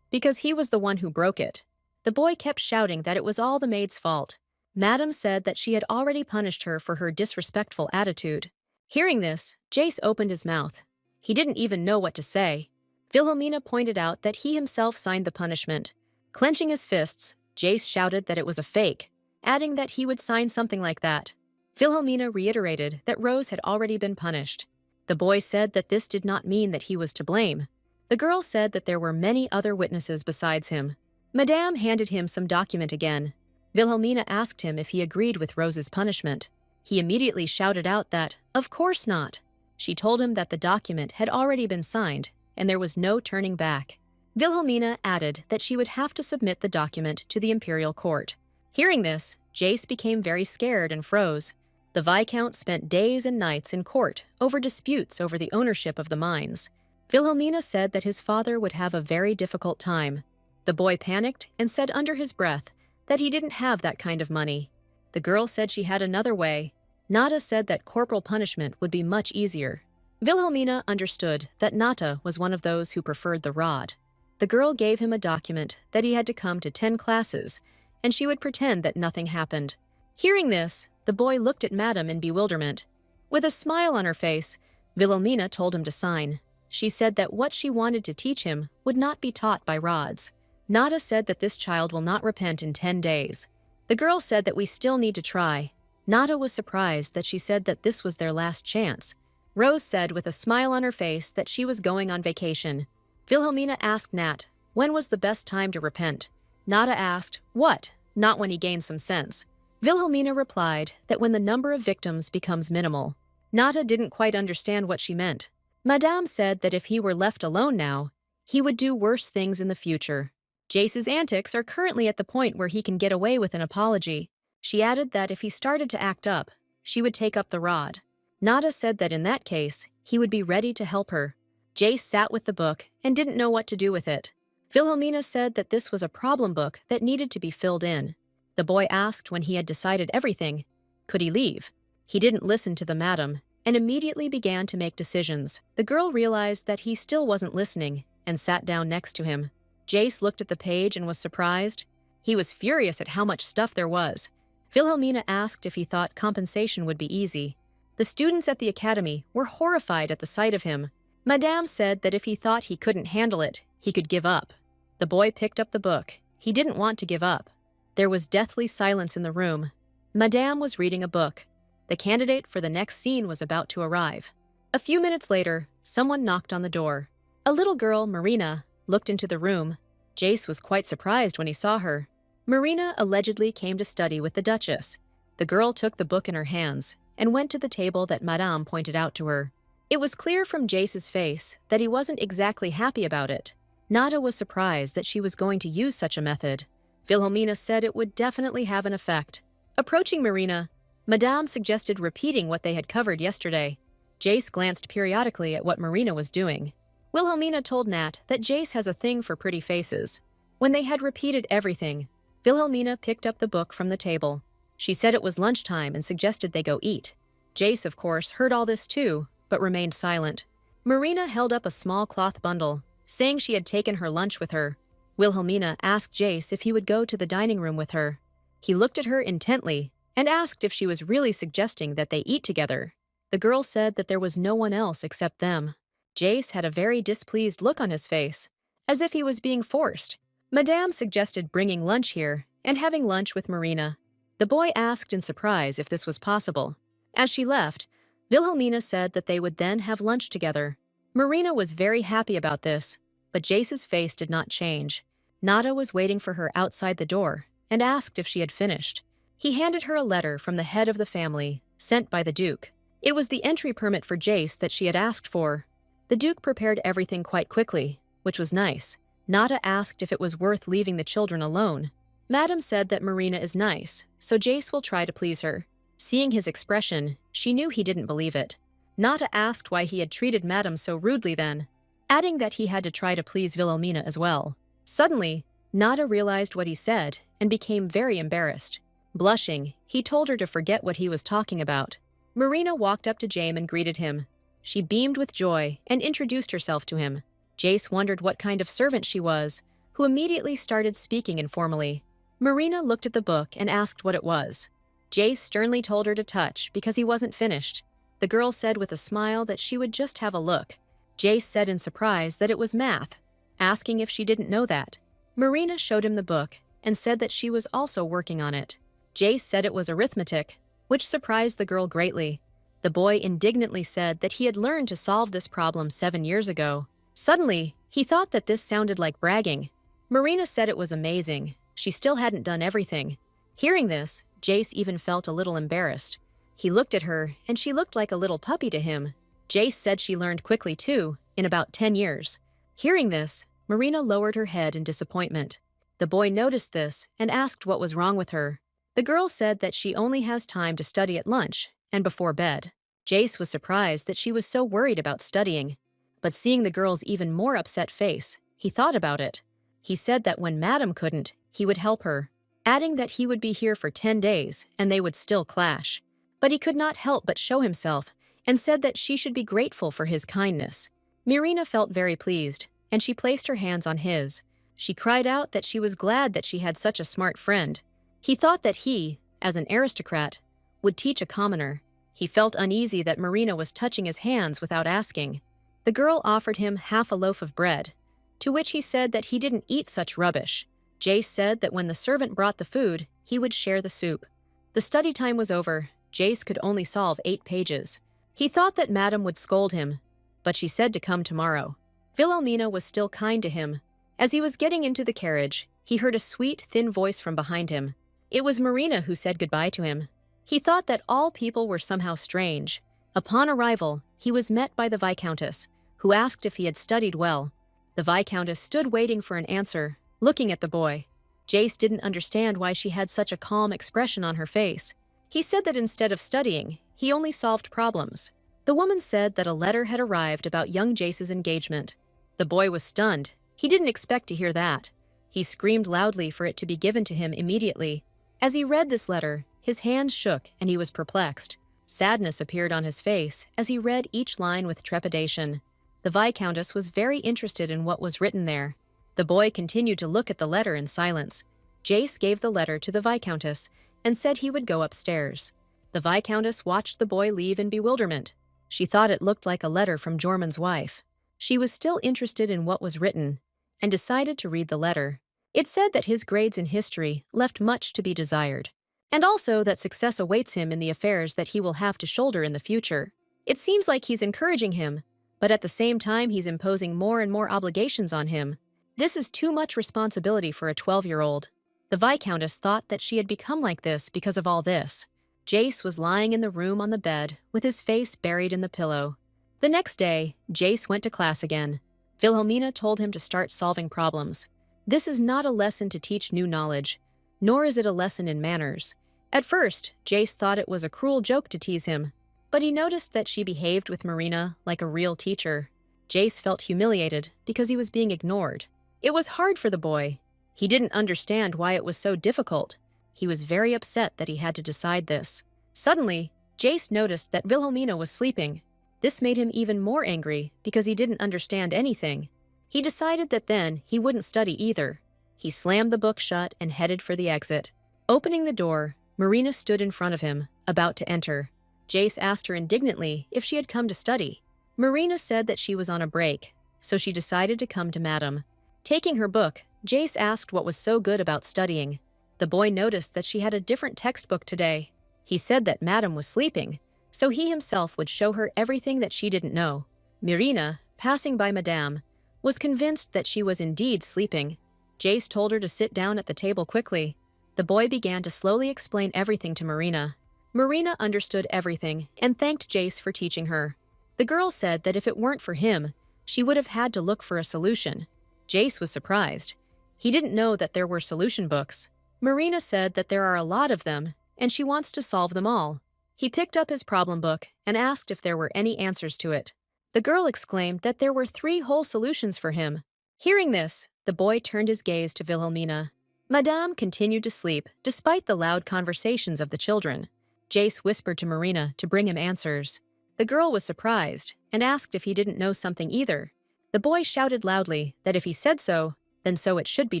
"Because he was the one who broke it." The boy kept shouting that it was all the maid's fault. Madame said that she had already punished her for her disrespectful attitude. Hearing this, Jacece opened his mouth. He didn't even know what to say. Wilhelmina pointed out that he himself signed the punishment. Clenching his fists, Jacece shouted that it was a fake, adding that he would sign something like that. Wilhelmina reiterated that Rose had already been punished. The boy said that this did not mean that he was to blame. The girl said that there were many other witnesses besides him. Madame handed him some document again. Wilhelmina asked him if he agreed with Rose's punishment. He immediately shouted out that, of course not. She told him that the document had already been signed, and there was no turning back. Wilhelmina added that she would have to submit the document to the imperial court. Hearing this, Jacece became very scared and froze. The Viscount spent days and nights in court over disputes over the ownership of the mines. Wilhelmina said that his father would have a very difficult time. The boy panicked and said under his breath that he didn't have that kind of money. The girl said she had another way. Nata said that corporal punishment would be much easier. Wilhelmina understood that Nata was one of those who preferred the rod. The girl gave him a document that he had to come to 10 classes, and she would pretend that nothing happened. Hearing this, the boy looked at Madame in bewilderment. With a smile on her face, Wilhelmina told him to sign. She said that what she wanted to teach him would not be taught by rods. Nata said that this child will not repent in 10 days. The girl said that we still need to try. Nata was surprised that she said that this was their last chance. Rose said with a smile on her face that she was going on vacation. Wilhelmina asked Nat, when was the best time to repent? Nata asked, what? Not when he gains some sense. Wilhelmina replied that when the number of victims becomes minimal. Nata didn't quite understand what she meant. Madame said that if he were left alone now, he would do worse things in the future. Jacece's antics are currently at the point where he can get away with an apology. She added that if he started to act up, she would take up the rod. Nata said that in that case, he would be ready to help her. Jacece sat with the book and didn't know what to do with it. Wilhelmina said that this was a problem book that needed to be filled in. The boy asked when he had decided everything, could he leave? He didn't listen to the madam and immediately began to make decisions. The girl realized that he still wasn't listening and sat down next to him. Jacece looked at the page and was surprised. He was furious at how much stuff there was. Wilhelmina asked if he thought compensation would be easy. The students at the academy were horrified at the sight of him. Madame said that if he thought he couldn't handle it, he could give up. The boy picked up the book. He didn't want to give up. There was deathly silence in the room. Madame was reading a book. The candidate for the next scene was about to arrive. A few minutes later, someone knocked on the door. A little girl, Marina, looked into the room. Jacece was quite surprised when he saw her. Marina allegedly came to study with the Duchess. The girl took the book in her hands and went to the table that Madame pointed out to her. It was clear from Jacece's face that he wasn't exactly happy about it. Nata was surprised that she was going to use such a method. Wilhelmina said it would definitely have an effect. Approaching Marina, Madame suggested repeating what they had covered yesterday. Jacece glanced periodically at what Marina was doing. Wilhelmina told Nat that Jacece has a thing for pretty faces. When they had repeated everything, Wilhelmina picked up the book from the table. She said it was lunchtime and suggested they go eat. Jacece, of course, heard all this too. but remained silent. Marina held up a small cloth bundle, saying she had taken her lunch with her. Wilhelmina asked Jacece if he would go to the dining room with her. He looked at her intently and asked if she was really suggesting that they eat together. The girl said that there was no one else except them. Jacece had a very displeased look on his face, as if he was being forced. Madame suggested bringing lunch here and having lunch with Marina. The boy asked in surprise if this was possible. As she left, Wilhelmina said that they would then have lunch together. Marina was very happy about this, but Jacece's face did not change. Nata was waiting for her outside the door and asked if she had finished. He handed her a letter from the head of the family, sent by the Duke. It was the entry permit for Jacece that she had asked for. The Duke prepared everything quite quickly, which was nice. Nata asked if it was worth leaving the children alone. Madame said that Marina is nice, so Jacece will try to please her. Seeing his expression, she knew he didn't believe it. Nata asked why he had treated Madame so rudely then, adding that he had to try to please Wilhelmina as well. Suddenly, Nata realized what he said and became very embarrassed. Blushing, he told her to forget what he was talking about. Marina walked up to Jaime and greeted him. She beamed with joy and introduced herself to him. Jacece wondered what kind of servant she was, who immediately started speaking informally. Marina looked at the book and asked what it was. Jacece sternly told her to touch because he wasn't finished. The girl said with a smile that she would just have a look. Jacece said in surprise that it was math, asking if she didn't know that. Marina showed him the book and said that she was also working on it. Jacece said it was arithmetic, which surprised the girl greatly. The boy indignantly said that he had learned to solve this problem 7 years ago. Suddenly, he thought that this sounded like bragging. Marina said it was amazing. She still hadn't done everything. Hearing this, Jacece even felt a little embarrassed. He looked at her, and she looked like a little puppy to him. Jacece said she learned quickly too, in about 10 years. Hearing this, Marina lowered her head in disappointment. The boy noticed this and asked what was wrong with her. The girl said that she only has time to study at lunch and before bed. Jacece was surprised that she was so worried about studying. But seeing the girl's even more upset face, he thought about it. He said that when Madame couldn't, he would help her, adding that he would be here for 10 days and they would still clash. But he could not help but show himself and said that she should be grateful for his kindness. Marina felt very pleased, and she placed her hands on his. She cried out that she was glad that she had such a smart friend. He thought that he, as an aristocrat, would teach a commoner. He felt uneasy that Marina was touching his hands without asking. The girl offered him half a loaf of bread, to which he said that he didn't eat such rubbish. Jacece said that when the servant brought the food, he would share the soup. The study time was over. Jacece could only solve 8 pages. He thought that Madame would scold him, but she said to come tomorrow. Wilhelmina was still kind to him. As he was getting into the carriage, he heard a sweet, thin voice from behind him. It was Marina who said goodbye to him. He thought that all people were somehow strange. Upon arrival, he was met by the Viscountess, who asked if he had studied well. The Viscountess stood waiting for an answer, looking at the boy. Jacece didn't understand why she had such a calm expression on her face. He said that instead of studying, he only solved problems. The woman said that a letter had arrived about young Jacece's engagement. The boy was stunned. He didn't expect to hear that. He screamed loudly for it to be given to him immediately. As he read this letter, his hands shook and he was perplexed. Sadness appeared on his face as he read each line with trepidation. The Viscountess was very interested in what was written there. The boy continued to look at the letter in silence. Jacece gave the letter to the Viscountess and said he would go upstairs. The Viscountess watched the boy leave in bewilderment. She thought it looked like a letter from Jormund's wife. She was still interested in what was written and decided to read the letter. It said that his grades in history left much to be desired, and also that success awaits him in the affairs that he will have to shoulder in the future. It seems like he's encouraging him, but at the same time he's imposing more and more obligations on him. This is too much responsibility for a 12-year-old. The Viscountess thought that she had become like this because of all this. Jacece was lying in the room on the bed with his face buried in the pillow. The next day, Jacece went to class again. Wilhelmina told him to start solving problems. This is not a lesson to teach new knowledge, nor is it a lesson in manners. At first, Jacece thought it was a cruel joke to tease him, but he noticed that she behaved with Marina like a real teacher. Jacece felt humiliated because he was being ignored. It was hard for the boy. He didn't understand why it was so difficult. He was very upset that he had to decide this. Suddenly, Jacece noticed that Wilhelmina was sleeping. This made him even more angry because he didn't understand anything. He decided that then he wouldn't study either. He slammed the book shut and headed for the exit. Opening the door, Marina stood in front of him, about to enter. Jacece asked her indignantly if she had come to study. Marina said that she was on a break, so she decided to come to Madam. Taking her book, Jacece asked what was so good about studying. The boy noticed that she had a different textbook today. He said that Madam was sleeping, so he himself would show her everything that she didn't know. Marina, passing by Madame, was convinced that she was indeed sleeping. Jacece told her to sit down at the table quickly. The boy began to slowly explain everything to Marina. Marina understood everything and thanked Jacece for teaching her. The girl said that if it weren't for him, she would have had to look for a solution. Jacece was surprised. He didn't know that there were solution books. Marina said that there are a lot of them, and she wants to solve them all. He picked up his problem book and asked if there were any answers to it. The girl exclaimed that there were 3 whole solutions for him. Hearing this, the boy turned his gaze to Vilhelmina. Madame continued to sleep despite the loud conversations of the children. Jacece whispered to Marina to bring him answers. The girl was surprised and asked if he didn't know something either. The boy shouted loudly that if he said so, then so it should be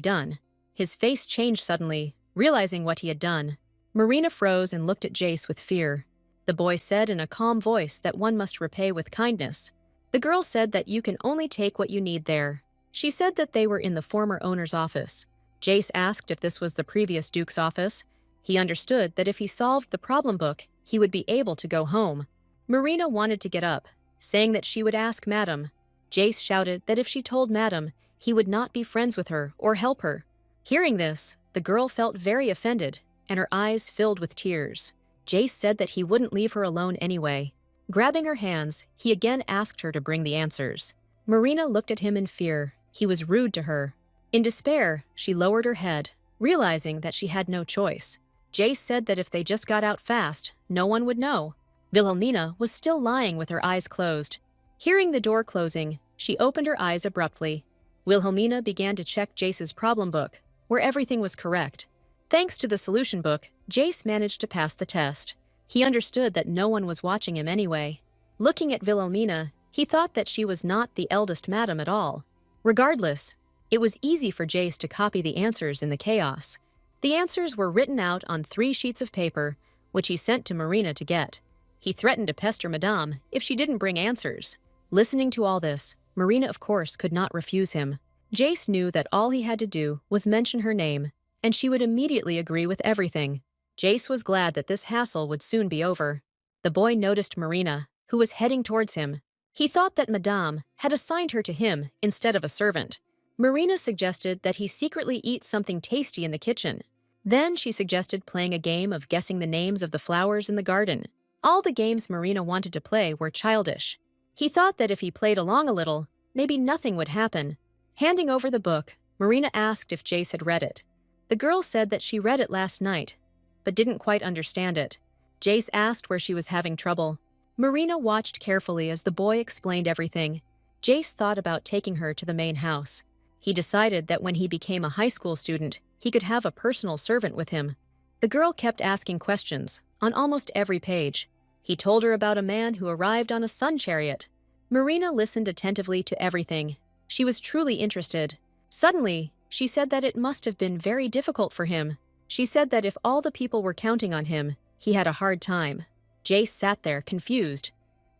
done. His face changed suddenly, realizing what he had done. Marina froze and looked at Jacece with fear. The boy said in a calm voice that one must repay with kindness. The girl said that you can only take what you need there. She said that they were in the former owner's office. Jacece asked if this was the previous Duke's office. He understood that if he solved the problem book, he would be able to go home. Marina wanted to get up, saying that she would ask Madam. Jacece shouted that if she told Madam, he would not be friends with her or help her. Hearing this, the girl felt very offended, and her eyes filled with tears. Jacece said that he wouldn't leave her alone anyway. Grabbing her hands, he again asked her to bring the answers. Marina looked at him in fear. He was rude to her. In despair, she lowered her head, realizing that she had no choice. Jacece said that if they just got out fast, no one would know. Vilhelmina was still lying with her eyes closed. Hearing the door closing, she opened her eyes abruptly. Vilhelmina began to check Jacece's problem book, where everything was correct. Thanks to the solution book, Jacece managed to pass the test. He understood that no one was watching him anyway. Looking at Vilhelmina, he thought that she was not the eldest madam at all. Regardless, it was easy for Jacece to copy the answers in the chaos. The answers were written out on 3 sheets of paper, which he sent to Marina to get. He threatened to pester Madame if she didn't bring answers. Listening to all this, Marina of course could not refuse him. Jacece knew that all he had to do was mention her name, and she would immediately agree with everything. Jacece was glad that this hassle would soon be over. The boy noticed Marina, who was heading towards him. He thought that Madame had assigned her to him instead of a servant. Marina suggested that he secretly eat something tasty in the kitchen. Then she suggested playing a game of guessing the names of the flowers in the garden. All the games Marina wanted to play were childish. He thought that if he played along a little, maybe nothing would happen. Handing over the book, Marina asked if Jacece had read it. The girl said that she read it last night, but didn't quite understand it. Jacece asked where she was having trouble. Marina watched carefully as the boy explained everything. Jacece thought about taking her to the main house. He decided that when he became a high school student, he could have a personal servant with him. The girl kept asking questions on almost every page. He told her about a man who arrived on a sun chariot. Marina listened attentively to everything. She was truly interested. Suddenly, she said that it must have been very difficult for him. She said that if all the people were counting on him, he had a hard time. Jacece sat there, confused,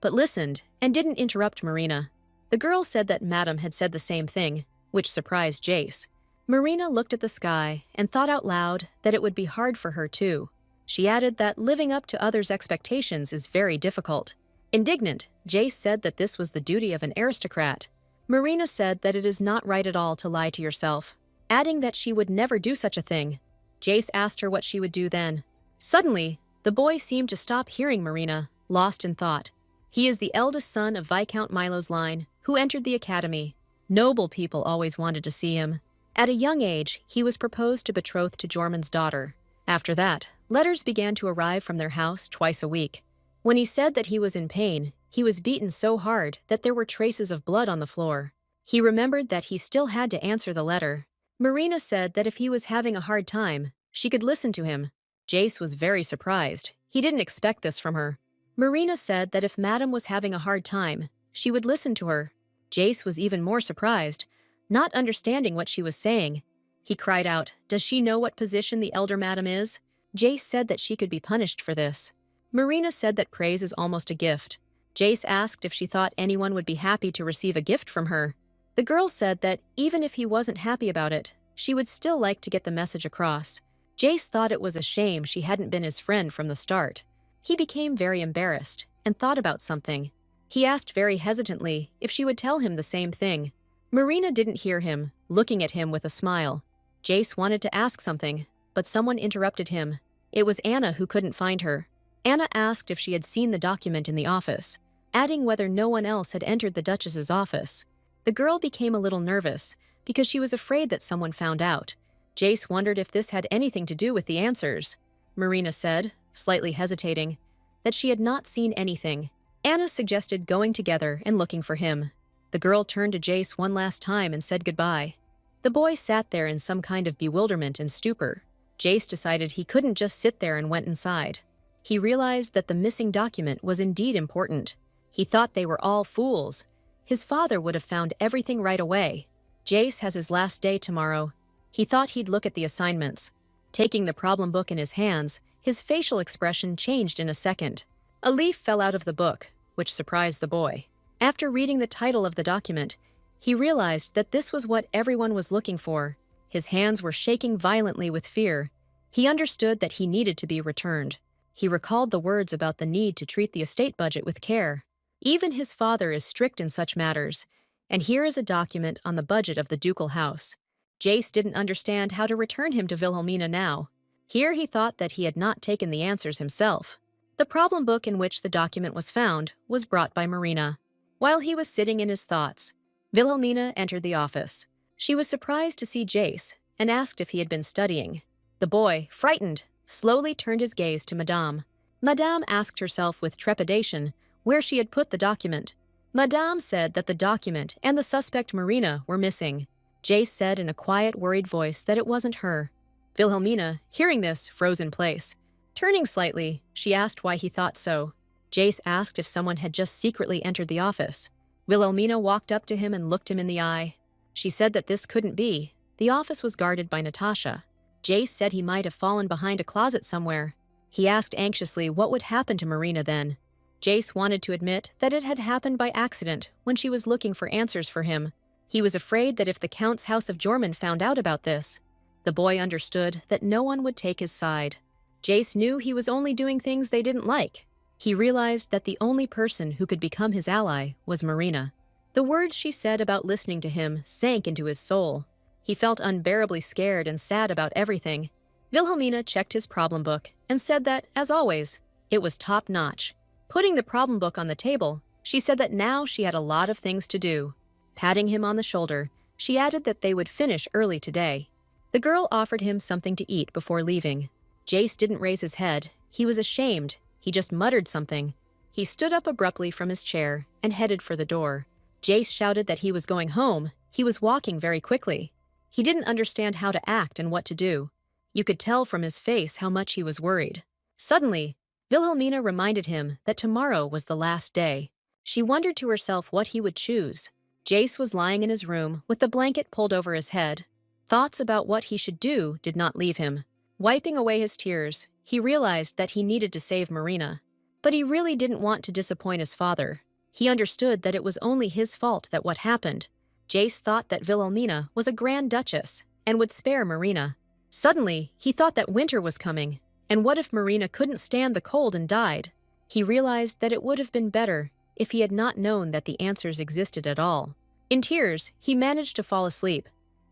but listened and didn't interrupt Marina. The girl said that Madam had said the same thing, which surprised Jacece. Marina looked at the sky and thought out loud that it would be hard for her too. She added that living up to others' expectations is very difficult. Indignant, Jacece said that this was the duty of an aristocrat. Marina said that it is not right at all to lie to yourself, adding that she would never do such a thing. Jacece asked her what she would do then. Suddenly, the boy seemed to stop hearing Marina, lost in thought. He is the eldest son of Viscount Milo's line, who entered the academy. Noble people always wanted to see him. At a young age, he was proposed to betroth to Jormund's daughter. After that, letters began to arrive from their house twice a week. When he said that he was in pain, he was beaten so hard that there were traces of blood on the floor. He remembered that he still had to answer the letter. Marina said that if he was having a hard time, she could listen to him. Jacece was very surprised. He didn't expect this from her. Marina said that if Madame was having a hard time, she would listen to her. Jacece was even more surprised, not understanding what she was saying. He cried out, "Does she know what position the elder Madame is?" Jacece said that she could be punished for this. Marina said that praise is almost a gift. Jacece asked if she thought anyone would be happy to receive a gift from her. The girl said that even if he wasn't happy about it, she would still like to get the message across. Jacece thought it was a shame she hadn't been his friend from the start. He became very embarrassed and thought about something. He asked very hesitantly if she would tell him the same thing. Marina didn't hear him, looking at him with a smile. Jacece wanted to ask something, but someone interrupted him. It was Anna who couldn't find her. Anna asked if she had seen the document in the office, adding whether no one else had entered the Duchess's office. The girl became a little nervous because she was afraid that someone found out. Jacece wondered if this had anything to do with the answers. Marina said, slightly hesitating, that she had not seen anything. Anna suggested going together and looking for him. The girl turned to Jacece one last time and said goodbye. The boy sat there in some kind of bewilderment and stupor. Jacece decided he couldn't just sit there and went inside. He realized that the missing document was indeed important. He thought they were all fools. His father would have found everything right away. Jacece has his last day tomorrow. He thought he'd look at the assignments. Taking the problem book in his hands, his facial expression changed in a second. A leaf fell out of the book, which surprised the boy. After reading the title of the document, he realized that this was what everyone was looking for. His hands were shaking violently with fear. He understood that he needed to be returned. He recalled the words about the need to treat the estate budget with care. Even his father is strict in such matters, and here is a document on the budget of the ducal house. Jacece didn't understand how to return him to Vilhelmina now. Here he thought that he had not taken the answers himself. The problem book in which the document was found was brought by Marina. While he was sitting in his thoughts, Vilhelmina entered the office. She was surprised to see Jacece and asked if he had been studying. The boy, frightened, slowly turned his gaze to Madame. Madame asked herself with trepidation where she had put the document. Madame said that the document and the suspect Marina were missing. Jacece said in a quiet, worried voice that it wasn't her. Vilhelmina, hearing this, froze in place. Turning slightly, she asked why he thought so. Jacece asked if someone had just secretly entered the office. Vilhelmina walked up to him and looked him in the eye. She said that this couldn't be. The office was guarded by Natasha. Jacece said he might have fallen behind a closet somewhere. He asked anxiously what would happen to Marina then. Jacece wanted to admit that it had happened by accident when she was looking for answers for him. He was afraid that if the Count's House of Jormund found out about this, the boy understood that no one would take his side. Jacece knew he was only doing things they didn't like. He realized that the only person who could become his ally was Marina. The words she said about listening to him sank into his soul. He felt unbearably scared and sad about everything. Vilhelmina checked his problem book and said that, as always, it was top-notch. Putting the problem book on the table, she said that now she had a lot of things to do. Patting him on the shoulder, she added that they would finish early today. The girl offered him something to eat before leaving. Jacece didn't raise his head. He was ashamed. He just muttered something. He stood up abruptly from his chair and headed for the door. Jacece shouted that he was going home. He was walking very quickly. He didn't understand how to act and what to do. You could tell from his face how much he was worried. Suddenly, Vilhelmina reminded him that tomorrow was the last day. She wondered to herself what he would choose. Jacece was lying in his room with the blanket pulled over his head. Thoughts about what he should do did not leave him. Wiping away his tears, he realized that he needed to save Marina. But he really didn't want to disappoint his father. He understood that it was only his fault that what happened. Jacece thought that Vilhelmina was a Grand Duchess and would spare Marina. Suddenly, he thought that winter was coming. And what if Marina couldn't stand the cold and died? He realized that it would have been better if he had not known that the answers existed at all. In tears, he managed to fall asleep.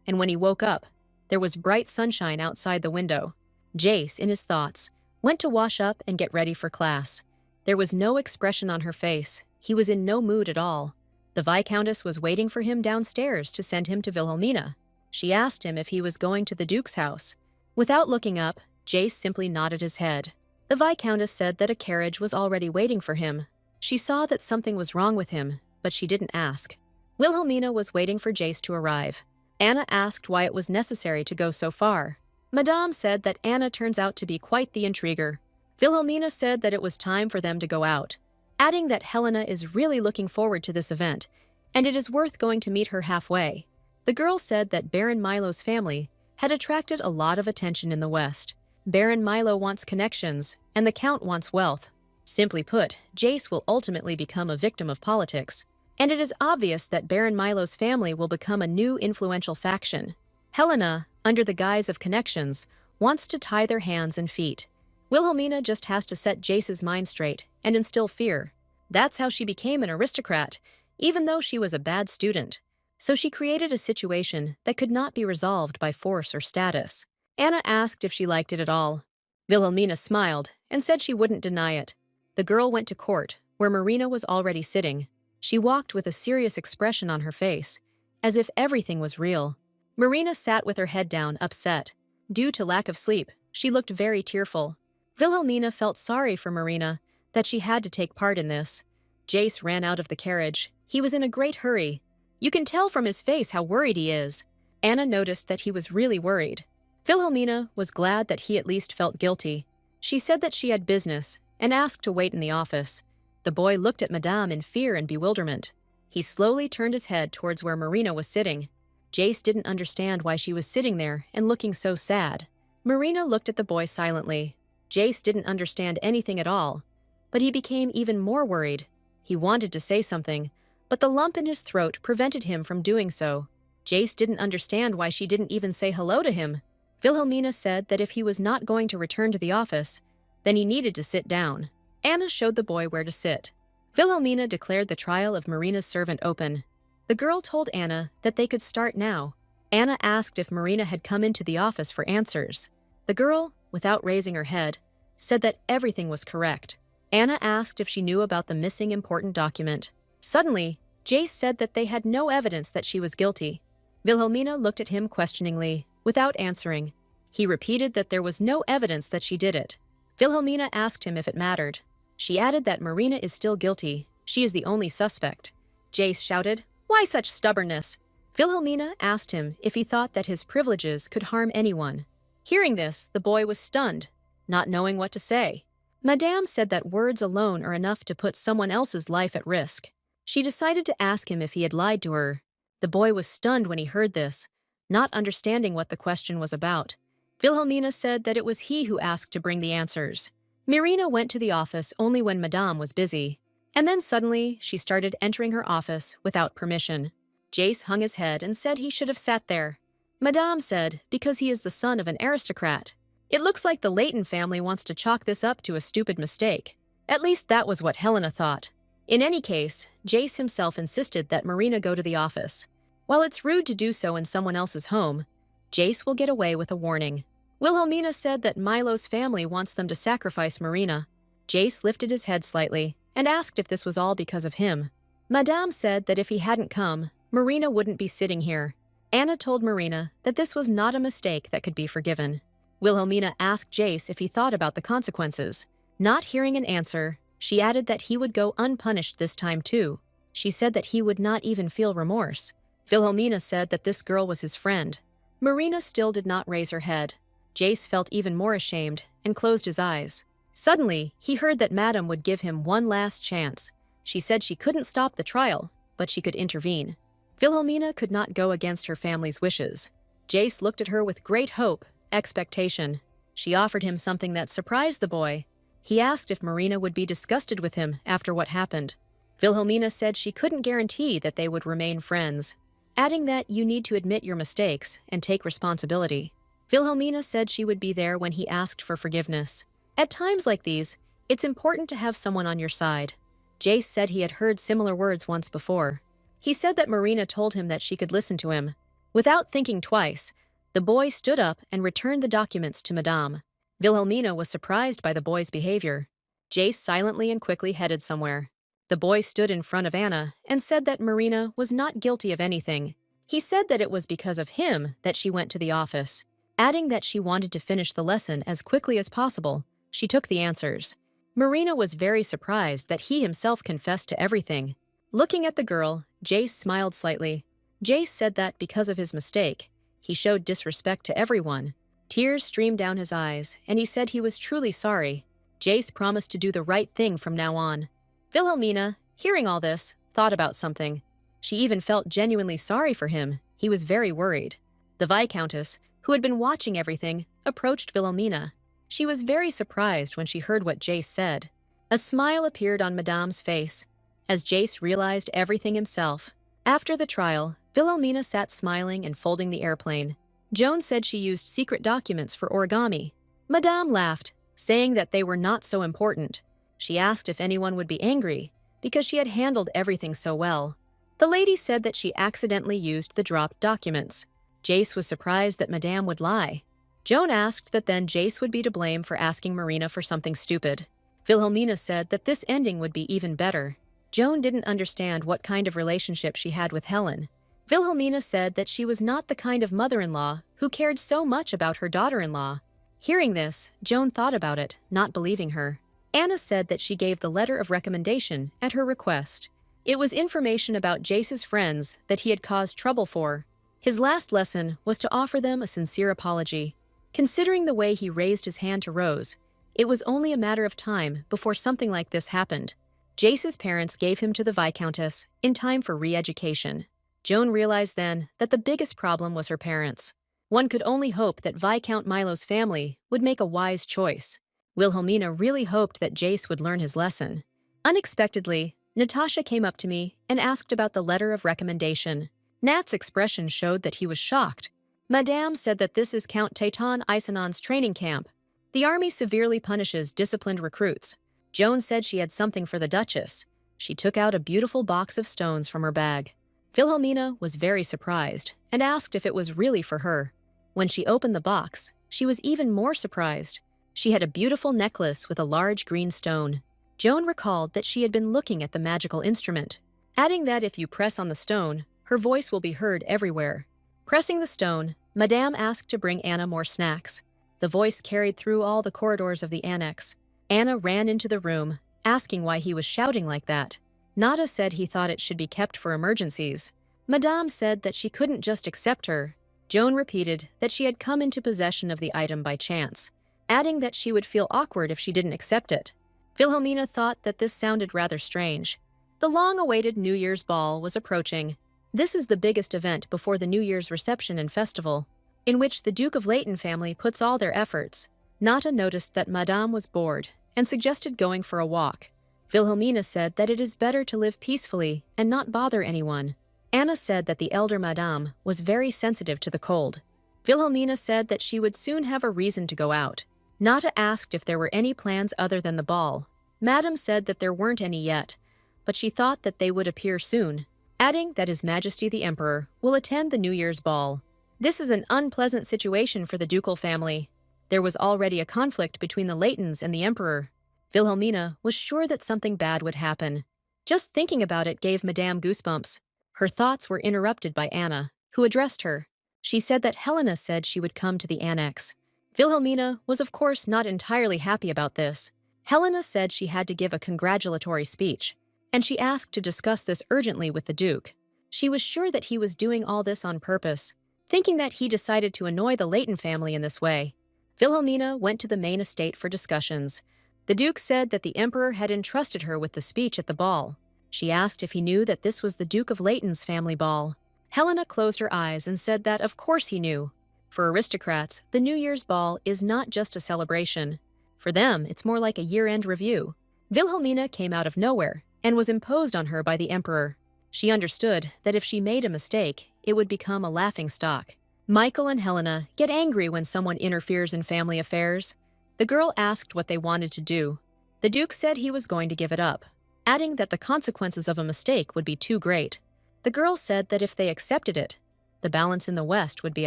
And when he woke up, there was bright sunshine outside the window. Jacece, in his thoughts, went to wash up and get ready for class. There was no expression on her face. He was in no mood at all. The Viscountess was waiting for him downstairs to send him to Vilhelmina. She asked him if he was going to the Duke's house. Without looking up, Jacece simply nodded his head. The Viscountess said that a carriage was already waiting for him. She saw that something was wrong with him, but she didn't ask. Wilhelmina was waiting for Jacece to arrive. Anna asked why it was necessary to go so far. Madame said that Anna turns out to be quite the intriguer. Vilhelmina said that it was time for them to go out, adding that Helena is really looking forward to this event, and it is worth going to meet her halfway. The girl said that Baron Milo's family had attracted a lot of attention in the West. Baron Milo wants connections, and the Count wants wealth. Simply put, Jacece will ultimately become a victim of politics, and it is obvious that Baron Milo's family will become a new influential faction. Helena, under the guise of connections, wants to tie their hands and feet. Wilhelmina just has to set Jacece's mind straight and instill fear. That's how she became an aristocrat, even though she was a bad student. So she created a situation that could not be resolved by force or status. Anna asked if she liked it at all. Wilhelmina smiled and said she wouldn't deny it. The girl went to court, where Marina was already sitting. She walked with a serious expression on her face, as if everything was real. Marina sat with her head down, upset. Due to lack of sleep, she looked very tearful. Wilhelmina felt sorry for Marina, that she had to take part in this. Jacece ran out of the carriage. He was in a great hurry. You can tell from his face how worried he is. Anna noticed that he was really worried. Wilhelmina was glad that he at least felt guilty. She said that she had business and asked to wait in the office. The boy looked at Madame in fear and bewilderment. He slowly turned his head towards where Marina was sitting. Jacece didn't understand why she was sitting there and looking so sad. Marina looked at the boy silently. Jacece didn't understand anything at all, but he became even more worried. He wanted to say something, but the lump in his throat prevented him from doing so. Jacece didn't understand why she didn't even say hello to him. Wilhelmina said that if he was not going to return to the office, then he needed to sit down. Anna showed the boy where to sit. Wilhelmina declared the trial of Marina's servant open. The girl told Anna that they could start now. Anna asked if Marina had come into the office for answers. The girl, without raising her head, said that everything was correct. Anna asked if she knew about the missing important document. Suddenly, Jacece said that they had no evidence that she was guilty. Wilhelmina looked at him questioningly, without answering. He repeated that there was no evidence that she did it. Wilhelmina asked him if it mattered. She added that Marina is still guilty. She is the only suspect. Jacece shouted, "Why such stubbornness?" Wilhelmina asked him if he thought that his privileges could harm anyone. Hearing this, the boy was stunned, not knowing what to say. Madame said that words alone are enough to put someone else's life at risk. She decided to ask him if he had lied to her. The boy was stunned when he heard this, not understanding what the question was about. Wilhelmina said that it was he who asked to bring the answers. Marina went to the office only when Madame was busy, and then suddenly she started entering her office without permission. Jacece hung his head and said he should have sat there. Madame said because he is the son of an aristocrat. It looks like the Leighton family wants to chalk this up to a stupid mistake. At least that was what Helena thought. In any case, Jacece himself insisted that Marina go to the office. While it's rude to do so in someone else's home, Jacece will get away with a warning. Wilhelmina said that Milo's family wants them to sacrifice Marina. Jacece lifted his head slightly and asked if this was all because of him. Madame said that if he hadn't come, Marina wouldn't be sitting here. Anna told Marina that this was not a mistake that could be forgiven. Wilhelmina asked Jacece if he thought about the consequences. Not hearing an answer, she added that he would go unpunished this time too. She said that he would not even feel remorse. Wilhelmina said that this girl was his friend. Marina still did not raise her head. Jacece felt even more ashamed and closed his eyes. Suddenly, he heard that Madame would give him one last chance. She said she couldn't stop the trial, but she could intervene. Wilhelmina could not go against her family's wishes. Jacece looked at her with great hope, expectation. She offered him something that surprised the boy. He asked if Marina would be disgusted with him after what happened. Wilhelmina said she couldn't guarantee that they would remain friends, adding that you need to admit your mistakes and take responsibility. Wilhelmina said she would be there when he asked for forgiveness. At times like these, it's important to have someone on your side. Jacece said he had heard similar words once before. He said that Marina told him that she could listen to him. Without thinking twice, the boy stood up and returned the documents to Madame. Wilhelmina was surprised by the boy's behavior. Jacece silently and quickly headed somewhere. The boy stood in front of Anna and said that Marina was not guilty of anything. He said that it was because of him that she went to the office. Adding that she wanted to finish the lesson as quickly as possible, she took the answers. Marina was very surprised that he himself confessed to everything. Looking at the girl, Jacece smiled slightly. Jacece said that because of his mistake, he showed disrespect to everyone. Tears streamed down his eyes, and he said he was truly sorry. Jacece promised to do the right thing from now on. Vilhelmina, hearing all this, thought about something. She even felt genuinely sorry for him. He was very worried. The Viscountess, who had been watching everything, approached Vilhelmina. She was very surprised when she heard what Jacece said. A smile appeared on Madame's face, as Jacece realized everything himself. After the trial, Vilhelmina sat smiling and folding the airplane. Joan said she used secret documents for origami. Madame laughed, saying that they were not so important. She asked if anyone would be angry, because she had handled everything so well. The lady said that she accidentally used the dropped documents. Jacece was surprised that Madame would lie. Joan asked that then Jacece would be to blame for asking Marina for something stupid. Vilhelmina said that this ending would be even better. Joan didn't understand what kind of relationship she had with Helen. Vilhelmina said that she was not the kind of mother-in-law who cared so much about her daughter-in-law. Hearing this, Joan thought about it, not believing her. Anna said that she gave the letter of recommendation at her request. It was information about Jacece's friends that he had caused trouble for. His last lesson was to offer them a sincere apology. Considering the way he raised his hand to Rose, it was only a matter of time before something like this happened. Jacece's parents gave him to the Viscountess in time for re-education. Joan realized then that the biggest problem was her parents. One could only hope that Viscount Milo's family would make a wise choice. Wilhelmina really hoped that Jacece would learn his lesson. Unexpectedly, Natasha came up to me and asked about the letter of recommendation. Nat's expression showed that he was shocked. Madame said that this is Count Taitan Isenon's training camp. The army severely punishes disciplined recruits. Joan said she had something for the Duchess. She took out a beautiful box of stones from her bag. Wilhelmina was very surprised and asked if it was really for her. When she opened the box, she was even more surprised. She had a beautiful necklace with a large green stone. Joan recalled that she had been looking at the magical instrument, adding that if you press on the stone, her voice will be heard everywhere. Pressing the stone, Madame asked to bring Anna more snacks. The voice carried through all the corridors of the annex. Anna ran into the room, asking why he was shouting like that. Nata said he thought it should be kept for emergencies. Madame said that she couldn't just accept her. Joan repeated that she had come into possession of the item by chance, adding that she would feel awkward if she didn't accept it. Wilhelmina thought that this sounded rather strange. The long-awaited New Year's ball was approaching. This is the biggest event before the New Year's reception and festival, in which the Duke of Leighton family puts all their efforts. Nata noticed that Madame was bored and suggested going for a walk. Wilhelmina said that it is better to live peacefully and not bother anyone. Anna said that the elder Madame was very sensitive to the cold. Wilhelmina said that she would soon have a reason to go out. Nata asked if there were any plans other than the ball. Madame said that there weren't any yet, but she thought that they would appear soon, adding that His Majesty the Emperor will attend the New Year's ball. This is an unpleasant situation for the ducal family. There was already a conflict between the Leightons and the Emperor. Wilhelmina was sure that something bad would happen. Just thinking about it gave Madame goosebumps. Her thoughts were interrupted by Anna, who addressed her. She said that Helena said she would come to the annex. Wilhelmina was of course not entirely happy about this. Helena said she had to give a congratulatory speech, and she asked to discuss this urgently with the Duke. She was sure that he was doing all this on purpose, thinking that he decided to annoy the Leighton family in this way. Wilhelmina went to the main estate for discussions. The Duke said that the Emperor had entrusted her with the speech at the ball. She asked if he knew that this was the Duke of Leighton's family ball. Helena closed her eyes and said that of course he knew. For aristocrats, the New Year's ball is not just a celebration. For them, it's more like a year-end review. Wilhelmina came out of nowhere and was imposed on her by the Emperor. She understood that if she made a mistake, it would become a laughingstock. Michael and Helena get angry when someone interferes in family affairs. The girl asked what they wanted to do. The Duke said he was going to give it up, adding that the consequences of a mistake would be too great. The girl said that if they accepted it, the balance in the West would be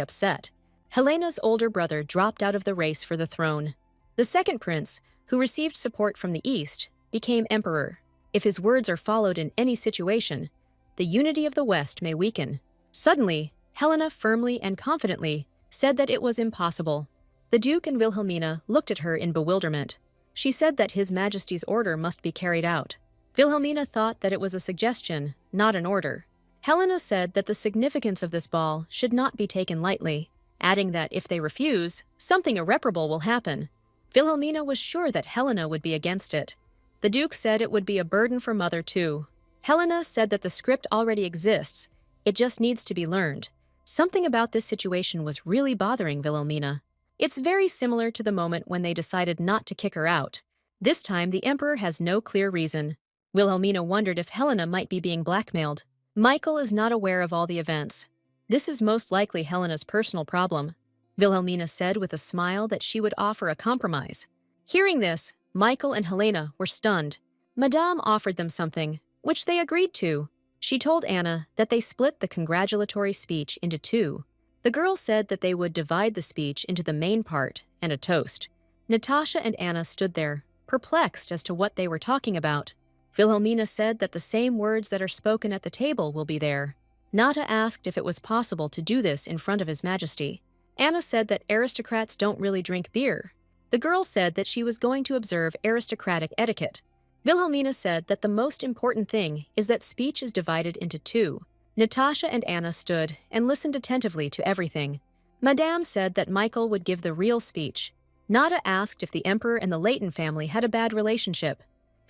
upset. Helena's older brother dropped out of the race for the throne. The second prince, who received support from the East, became emperor. If his words are followed in any situation, the unity of the West may weaken. Suddenly, Helena firmly and confidently said that it was impossible. The Duke and Wilhelmina looked at her in bewilderment. She said that His Majesty's order must be carried out. Wilhelmina thought that it was a suggestion, not an order. Helena said that the significance of this ball should not be taken lightly, adding that if they refuse, something irreparable will happen. Wilhelmina was sure that Helena would be against it. The Duke said it would be a burden for Mother too. Helena said that the script already exists, it just needs to be learned. Something about this situation was really bothering Wilhelmina. It's very similar to the moment when they decided not to kick her out. This time the Emperor has no clear reason. Wilhelmina wondered if Helena might be being blackmailed. Michael is not aware of all the events. This is most likely Helena's personal problem. Wilhelmina said with a smile that she would offer a compromise. Hearing this, Michael and Helena were stunned. Madame offered them something, which they agreed to. She told Anna that they split the congratulatory speech into two. The girl said that they would divide the speech into the main part and a toast. Natasha and Anna stood there, perplexed as to what they were talking about. Wilhelmina said that the same words that are spoken at the table will be there. Nata asked if it was possible to do this in front of His Majesty. Anna said that aristocrats don't really drink beer. The girl said that she was going to observe aristocratic etiquette. Wilhelmina said that the most important thing is that speech is divided into two. Natasha and Anna stood and listened attentively to everything. Madame said that Michael would give the real speech. Nata asked if the Emperor and the Leighton family had a bad relationship.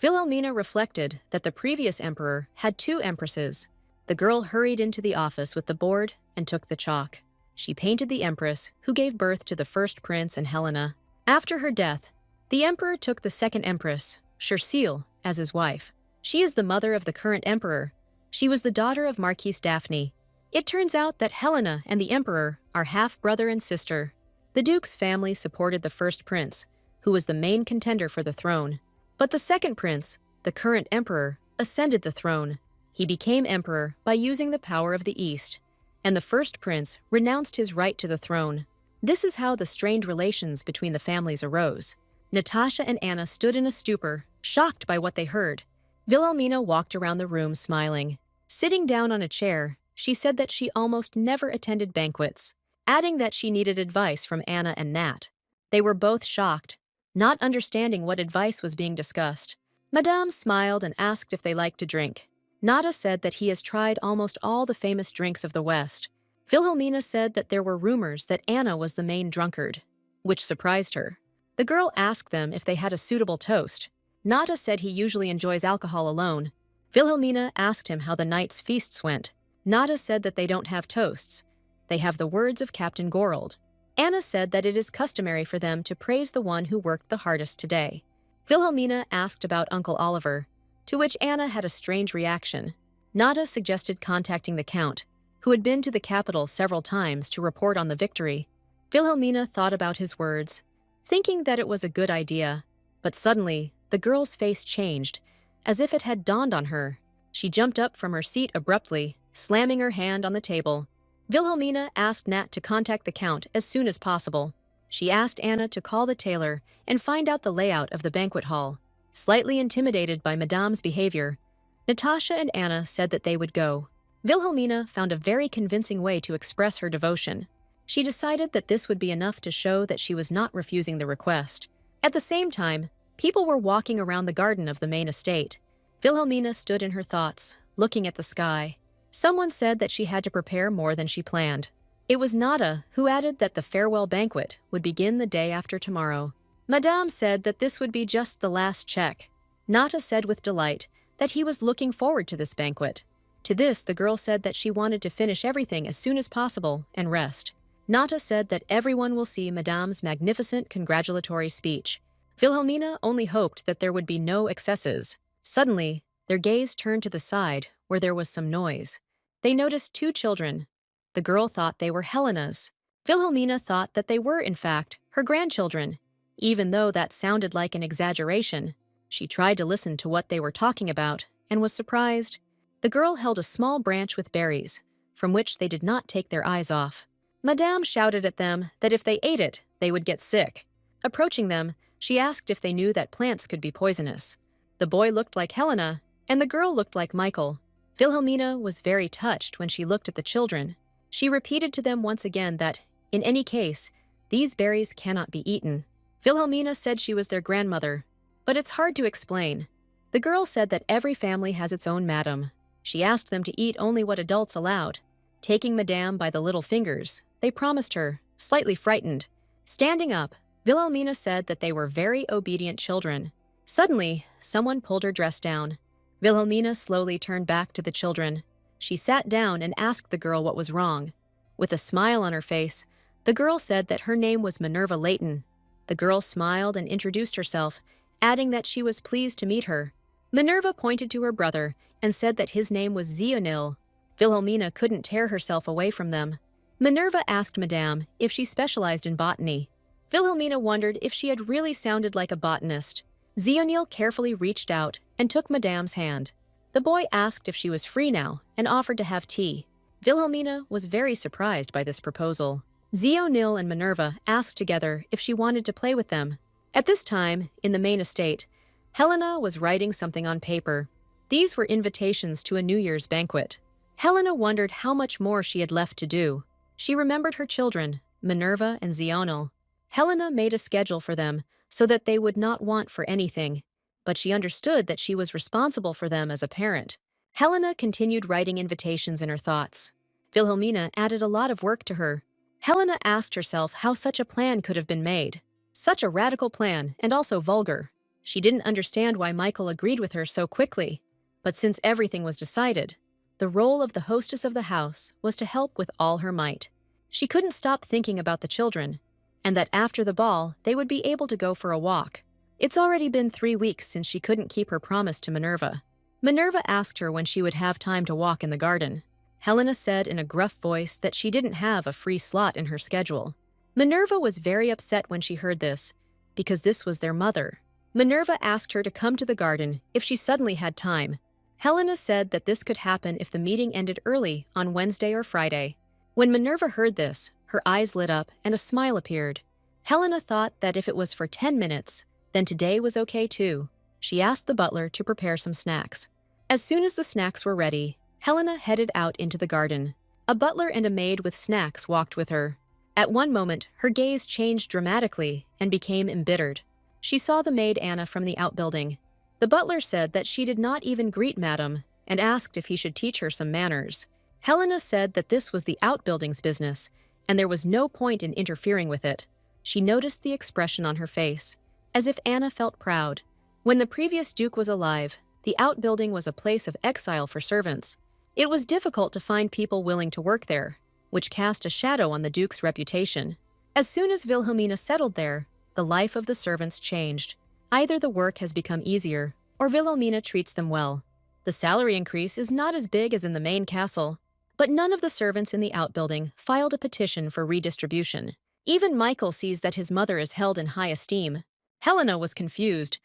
Wilhelmina reflected that the previous emperor had two empresses. The girl hurried into the office with the board and took the chalk. She painted the Empress, who gave birth to the first prince and Helena. After her death, the emperor took the second empress, Jacece, as his wife. She is the mother of the current emperor. She was the daughter of Marquise Daphne. It turns out that Helena and the emperor are half-brother and sister. The Duke's family supported the first prince, who was the main contender for the throne. But the second prince, the current emperor, ascended the throne. He became emperor by using the power of the East, and the first prince renounced his right to the throne. This is how the strained relations between the families arose. Natasha and Anna stood in a stupor, shocked by what they heard. Wilhelmina walked around the room smiling. Sitting down on a chair, she said that she almost never attended banquets, adding that she needed advice from Anna and Nat. They were both shocked, not understanding what advice was being discussed. Madame smiled and asked if they liked to drink. Nata said that he has tried almost all the famous drinks of the West. Wilhelmina said that there were rumors that Anna was the main drunkard, which surprised her. The girl asked them if they had a suitable toast. Nata said he usually enjoys alcohol alone. Wilhelmina asked him how the night's feasts went. Nata said that they don't have toasts. They have the words of Captain Gorold. Anna said that it is customary for them to praise the one who worked the hardest today. Wilhelmina asked about Uncle Oliver, to which Anna had a strange reaction. Nata suggested contacting the Count, who had been to the capital several times to report on the victory. Wilhelmina thought about his words, thinking that it was a good idea, but suddenly the girl's face changed, as if it had dawned on her. She jumped up from her seat abruptly, slamming her hand on the table. Wilhelmina asked Nat to contact the Count as soon as possible. She asked Anna to call the tailor and find out the layout of the banquet hall. Slightly intimidated by Madame's behavior, Natasha and Anna said that they would go. Wilhelmina found a very convincing way to express her devotion. She decided that this would be enough to show that she was not refusing the request. At the same time, people were walking around the garden of the main estate. Wilhelmina stood in her thoughts, looking at the sky. Someone said that she had to prepare more than she planned. It was Nata who added that the farewell banquet would begin the day after tomorrow. Madame said that this would be just the last check. Nata said with delight that he was looking forward to this banquet. To this, the girl said that she wanted to finish everything as soon as possible and rest. Nata said that everyone will see Madame's magnificent congratulatory speech. Wilhelmina only hoped that there would be no excesses. Suddenly, their gaze turned to the side, where there was some noise. They noticed two children. The girl thought they were Helena's. Wilhelmina thought that they were, in fact, her grandchildren. Even though that sounded like an exaggeration, she tried to listen to what they were talking about and was surprised. The girl held a small branch with berries, from which they did not take their eyes off. Madame shouted at them that if they ate it, they would get sick. Approaching them, she asked if they knew that plants could be poisonous. The boy looked like Helena, and the girl looked like Michael. Wilhelmina was very touched when she looked at the children. She repeated to them once again that, in any case, these berries cannot be eaten. Wilhelmina said she was their grandmother, but it's hard to explain. The girl said that every family has its own madam. She asked them to eat only what adults allowed. Taking Madame by the little fingers, they promised her, slightly frightened. Standing up, Vilhelmina said that they were very obedient children. Suddenly, someone pulled her dress down. Vilhelmina slowly turned back to the children. She sat down and asked the girl what was wrong. With a smile on her face, the girl said that her name was Minerva Layton. The girl smiled and introduced herself, adding that she was pleased to meet her. Minerva pointed to her brother and said that his name was Zionil. Vilhelmina couldn't tear herself away from them. Minerva asked Madame if she specialized in botany. Vilhelmina wondered if she had really sounded like a botanist. Zionil carefully reached out and took Madame's hand. The boy asked if she was free now and offered to have tea. Vilhelmina was very surprised by this proposal. Zionil and Minerva asked together if she wanted to play with them. At this time, in the main estate, Helena was writing something on paper. These were invitations to a New Year's banquet. Helena wondered how much more she had left to do. She remembered her children, Minerva and Zionil. Helena made a schedule for them so that they would not want for anything, but she understood that she was responsible for them as a parent. Helena continued writing invitations in her thoughts. Vilhelmina added a lot of work to her. Helena asked herself how such a plan could have been made. Such a radical plan, and also vulgar. She didn't understand why Michael agreed with her so quickly. But since everything was decided, the role of the hostess of the house was to help with all her might. She couldn't stop thinking about the children, and that after the ball, they would be able to go for a walk. It's already been 3 weeks since she couldn't keep her promise to Minerva. Minerva asked her when she would have time to walk in the garden. Helena said in a gruff voice that she didn't have a free slot in her schedule. Minerva was very upset when she heard this, because this was their mother. Minerva asked her to come to the garden if she suddenly had time. Helena said that this could happen if the meeting ended early on Wednesday or Friday. When Minerva heard this, her eyes lit up and a smile appeared. Helena thought that if it was for 10 minutes, then today was okay too. She asked the butler to prepare some snacks. As soon as the snacks were ready, Helena headed out into the garden. A butler and a maid with snacks walked with her. At one moment, her gaze changed dramatically and became embittered. She saw the maid Anna from the outbuilding. The butler said that she did not even greet Madame and asked if he should teach her some manners. Helena said that this was the outbuilding's business, and there was no point in interfering with it. She noticed the expression on her face, as if Anna felt proud. When the previous duke was alive, the outbuilding was a place of exile for servants. It was difficult to find people willing to work there, which cast a shadow on the duke's reputation. As soon as Vilhelmina settled there, the life of the servants changed. Either the work has become easier, or Vilhelmina treats them well. The salary increase is not as big as in the main castle, but none of the servants in the outbuilding filed a petition for redistribution. Even Michael sees that his mother is held in high esteem. Helena was confused.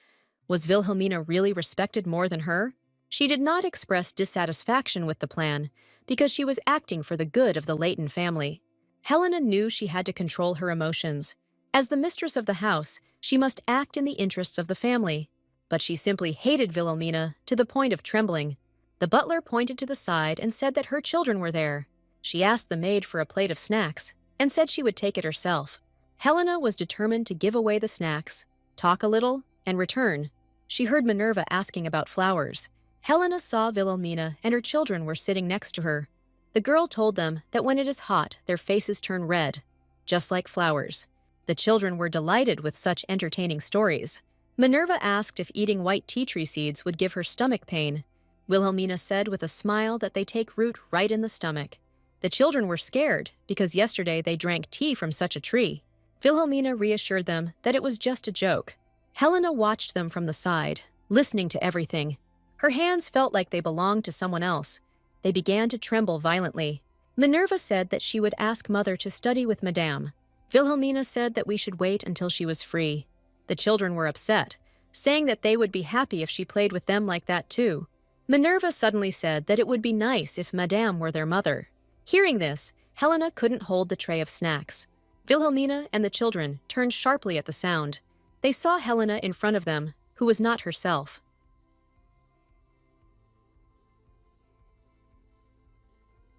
Was Vilhelmina really respected more than her? She did not express dissatisfaction with the plan, because she was acting for the good of the Layton family. Helena knew she had to control her emotions. As the mistress of the house, she must act in the interests of the family. But she simply hated Vilhelmina to the point of trembling. The butler pointed to the side and said that her children were there. She asked the maid for a plate of snacks and said she would take it herself. Helena was determined to give away the snacks, talk a little, and return. She heard Minerva asking about flowers. Helena saw Vilhelmina and her children were sitting next to her. The girl told them that when it is hot, their faces turn red, just like flowers. The children were delighted with such entertaining stories. Minerva asked if eating white tea tree seeds would give her stomach pain. Vilhelmina said with a smile that they take root right in the stomach. The children were scared because yesterday they drank tea from such a tree. Vilhelmina reassured them that it was just a joke. Helena watched them from the side, listening to everything. Her hands felt like they belonged to someone else. They began to tremble violently. Minerva said that she would ask Mother to study with Madame. Vilhelmina said that we should wait until she was free. The children were upset, saying that they would be happy if she played with them like that too. Minerva suddenly said that it would be nice if Madame were their mother. Hearing this, Helena couldn't hold the tray of snacks. Vilhelmina and the children turned sharply at the sound. They saw Helena in front of them, who was not herself.